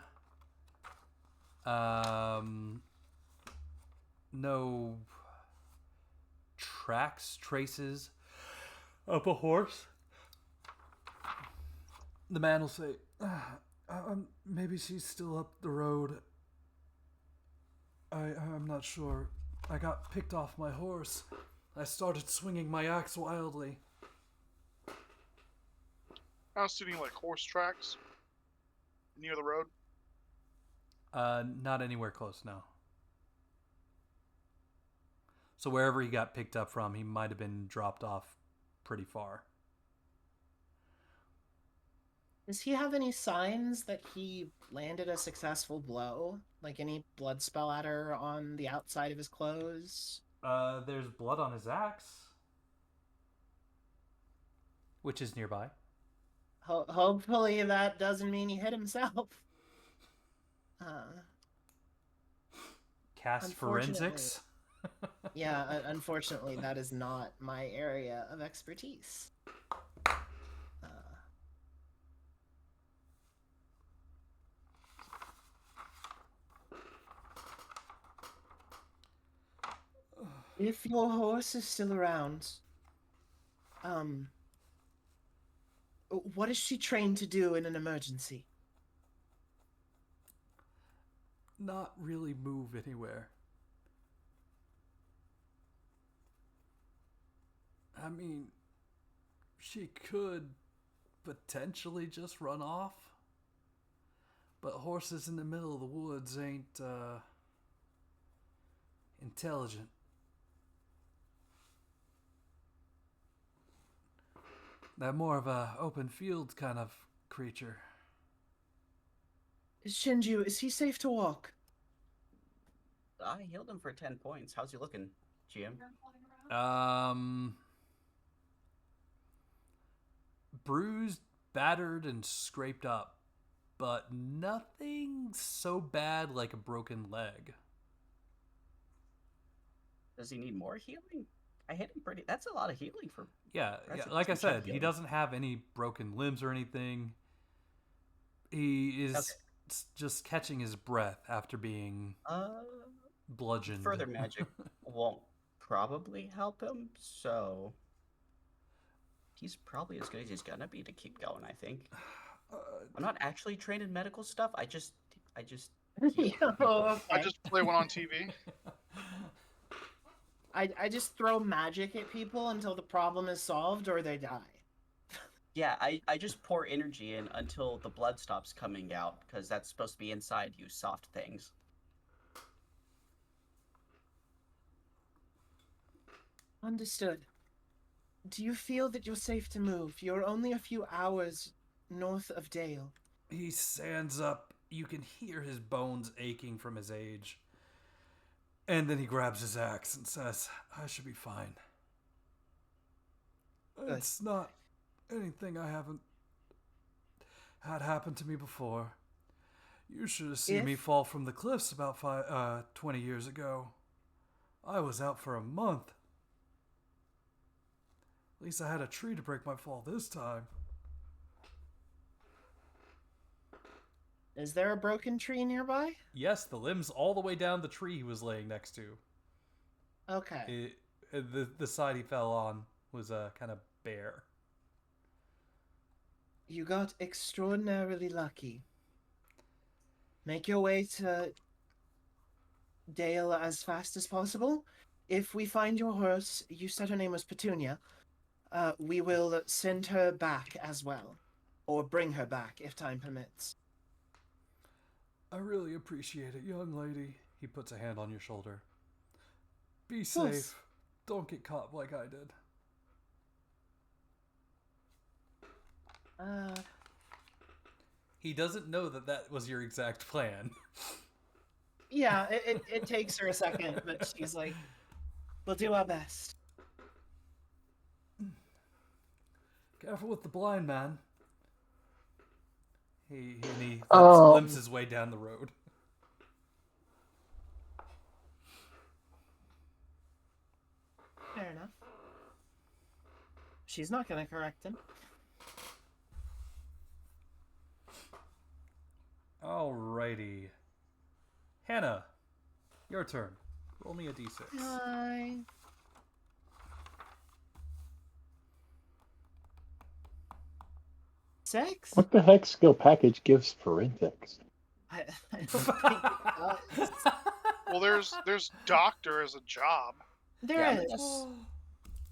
no traces of a horse. The man will say, maybe she's still up the road. I'm not sure. I got picked off my horse. I started swinging my axe wildly. I was seeing like horse tracks near the road. Not anywhere close, no. So wherever he got picked up from, he might have been dropped off pretty far. Does he have any signs that he landed a successful blow? Like any blood splatter on the outside of his clothes? There's blood on his axe, which is nearby. Hopefully that doesn't mean he hit himself. Cast forensics. Yeah, unfortunately that is not my area of expertise. If your horse is still around, what is she trained to do in an emergency? Not really move anywhere. I mean, she could potentially just run off. But horses in the middle of the woods ain't intelligent. They're more of a open field kind of creature. Shinju, is he safe to walk? I healed him for 10 points. How's he looking, GM? Bruised, battered, and scraped up, but nothing so bad like a broken leg. Does he need more healing? I hit him pretty. That's a lot of healing for. Yeah, That's yeah. a Like I decent chunk said, of he healing. doesn't have any broken limbs or anything. He is just catching his breath after being bludgeoned. Further magic won't probably help him, so he's probably as good as he's gonna be to keep going. I think. I'm not actually trained in medical stuff. I just. Yeah, okay. I just play one on TV. I just throw magic at people until the problem is solved or they die. Yeah, I just pour energy in until the blood stops coming out, because that's supposed to be inside you, soft things. Understood. Do you feel that you're safe to move? You're only a few hours north of Dale. He stands up. You can hear his bones aching from his age. And then he grabs his axe and says, I should be fine. Good. It's not anything I haven't had happen to me before. You should have seen me fall from the cliffs about 20 years ago. I was out for a month. At least I had a tree to break my fall this time. Is there a broken tree nearby? Yes, the limbs all the way down the tree he was laying next to. Okay. The side he fell on was kind of bare. You got extraordinarily lucky. Make your way to Dale as fast as possible. If we find your horse, you said her name was Petunia, we will send her back as well. Or bring her back if time permits. I really appreciate it, young lady. He puts a hand on your shoulder. Be safe. Don't get caught like I did. He doesn't know that was your exact plan. Yeah, it takes her a second, but she's like, we'll do our best. Careful with the blind man. He Um, limps his way down the road. Fair enough. She's not gonna correct him. Alrighty. Hannah, your turn. Roll me a d6. Hi. Six? What the heck skill package gives forensics? I don't think it does. Well, there's doctor as a job. There Yeah, is.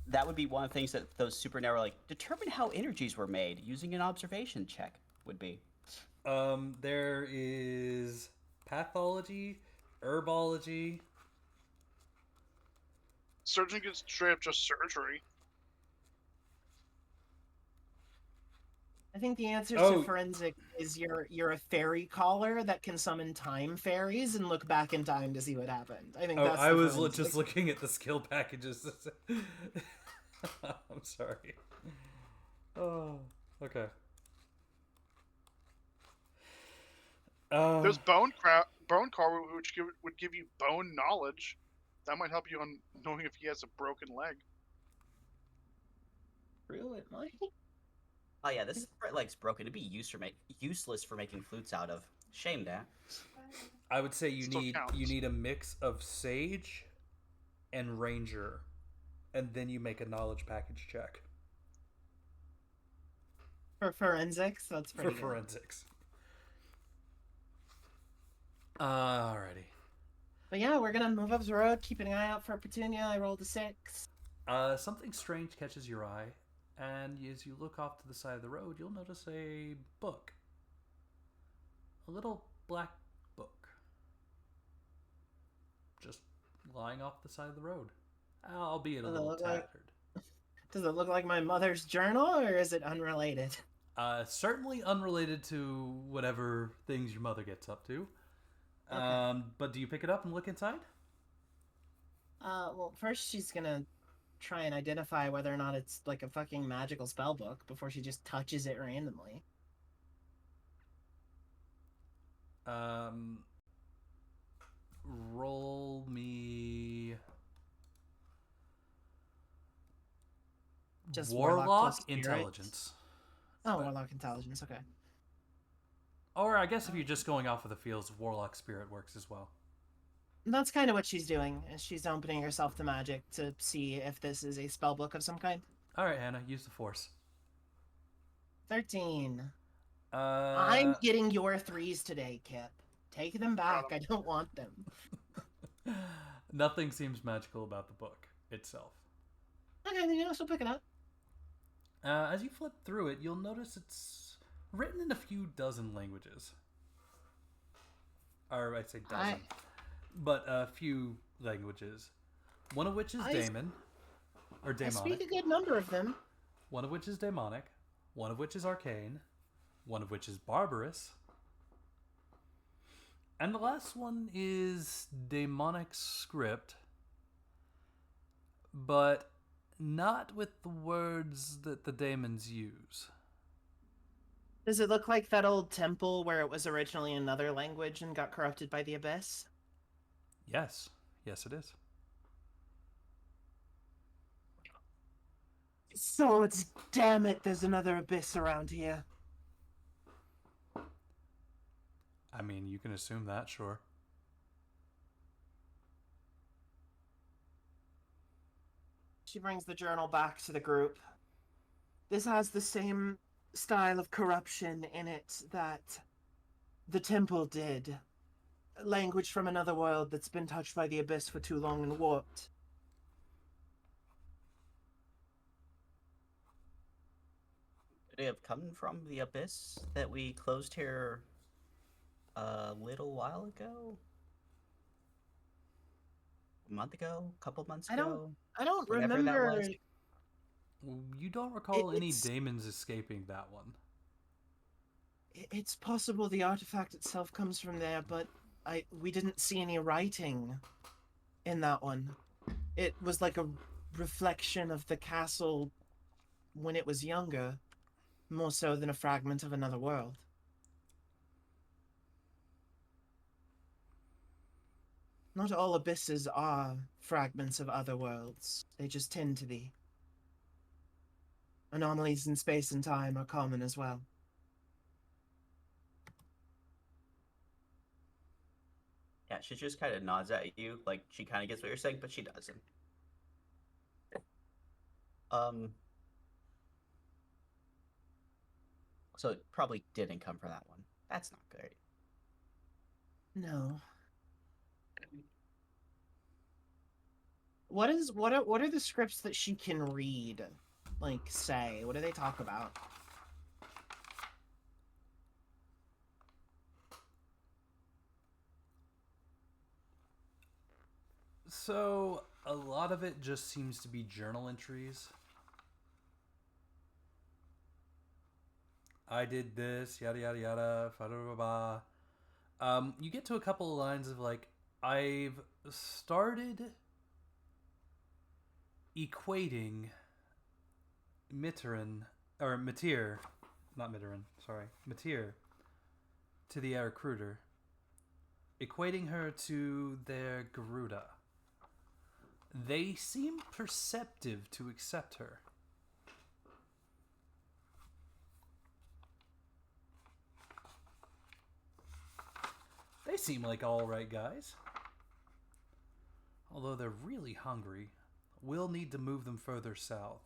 that would be one of the things that those super narrow, like, determine how energies were made using an observation check would be. There is pathology, herbology. Surgeon gets straight up just surgery. I think the answer Oh. to forensic is you're a fairy caller that can summon time fairies and look back in time to see what happened. I think Oh, that's I the was forensic. just looking at the skill packages. I'm sorry. Oh, okay. There's bone carver, which would give you bone knowledge. That might help you on knowing if he has a broken leg. True, it might. Oh yeah, this right leg's broken. It'd be useless for making flutes out of. Shame that. I would say you Still need counts. a mix of sage and ranger, and then you make a knowledge package check For forensics, that's for pretty good. forensics. Alrighty. But yeah, we're gonna move up the road, keeping an eye out for Petunia. I rolled a 6. Something strange catches your eye, and as you look off to the side of the road, you'll notice a book. a little black book. Just lying off the side of the road. Albeit a Does it little look like- tattered. Does it look like my mother's journal, or is it unrelated? Certainly unrelated to whatever things your mother gets up to. Okay. But do you pick it up and look inside? Well, first she's gonna try and identify whether or not it's like a fucking magical spell book before she just touches it randomly. Roll me Just Warlock plus spirit? Intelligence. Oh, Warlock Intelligence, okay. Or I guess if you're just going off of the feels, Warlock Spirit works as well. That's kind of what she's doing, is she's opening herself to magic to see if this is a spell book of some kind. Alright, Hannah, use the Force. 13. I'm getting your 3s today, Kip. Take them back. I don't want them. Nothing seems magical about the book itself. Okay, then I'll still pick it up. As you flip through it, you'll notice it's written in a few dozen languages. Or I'd say dozen. But a few languages. One of which is Daemon. Or I Daemonic. speak a good number of them. One of which is Daemonic. One of which is Arcane. One of which is Barbarous. And the last one is Daemonic Script. But not with the words that the daemons use. Does it look like that old temple where it was originally another language and got corrupted by the abyss? Yes. Yes, it is. So it's damn it, there's another abyss around here. I mean, you can assume that, sure. She brings the journal back to the group. This has the same style of corruption in it that the temple did. Language from another world that's been touched by the abyss for too long and warped. Could it have come from the abyss that we closed here a little while ago? A month ago? A couple months ago? I don't Whenever that remember. was. You don't recall any It's- daemons escaping that one. It's possible the artifact itself comes from there, but we didn't see any writing in that one. It was like a reflection of the castle when it was younger, more so than a fragment of another world. Not all abysses are fragments of other worlds. They just tend to be. Anomalies in space and time are common as well. Yeah, she just kind of nods at you, like she kind of gets what you're saying, but she doesn't. So it probably didn't come from that one. That's not great. No. What are the scripts that she can read? Like, say, what do they talk about? So, a lot of it just seems to be journal entries. I did this, yada yada yada, ba. You get to a couple of lines of like, I've started equating Matir to the recruiter, equating her to their Garuda. They seem perceptive to accept her. They seem like alright guys. Although they're really hungry, we'll need to move them further south.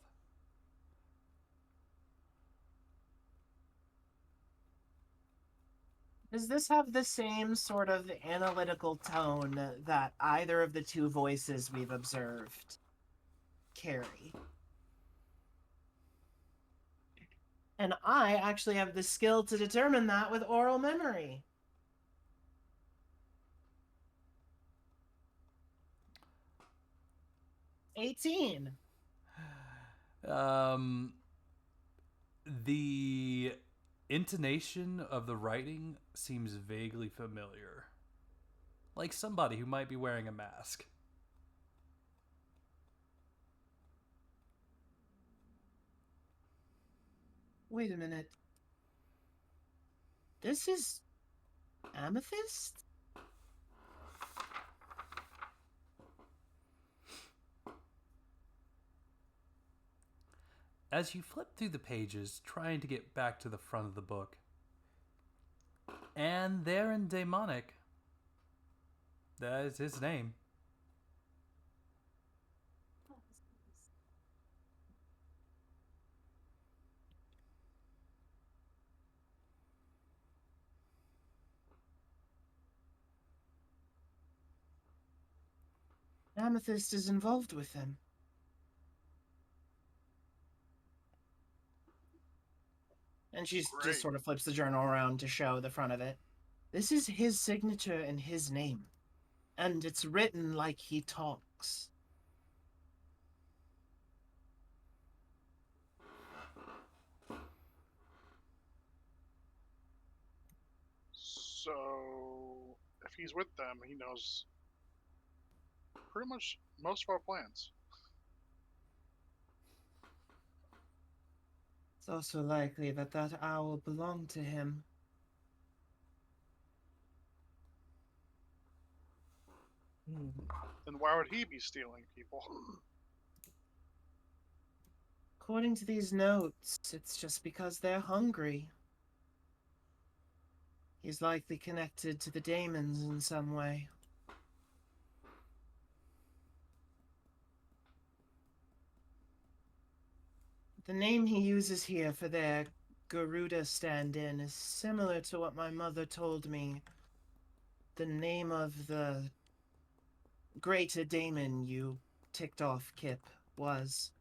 Does this have the same sort of analytical tone that either of the two voices we've observed carry? And I actually have the skill to determine that with oral memory. 18. The intonation of the writing seems vaguely familiar. Like somebody who might be wearing a mask. Wait a minute. This is Amethyst? As you flip through the pages, trying to get back to the front of the book, and there in demonic, that is his name. Amethyst is involved with them. And she Great. just sort of flips the journal around to show the front of it. This is his signature and his name. And it's written like he talks. So, if he's with them, he knows pretty much most of our plans. It's also likely that that owl belonged to him. Then why would he be stealing people? According to these notes, it's just because they're hungry. He's likely connected to the daemons in some way. The name he uses here for their Garuda stand-in is similar to what my mother told me the name of the greater daemon you ticked off, Kip, was.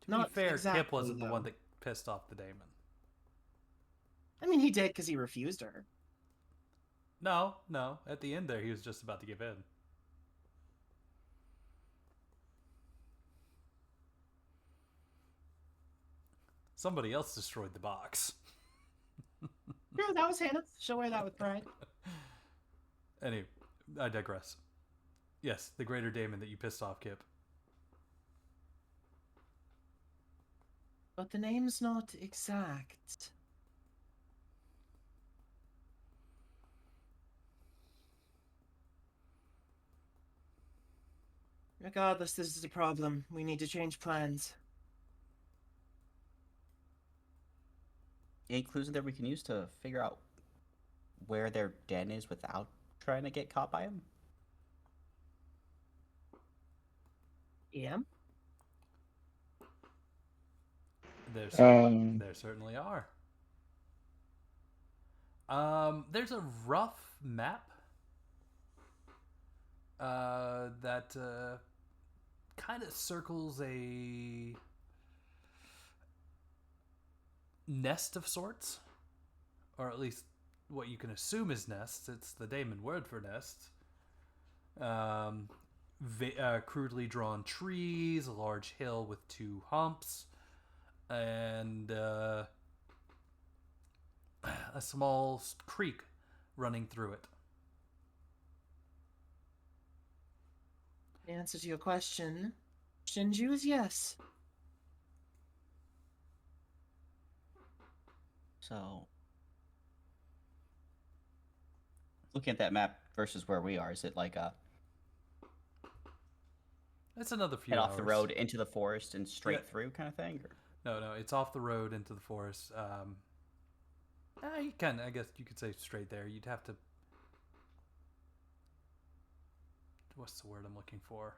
To Not be fair, exactly, Kip wasn't the one though. that pissed off the daemon. I mean, he did because he refused her. No. At the end there, he was just about to give in. Somebody else destroyed the box. True, that was Hannah. She'll wear that with pride. Anyway, I digress. Yes, the greater daemon that you pissed off, Kip. But the name's not exact. Regardless, this is a problem. We need to change plans. Any clues that we can use to figure out where their den is without trying to get caught by him? Yeah? There certainly are. There's a rough map that kind of circles a nest of sorts, or at least what you can assume is nests. It's the daemon word for nest. Crudely drawn trees, a large hill with two humps, and a small creek running through it. The answer to your question, Shinju, is yes. So, looking at that map versus where we are, is it like a It's another few head hours. off the road into the forest and straight Yeah. through kind of thing? Or? No, it's off the road into the forest. You can, I guess you could say straight there. You'd have to. What's the word I'm looking for?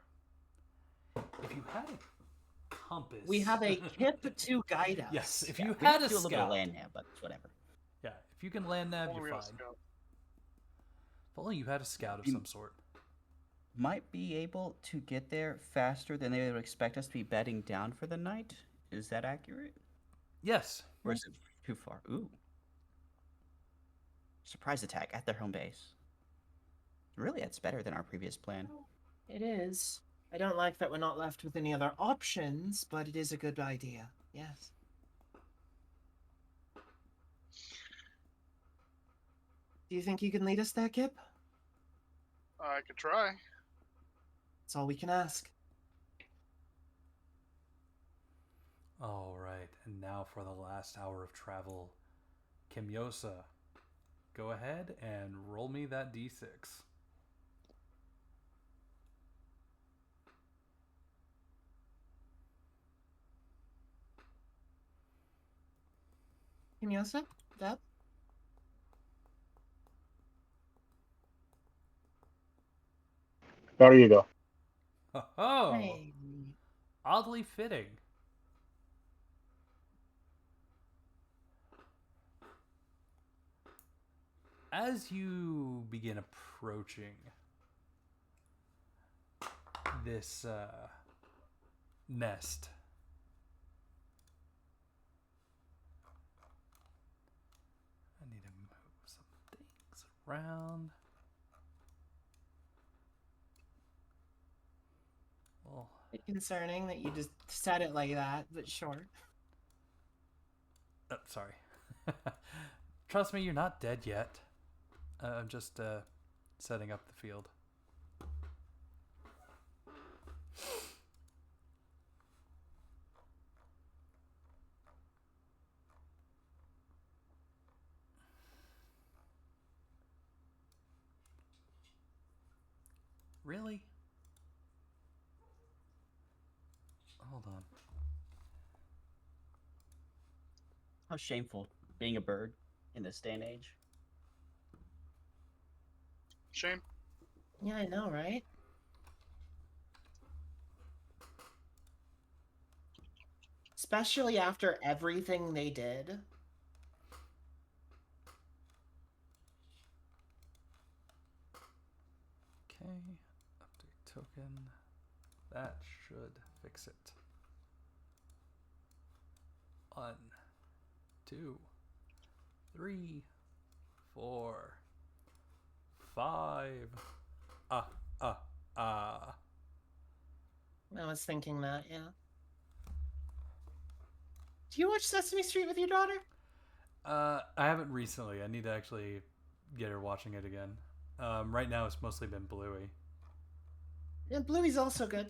If you had a compass. We have a Kip to guide us. Yes, if Yeah, you we had have a to do a little bit of scout. land now, but whatever. Yeah, if you can land nav, Only you're we have fine. a scout. If only you had a scout of some sort. Might be able to get there faster than they would expect us to be bedding down for the night. Is that accurate? Yes. Or is it too far? Ooh. Surprise attack at their home base. Really, that's better than our previous plan. It is. I don't like that we're not left with any other options, but it is a good idea. Yes. Do you think you can lead us there, Kip? I could try. That's all we can ask. All right, and now for the last hour of travel. Kimyosa, go ahead and roll me that d6. Kimyosa? That? There you go. Oh, Hey. oddly fitting. As you begin approaching this nest, I need to move some things around. Well, Concerning that you just said it like that, but sure. oh, sorry. Trust me, you're not dead yet. I'm just setting up the field. Really? Hold on. How shameful being a bird in this day and age. Shame. Yeah, I know, right? Especially after everything they did. Okay, update token. That should fix it. 1, 2, 3, 4, 5. I was thinking that, yeah. Do you watch Sesame Street with your daughter? I haven't recently. I need to actually get her watching it again. Right now it's mostly been Bluey. Yeah, Bluey's also good.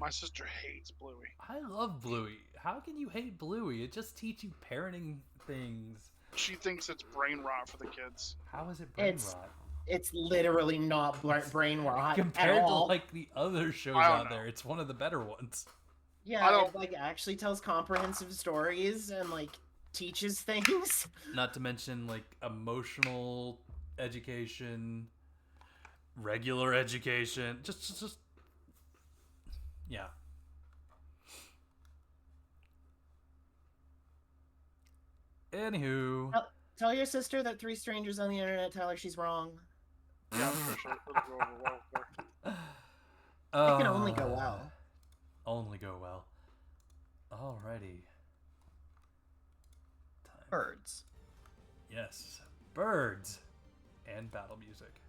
My sister hates Bluey. I love Bluey. How can you hate Bluey? It just teaches you parenting things. She thinks it's brain rot for the kids. How is it brain It's- rot? It's literally not brain rot Compared at to all. like the other shows I don't out know. there, it's one of the better ones. Yeah, I don't- it like actually tells comprehensive stories and like teaches things. Not to mention like emotional education, regular education, just yeah. Anywho, Tell your sister that 3 strangers on the internet tell her she's wrong. Yeah, I'm sure it'll go over well with her. It can only go well. Only go well. Alrighty. Time. Birds. Yes, birds and battle music.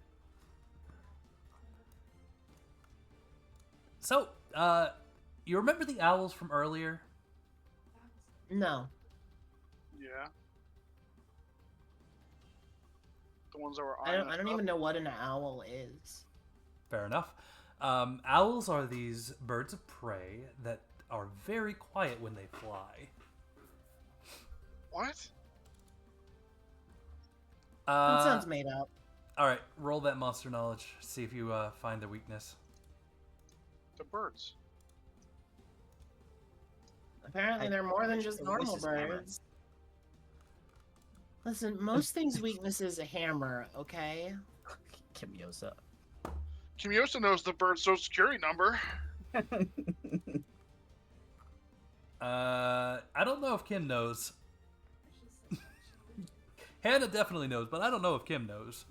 So, you remember the owls from earlier? No. Yeah. The ones that were I don't eyeing us even up. know what an owl is. Fair enough. Owls are these birds of prey that are very quiet when they fly. What? That sounds made up. Alright, roll that monster knowledge. See if you find the weakness. The birds. Apparently I- they're more than Her just voice normal is hammer. birds. Listen, most things' weakness is a hammer, okay? Kimyosa. Kimyosa knows the bird social security number. I don't know if Kim knows. Hannah definitely knows, but I don't know if Kim knows.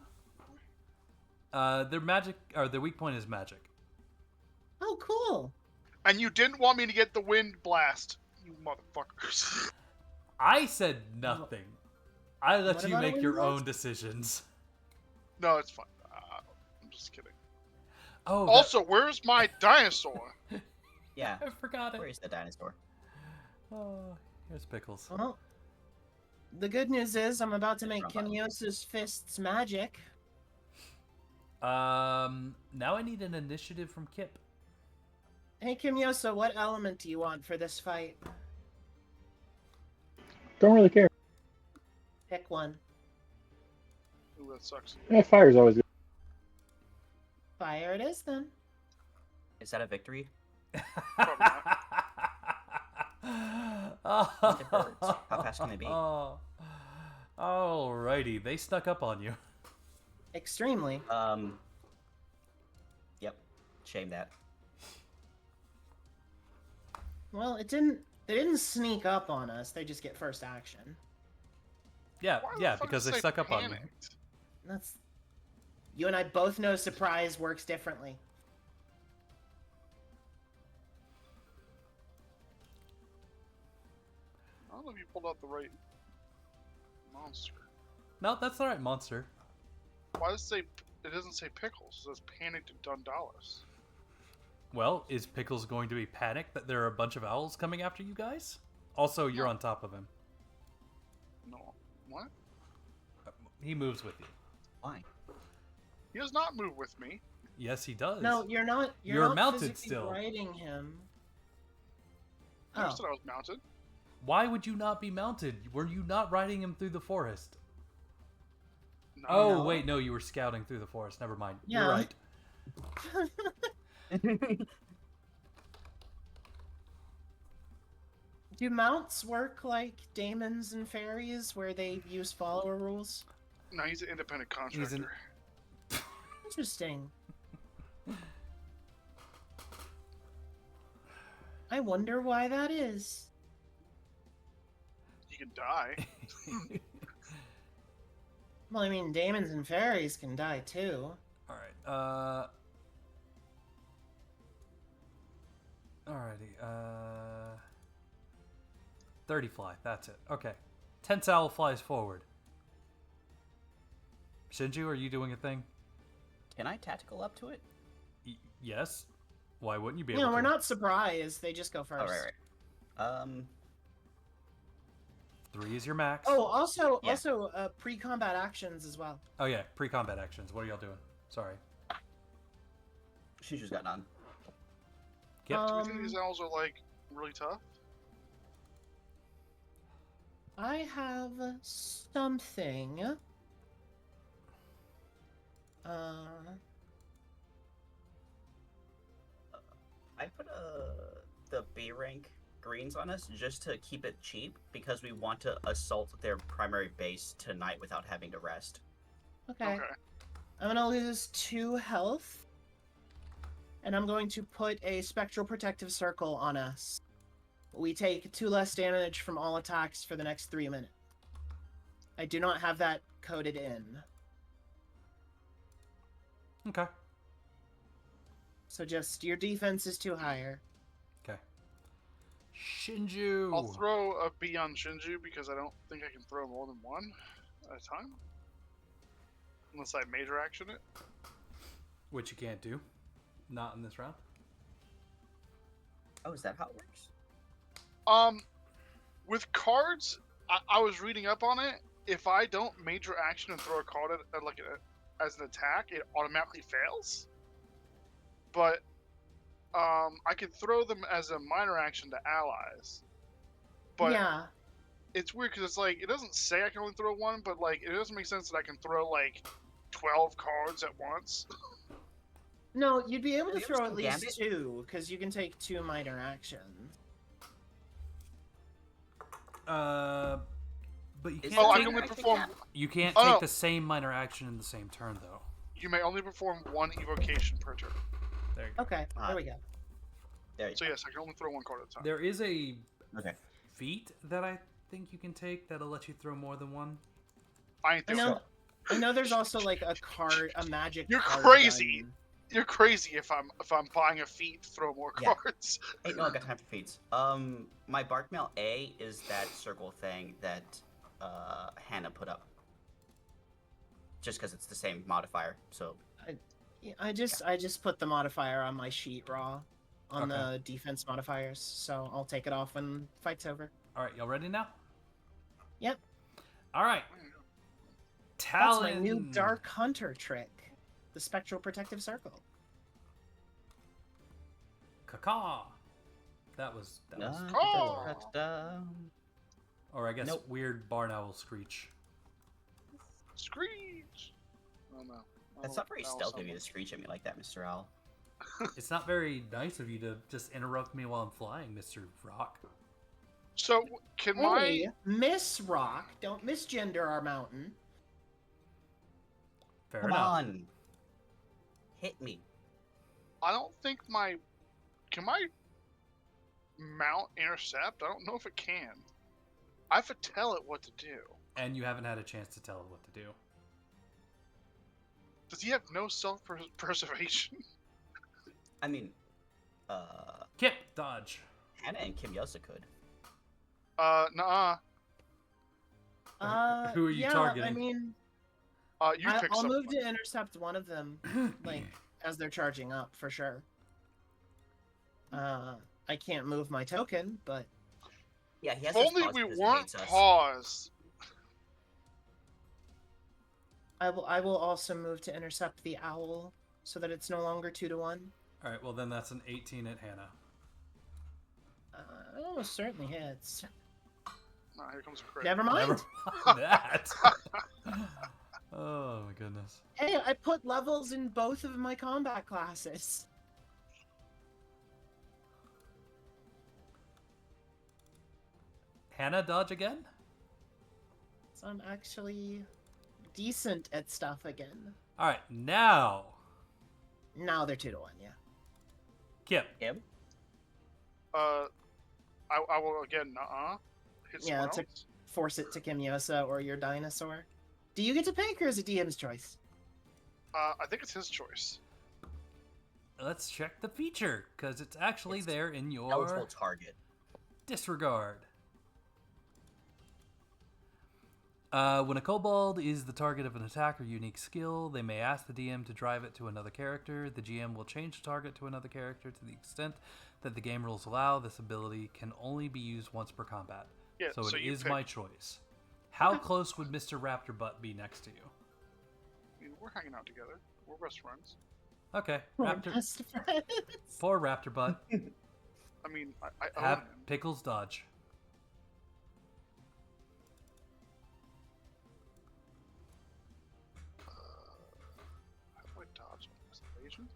Their magic, or their weak point is magic. Oh, cool. And you didn't want me to get the wind blast, you motherfuckers. I said nothing. I let What you about a make wind your blast? own decisions. No, it's fine. I'm just kidding. Oh, Also, where's my dinosaur? Yeah. I forgot it. Where is the dinosaur? Oh, here's Pickles. Well, the good news is I'm about to It's make robot. Kimyosa's fists magic. Now I need an initiative from Kip. Hey Kimyosa, what element do you want for this fight? Don't really care. Pick one. Ooh, that sucks. Yeah, fire's always good. Fire it is then. Is that a victory? Probably not. Oh, birds. How fast can they be? Alrighty, they snuck up on you. Extremely. Yep. Shame that. Well, it didn't. They didn't sneak up on us. They just get first action. Yeah, Why the yeah, fuck because did they it say stuck up on you. panicked? That's. You and I both know surprise works differently. I don't know if you pulled out the right monster. No, that's the right monster. Why does it say? It doesn't say Pickles. It says Panicked and Dundalis. Well, is Pickles going to be panicked that there are a bunch of owls coming after you guys? Also, you're on top of him. No. What? He moves with you. Why? He does not move with me. Yes, he does. No, you're not. You're not mounted physically still. riding him. I Oh. said I was mounted. Why would you not be mounted? Were you not riding him through the forest? No. Oh, No. wait, no, you were scouting through the forest. Never mind. Yeah. You're right. Do mounts work like daemons and fairies, where they use follower rules? No, he's an independent He's contractor. an- Interesting. I wonder why that is. He can die. Well, I mean, daemons and fairies can die too. Alright, Alrighty, 30 fly, that's it. Okay. Tense owl flies forward. Shinju, are you doing a thing? Can I tactical up to it? Yes. Why wouldn't you be able No, to? we're not surprised. They just go first. Oh, right. 3 is your max. Oh, also, Yeah. pre-combat actions as well. Oh yeah, pre-combat actions. What are y'all doing? Sorry. She just got none. Yep. Do we think these owls are like really tough? I have something. I put the B rank greens on us just to keep it cheap because we want to assault their primary base tonight without having to rest. Okay. Okay. I'm gonna lose 2 health. And I'm going to put a spectral protective circle on us. We take 2 less damage from all attacks for the next 3 minutes. I do not have that coded in. Okay. So just your defense is 2 higher. Okay. Shinju. I'll throw a B on Shinju because I don't think I can throw more than one at a time. Unless I major action it. Which you can't do. Not in this round. Oh, is that how it works? With cards, I was reading up on it. If I don't major action and throw a card as an attack, it automatically fails. But I can throw them as a minor action to allies. But yeah. it's weird because it's like it doesn't say I can only throw one, but like it doesn't make sense that I can throw like 12 cards at once. No, you'd be able to Have you throw ever at seen least Gambit? 2, because you can take 2 minor actions. But you Is can't Oh, I take, can only I think perform. that- you can't Oh, take no. the same minor action in the same turn though. You may only perform 1 evocation per turn. There you go. Okay, there we go. There you So yes, I can only throw 1 card at a time. There is a go. Okay. feat that I think you can take that'll let you throw more than one. I ain't I doing know. it. I know. There's also like a magic. You're card crazy. gun. You're crazy if I'm buying a feat to throw more Yeah. cards. Hey, no, I got time for feats. My bark mail A is that circle thing that Hannah put up. Just because it's the same modifier, so Yeah, I just put the modifier on my sheet raw, on Okay. the defense modifiers, so I'll take it off when fight's over. All right, y'all ready now? Yep. All right. That's Talon. my new Dark Hunter trick, the Spectral Protective Circle. Caw. That was. Or I guess Nope. weird barn owl screech. Screech! Oh no. That's not very stealthy of you to screech at me like that, Mr. Owl. It's not very nice of you to just interrupt me while I'm flying, Mr. Rock. So, can Hey, Miss Rock, don't misgender our mountain. Fair Come enough. on. Hit me. I don't think can my mount intercept? I don't know if it can. I have to tell it what to do. And you haven't had a chance to tell it what to do. Does he have no self-preservation? I mean, Kip, dodge. Hannah and Kimyosa could. Nuh-uh. Who are you yeah, targeting? I mean, You pick I'll someone. move to intercept one of them, like, as they're charging up, for sure. I can't move my token, but... Yeah, he has If this only pause we because he weren't hates us. paused. I will also move to intercept the owl, so that it's no longer 2-1. All right, well then that's an 18 at Hannah. It almost certainly hits. No, here comes a crit. Never mind. Never mind that. Oh my goodness. Hey, I put levels in both of my combat classes. Hannah, dodge again? So I'm actually decent at stuff again. All right, now. Now they're 2-1, yeah. Kip. Him? I will again, hit Yeah, someone it's else. Force it to Kimyosa or your dinosaur. Do you get to pick, or is it DM's choice? I think it's his choice. Let's check the feature, because it's actually It's there in your Eligible target. disregard. When a kobold is the target of an attack or unique skill, they may ask the DM to drive it to another character. The GM will change the target to another character to the extent that the game rules allow. This ability can only be used once per combat. Yeah, So it you is pick. my choice. How close would Mr. Raptor Butt be next to you? I mean, we're hanging out together. We're best friends. Okay, We're Raptor. best friends. For Raptor Butt, I mean, I own have him. Pickles dodge. How do I dodge this evasion?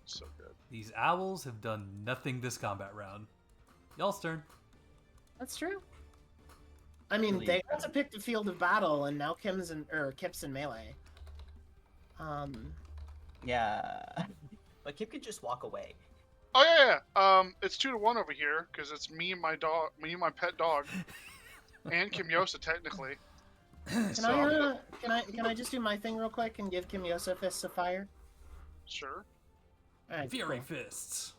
So good. These owls have done nothing this combat round. Y'all's turn. That's true. I mean, Really they got to pick the field of battle, and now Kip's in melee. Yeah. But Kip could just walk away. Oh yeah. It's 2-1 over here because it's me and my dog, me and my pet dog, and Kimyosa technically. Can I just do my thing real quick and give Kimyosa fists of fire? Sure. All right, Fury cool. fists.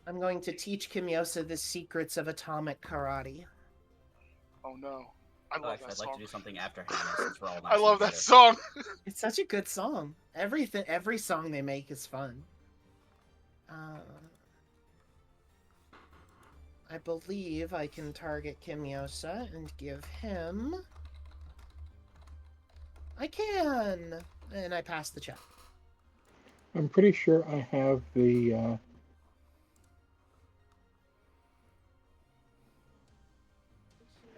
I'm going to teach Kimyosa the secrets of atomic karate. Oh no. I Oh, love actually, that I'd song. like to do something after Hannah since we're all I nice love and that together. song. It's such a good song. Every song they make is fun. I believe I can target Kimyosa and give him... I can! And I pass the check. I'm pretty sure I have the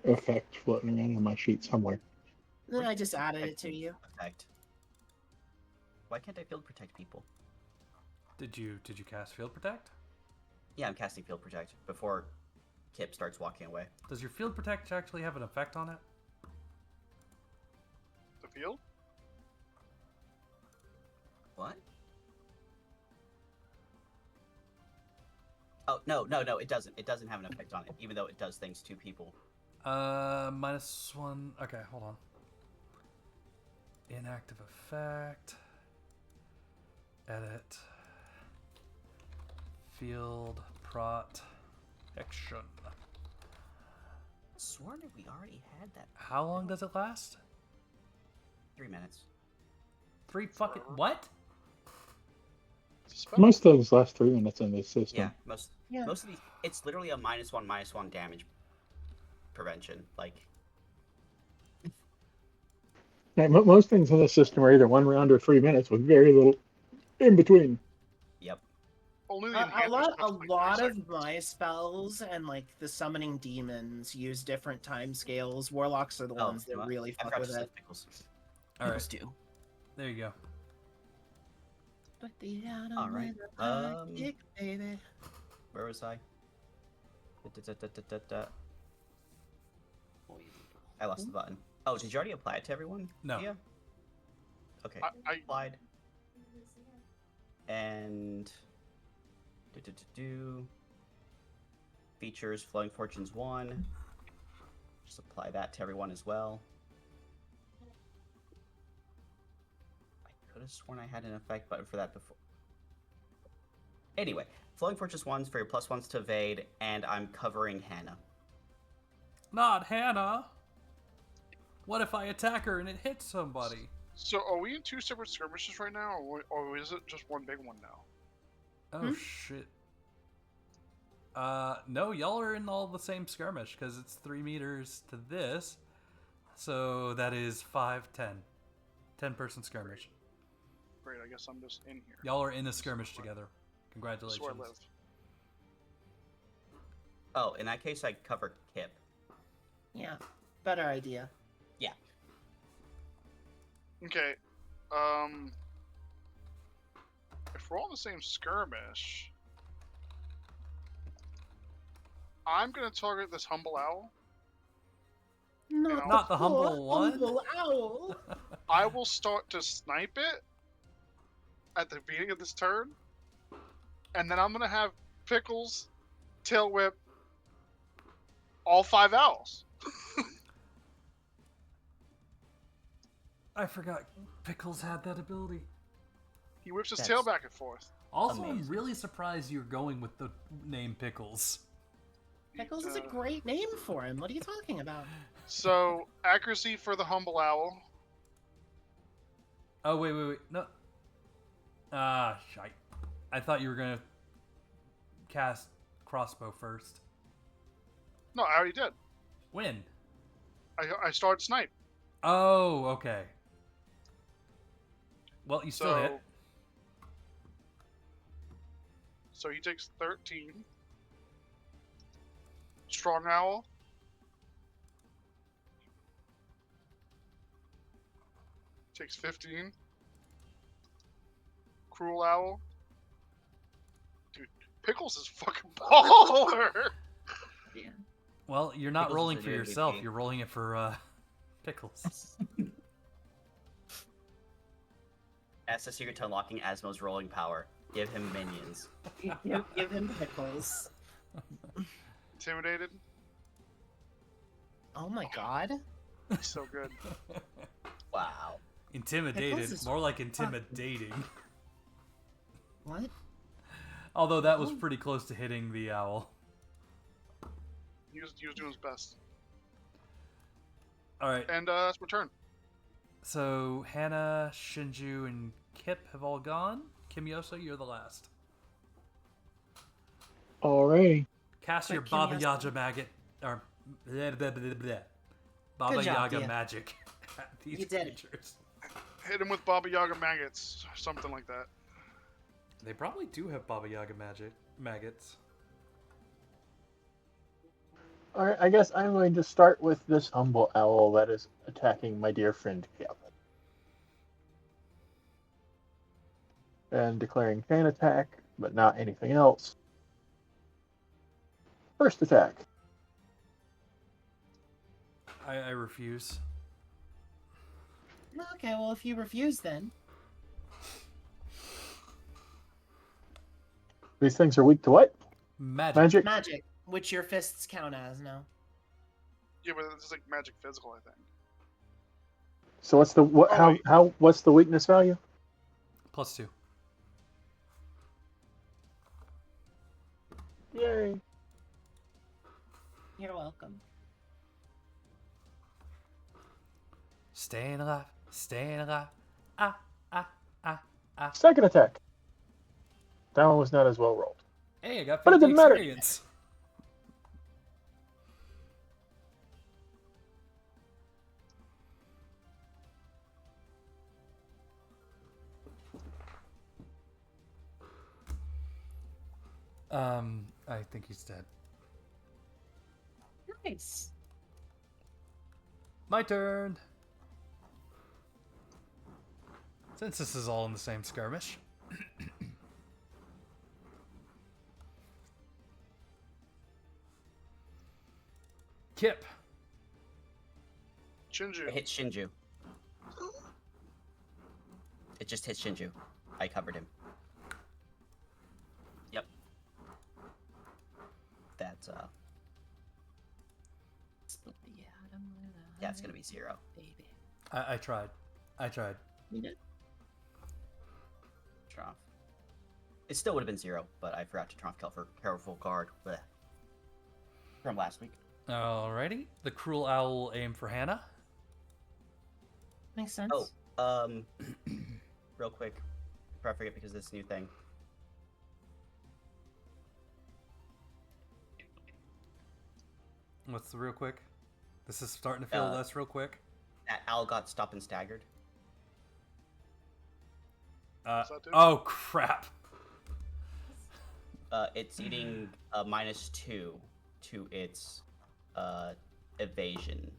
effect floating around on my sheet somewhere. Then I just added it to you. Protect. Why can't I field protect people? Did you cast Field Protect? Yeah, I'm casting field protect before Kip starts walking away. Does your Field Protect actually have an effect on it? The field? What? Oh, no, it doesn't. It doesn't have an effect on it, even though it does things to people. -1. Okay, hold on. Inactive effect. Edit. Field protection. Sworn that we already had that. How long does it last? 3 minutes. 3 fucking Forever. what? It's a spell. Most of those last 3 minutes in this system. Yeah, Yeah. most of these, it's literally a -1/-1 damage prevention. Like, Yeah, most things in this system are either 1 round or 3 minutes with very little in between. yep. Only the A enhancers lot, touch, like, 3 of seconds. my spells and like the summoning demons use different time scales. Warlocks are the ones that well, really I fuck forgot with to say it. pickles. All right, Pickles do. there you go. All right, Baby. Where was I? Da-da-da-da-da-da. I lost the button. Oh, did you already apply it to everyone? No. Yeah. Okay. I Applied. And features Flowing Fortunes 1. Just apply that to everyone as well. I could have sworn I had an effect button for that before. Anyway, Flowing Fortunes 1's for your +1s to evade, and I'm covering Hannah. Not Hannah. What if I attack her and it hits somebody? So are we in 2 separate skirmishes right now, or is it just one big one now? Oh shit. No, y'all are in all the same skirmish because it's 3 meters to this, so that is 5, 10. 10-person skirmish. Great, I guess I'm just in here. Y'all are in a skirmish together. That's Congratulations. where I live. Oh, in that case, I cover Kip. Yeah, better idea. Yeah. Okay, if we're all in the same skirmish, I'm gonna target this humble owl. Not the humble one. Humble owl. I will start to snipe it at the beginning of this turn, and then I'm gonna have Pickles tail whip all 5 owls. I forgot Pickles had that ability. He whips his That's tail back and forth. Also, I'm amazing. really surprised you're going with the name Pickles. Pickles is a great name for him. What are you talking about? So accuracy for the humble owl. Oh, wait. No. Shite. I thought you were going to cast crossbow first. No, I already did. When? I started snipe. Oh, okay. Well, you still hit. So he takes 13. Strong owl. Takes 15. Cruel owl. Dude, Pickles is fucking baller. Well, you're not Pickles is rolling the for new yourself. MVP. You're rolling it for Pickles. That's the secret to unlocking Asmo's rolling power. Give him minions. Give him Pickles. Intimidated. Oh my god. He's so good. Wow. Intimidated. Pickles is More like intimidating. What? Although that was pretty close to hitting the owl. He was doing his best. Alright, And that's my turn. so Hannah, Shinju, and Kip have all gone. Kimyoso, you're the last. Alrighty. Cast your Quick, Baba Kimyoso. Yaga maggot. Or. Blah, blah, blah, blah. Baba Good job, Yaga Dia. magic at these You did it. creatures. Hit him with Baba Yaga maggots, or something like that. They probably do have Baba Yaga maggots. Alright, I guess I'm going to start with this humble owl that is attacking my dear friend Kip. And declaring chain attack, but not anything else. First attack. I refuse. Okay, well, if you refuse, then. These things are weak to what? Magic. Magic, which your fists count as now. Yeah, but it's like magic physical, I think. So what's the what? Oh, wait. What's the weakness value? +2. Yay! You're welcome. Staying alive. Staying alive. Ah, Second attack. That one was not as well rolled. Hey, I got But it 50 didn't matter. experience. I think he's dead. Nice. My turn. Since this is all in the same skirmish. Kip. Shinju. It hit Shinju. It just hit Shinju. I covered him. Yep. That's Split the atom with a yeah, it's gonna be 0. baby. I tried. You did? Trump. It still would have been 0, but I forgot to Trump kill for careful guard. Blech. From last week. Alrighty. The cruel owl will aim for Hannah. Makes sense. Oh, real quick, before I forget because of this new thing. What's the real quick? This is starting to feel less real quick. That owl got stopped and staggered. What's that do? Oh crap! It's eating -2 to its evasion.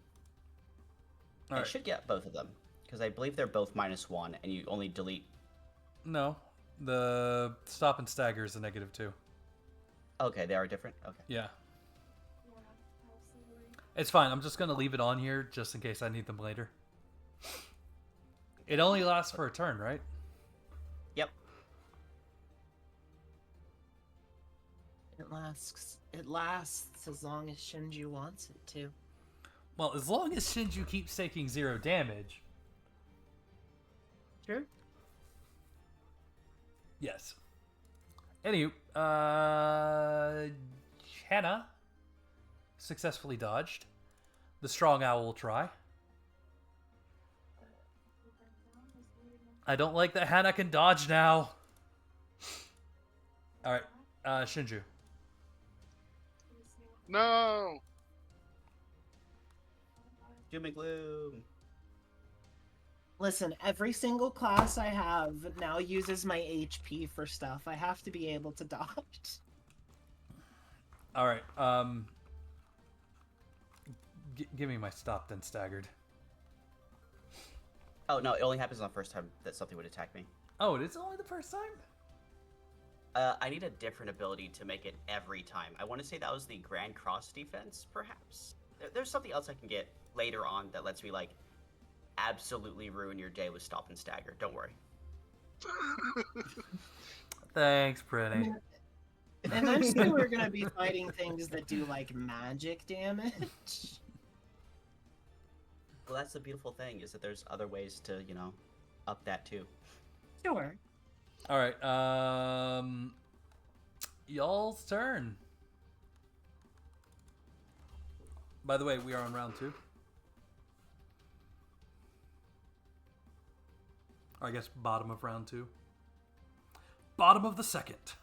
I Alright. should get both of them because I believe they're both -1, and you only delete. No, the stop and stagger is a -2. Okay, they are different. Okay. Yeah. It's fine. I'm just gonna leave it on here just in case I need them later. It only lasts for a turn, right? Yep. It lasts as long as Shinju wants it to. Well, as long as Shinju keeps taking 0 damage. Sure. Yes. Anywho, Hannah successfully dodged. The strong owl will try. I don't like that Hannah can dodge now. Alright, Shinju. No. Doom and gloom. Listen, every single class I have now uses my HP for stuff. I have to be able to dodge. Alright, give me my stopped and staggered. Oh no, it only happens on the first time that something would attack me. Oh, it is only the first time? I need a different ability to make it every time. I want to say that was the Grand Cross defense, perhaps. There's something else I can get later on that lets me like absolutely ruin your day with stop and stagger. Don't worry. Thanks, Pretty. Eventually we're gonna be fighting things that do like magic damage. Well, that's the beautiful thing is that there's other ways to, you know, up that too. Sure. Alright, y'all's turn. By the way, we are on round 2. Or I guess bottom of round 2. Bottom of the second.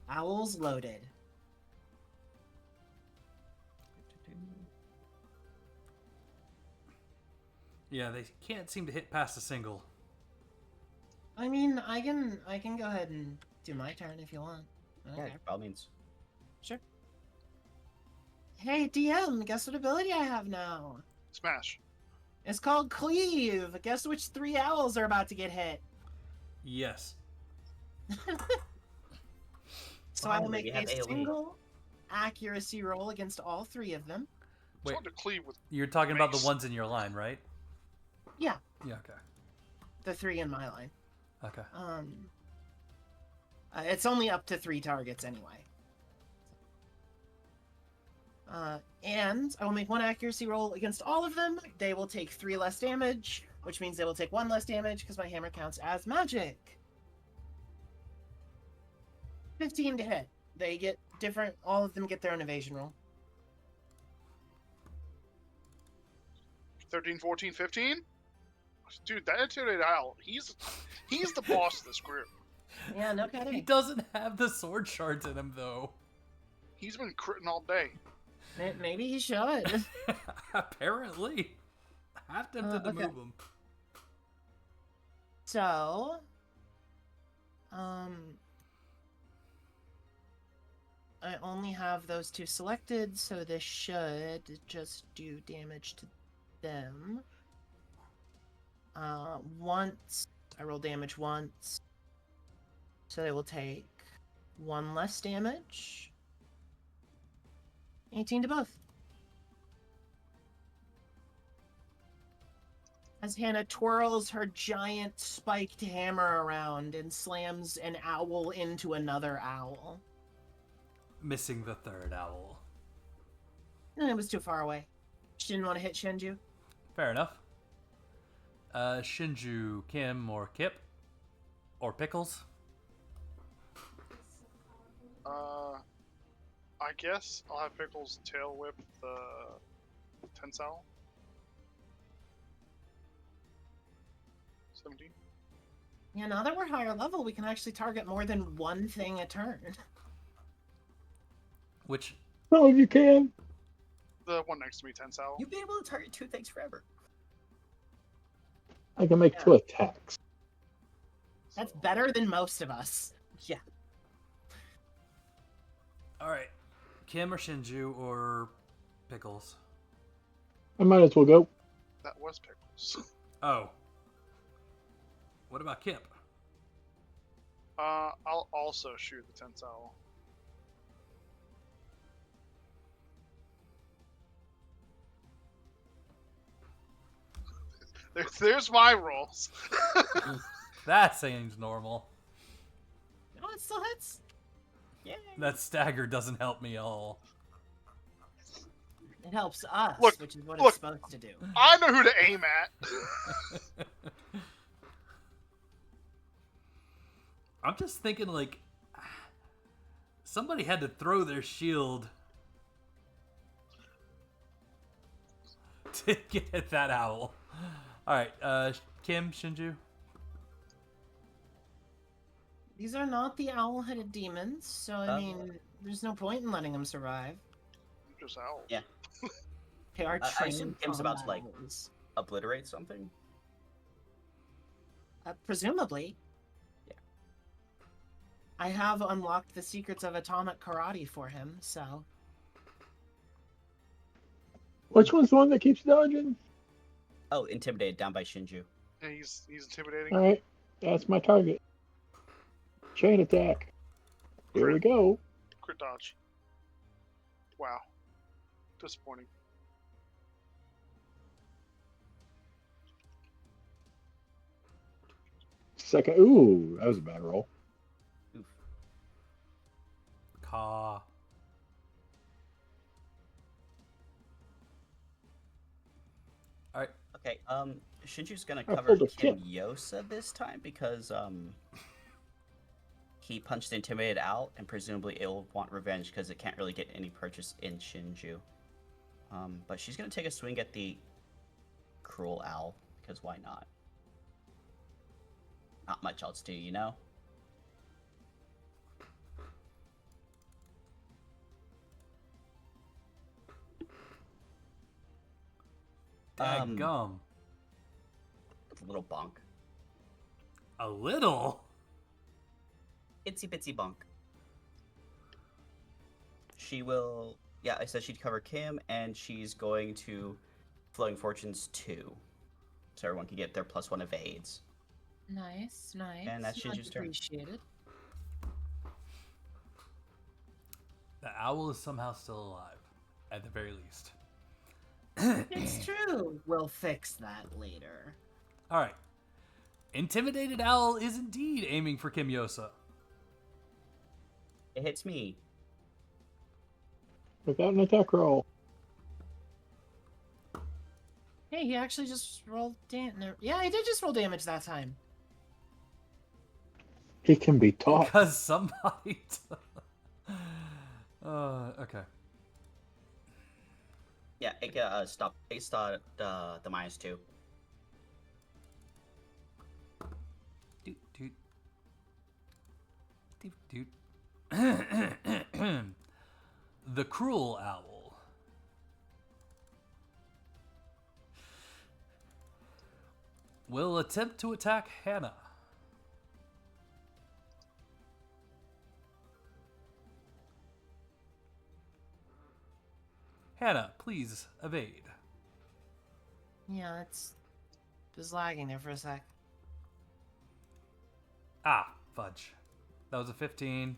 Owls loaded. Yeah, they can't seem to hit past a single. I mean, I can go ahead and do my turn if you want. Yeah, Okay. by all means. Sure. Hey DM, guess what ability I have now? Smash. It's called Cleave. Guess which 3 owls are about to get hit? Yes. So I will Finally, make we a have AoE. single accuracy roll against all 3 of them. It's Wait, hard to cleave with. you're talking about the Mace. ones in your line, right? Yeah, Yeah, okay. the 3 in my line. Okay. It's only up to 3 targets anyway. And I will make 1 accuracy roll against all of them. They will take 3 less damage, which means they will take 1 less damage because my hammer counts as magic. 15 to hit. They get different. All of them get their own evasion roll. 13, 14, 15? Dude, that intimidated owl. He's the boss of this group. Yeah, no He kidding. doesn't have the sword shards in him, though. He's been critting all day. Maybe he should. Apparently. Half tempted to okay. move him. So, I only have those two selected, so this should just do damage to them. Once I roll damage once, so they will take 1 less damage. 18 to both. As Hannah twirls her giant spiked hammer around and slams an owl into another owl. Missing the third owl. And it was too far away. She didn't want to hit Shinju. Fair enough. Shinju, Kim, or Kip? Or Pickles? I guess I'll have Pickles tail whip the tensile. 17. Yeah, now that we're higher level, we can actually target more than one thing a turn. Which, Oh, you can. The one next to me, tensile. You'd be able to target 2 things forever. I can make 2 attacks. That's better than most of us. Yeah. alright. Kim or Shinju or Pickles? I might as well go. That was Pickles. Oh. What about Kip? I'll also shoot the tensile. There's my rolls. That seems normal. Oh, it still hits. Yeah. That stagger doesn't help me at all. It helps us, Look, which is what look. it's supposed to do. I know who to aim at. I'm just thinking, like, somebody had to throw their shield to get that owl. Alright, Kim, Shinju? These are not the owl-headed demons, so I mean, there's no point in letting them survive. Just owl. Yeah. They are I trained assume Kim's about to, like, owls. obliterate something. Presumably. Yeah. I have unlocked the secrets of atomic karate for him, so... Which one's the one that keeps dodging? Oh, intimidated down by Shinju. Yeah, he's intimidating. All right, that's my target. Chain attack. Here we go. Crit dodge. Wow. Disappointing. Second. Ooh, that was a bad roll. Oof. Caw. Alright. Okay, Shinju's gonna I cover pulled a Kip. Kimyosa this time because, he punched the Intimidated out, and presumably it'll want revenge because it can't really get any purchase in Shinju. But she's gonna take a swing at the Cruel Owl, because why not? Not much else to, you know? Dadgum. It's a little bonk. A little? Itsy bitsy bonk. She will... Yeah, I said she'd cover Kim, and she's going to Flowing Fortunes 2. So everyone can get their +1 evades. Nice, nice. And that's Much Shinju's turn. appreciated. The owl is somehow still alive, at the very least. It's true. We'll fix that later. Alright. Intimidated Owl is indeed aiming for Kimyosa. It hits me. Without an attack roll. Hey, he actually just rolled damage. Yeah, he did just roll damage that time. He can be taught. Because somebody... okay. Yeah, it stop. It stopped the -2. The Cruel Owl. Will attempt to attack Hannah. Hannah, please evade. Yeah, it's just lagging there for a sec. Ah, fudge. That was a 15.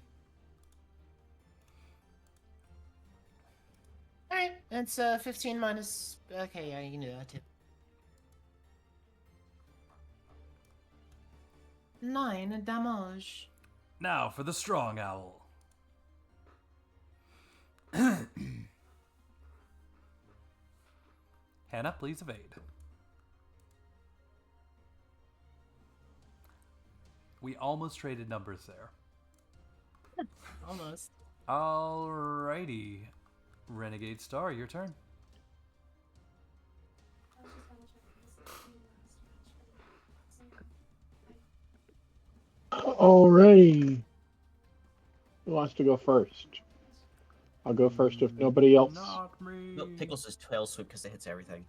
Alright, it's 15 minus... Okay, yeah, you can do that too. 9 damage. Now for the Strong Owl. Hannah, please evade. We almost traded numbers there. Almost. Alrighty. Renegade Star, your turn. Alrighty. Who wants to go first? I'll go first if nobody else. Knock me. No, Pickles is tail sweep because it hits everything.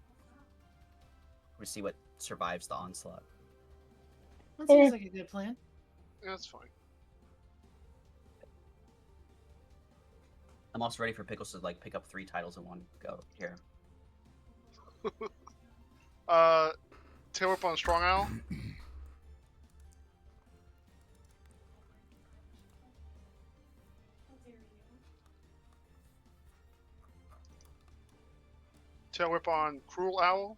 We see what survives the onslaught. That seems like a good plan. Yeah, that's fine. I'm also ready for Pickles to like pick up 3 titles in one go here. Tail whip on Strong Owl. Tail whip on Cruel Owl.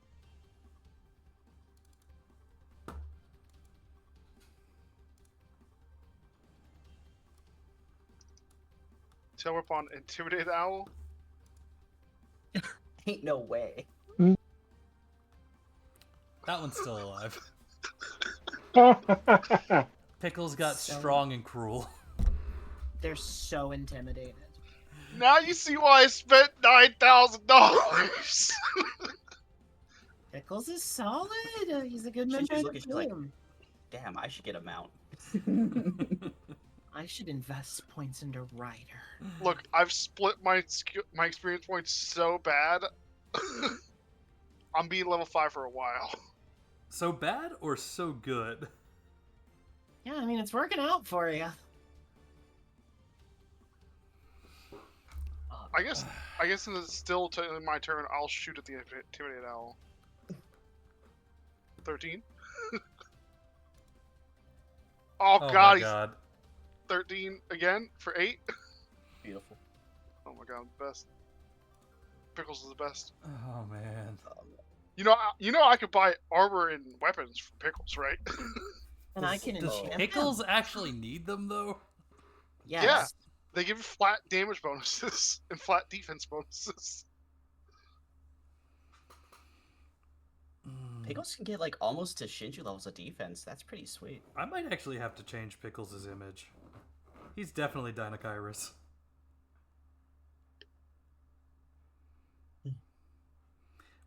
Tail whip on Intimidated Owl. Ain't no way. That one's still alive. Alright. Pickles got So- strong and cruel. They're so intimidated. Now you see why I spent $9,000. Pickles is solid. He's a good She's member of the looking, she's like- team. Damn, I should get a mount. I should invest points into Ryder. Look, I've split my my experience points so bad. I'm being level 5 for a while. So bad or so good? Yeah, I mean, it's working out for you. I guess in the still my turn, I'll shoot at the Intimidated Owl. 13. Oh, Oh God, my he's god. 13 again for 8. Beautiful. Oh my God, best. Pickles is the best. Oh man. You know, I could buy armor and weapons from Pickles, right? And I can Does enchant Pickles them. actually need them though? Yes. Yeah. They give you flat damage bonuses and flat defense bonuses. Mm, Pickles can get like almost to Shinju levels of defense. That's pretty sweet. I might actually have to change Pickles' image. He's definitely Dinokairos.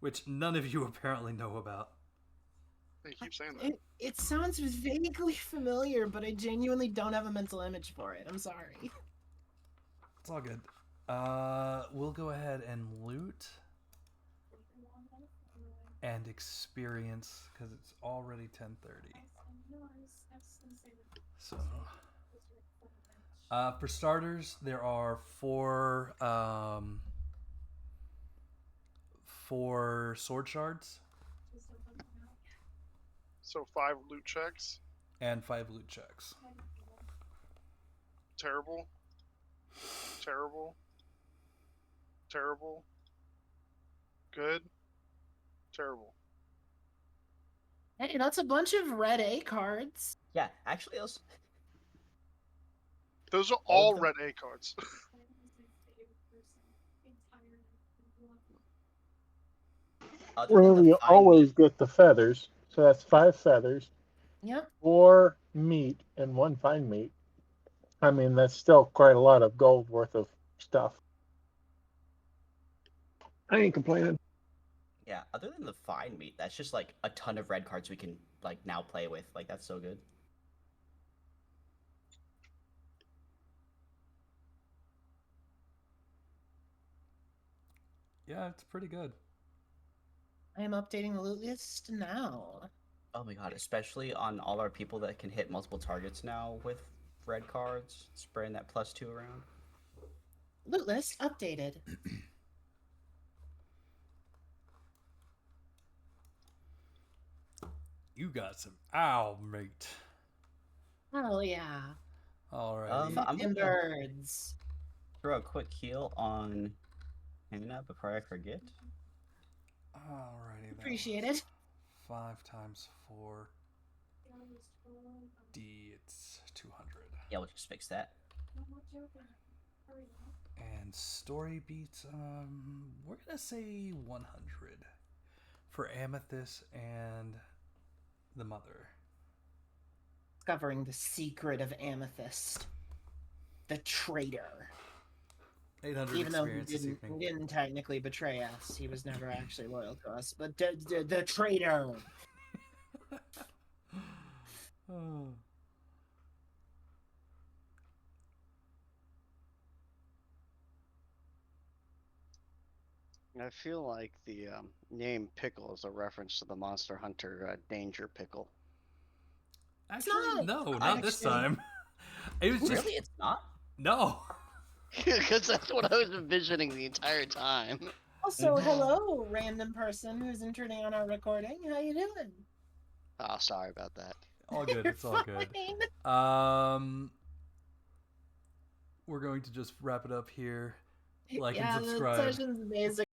Which none of you apparently know about. They keep saying that. It sounds vaguely familiar, but I genuinely don't have a mental image for it. I'm sorry. It's all good. We'll go ahead and loot and experience because it's already 10:30. So, for starters, there are four sword shards So 5 loot checks. and 5 loot checks. Terrible. Terrible. Terrible. Good. Terrible. Hey, that's a bunch of red A cards. Yeah, actually, those. Those are All all of them? red A cards. Other than Well, the you fine always meat, get the feathers. So that's 5 feathers, Yep. 4 meat, and 1 fine meat. I mean, that's still quite a lot of gold worth of stuff. I ain't complaining. yeah, other than the fine meat, that's just like a ton of red cards we can like now play with. Like that's so good. Yeah, it's pretty good. I am updating the loot list now. Oh my god, especially on all our people that can hit multiple targets now with red cards, spraying that +2 around. Loot list updated. You got some owl meat. Hell yeah. Alrighty. I'm Fucking gonna birds. throw a quick heal on Hannah before I forget. Alrighty. Appreciate it. 5 times 4. D, it's 200. Yeah, we'll just fix that. And story beats, we're gonna say 100 for Amethyst and the Mother. Discovering the secret of Amethyst. The traitor. 800 Even though he experience this evening. didn't technically betray us. He was never actually loyal to us. But the traitor. Oh. I feel like the name Pickle is a reference to the Monster Hunter Danger Pickle. Actually, not. no, not this Actually- time. It was just Really, it's not. no. Because that's what I was envisioning the entire time. Also, hello, random person who's intruding on our recording. How you doing? Oh, sorry about that. All good. It's all good. Fine. We're going to just wrap it up here. Like yeah, and subscribe. The session's basically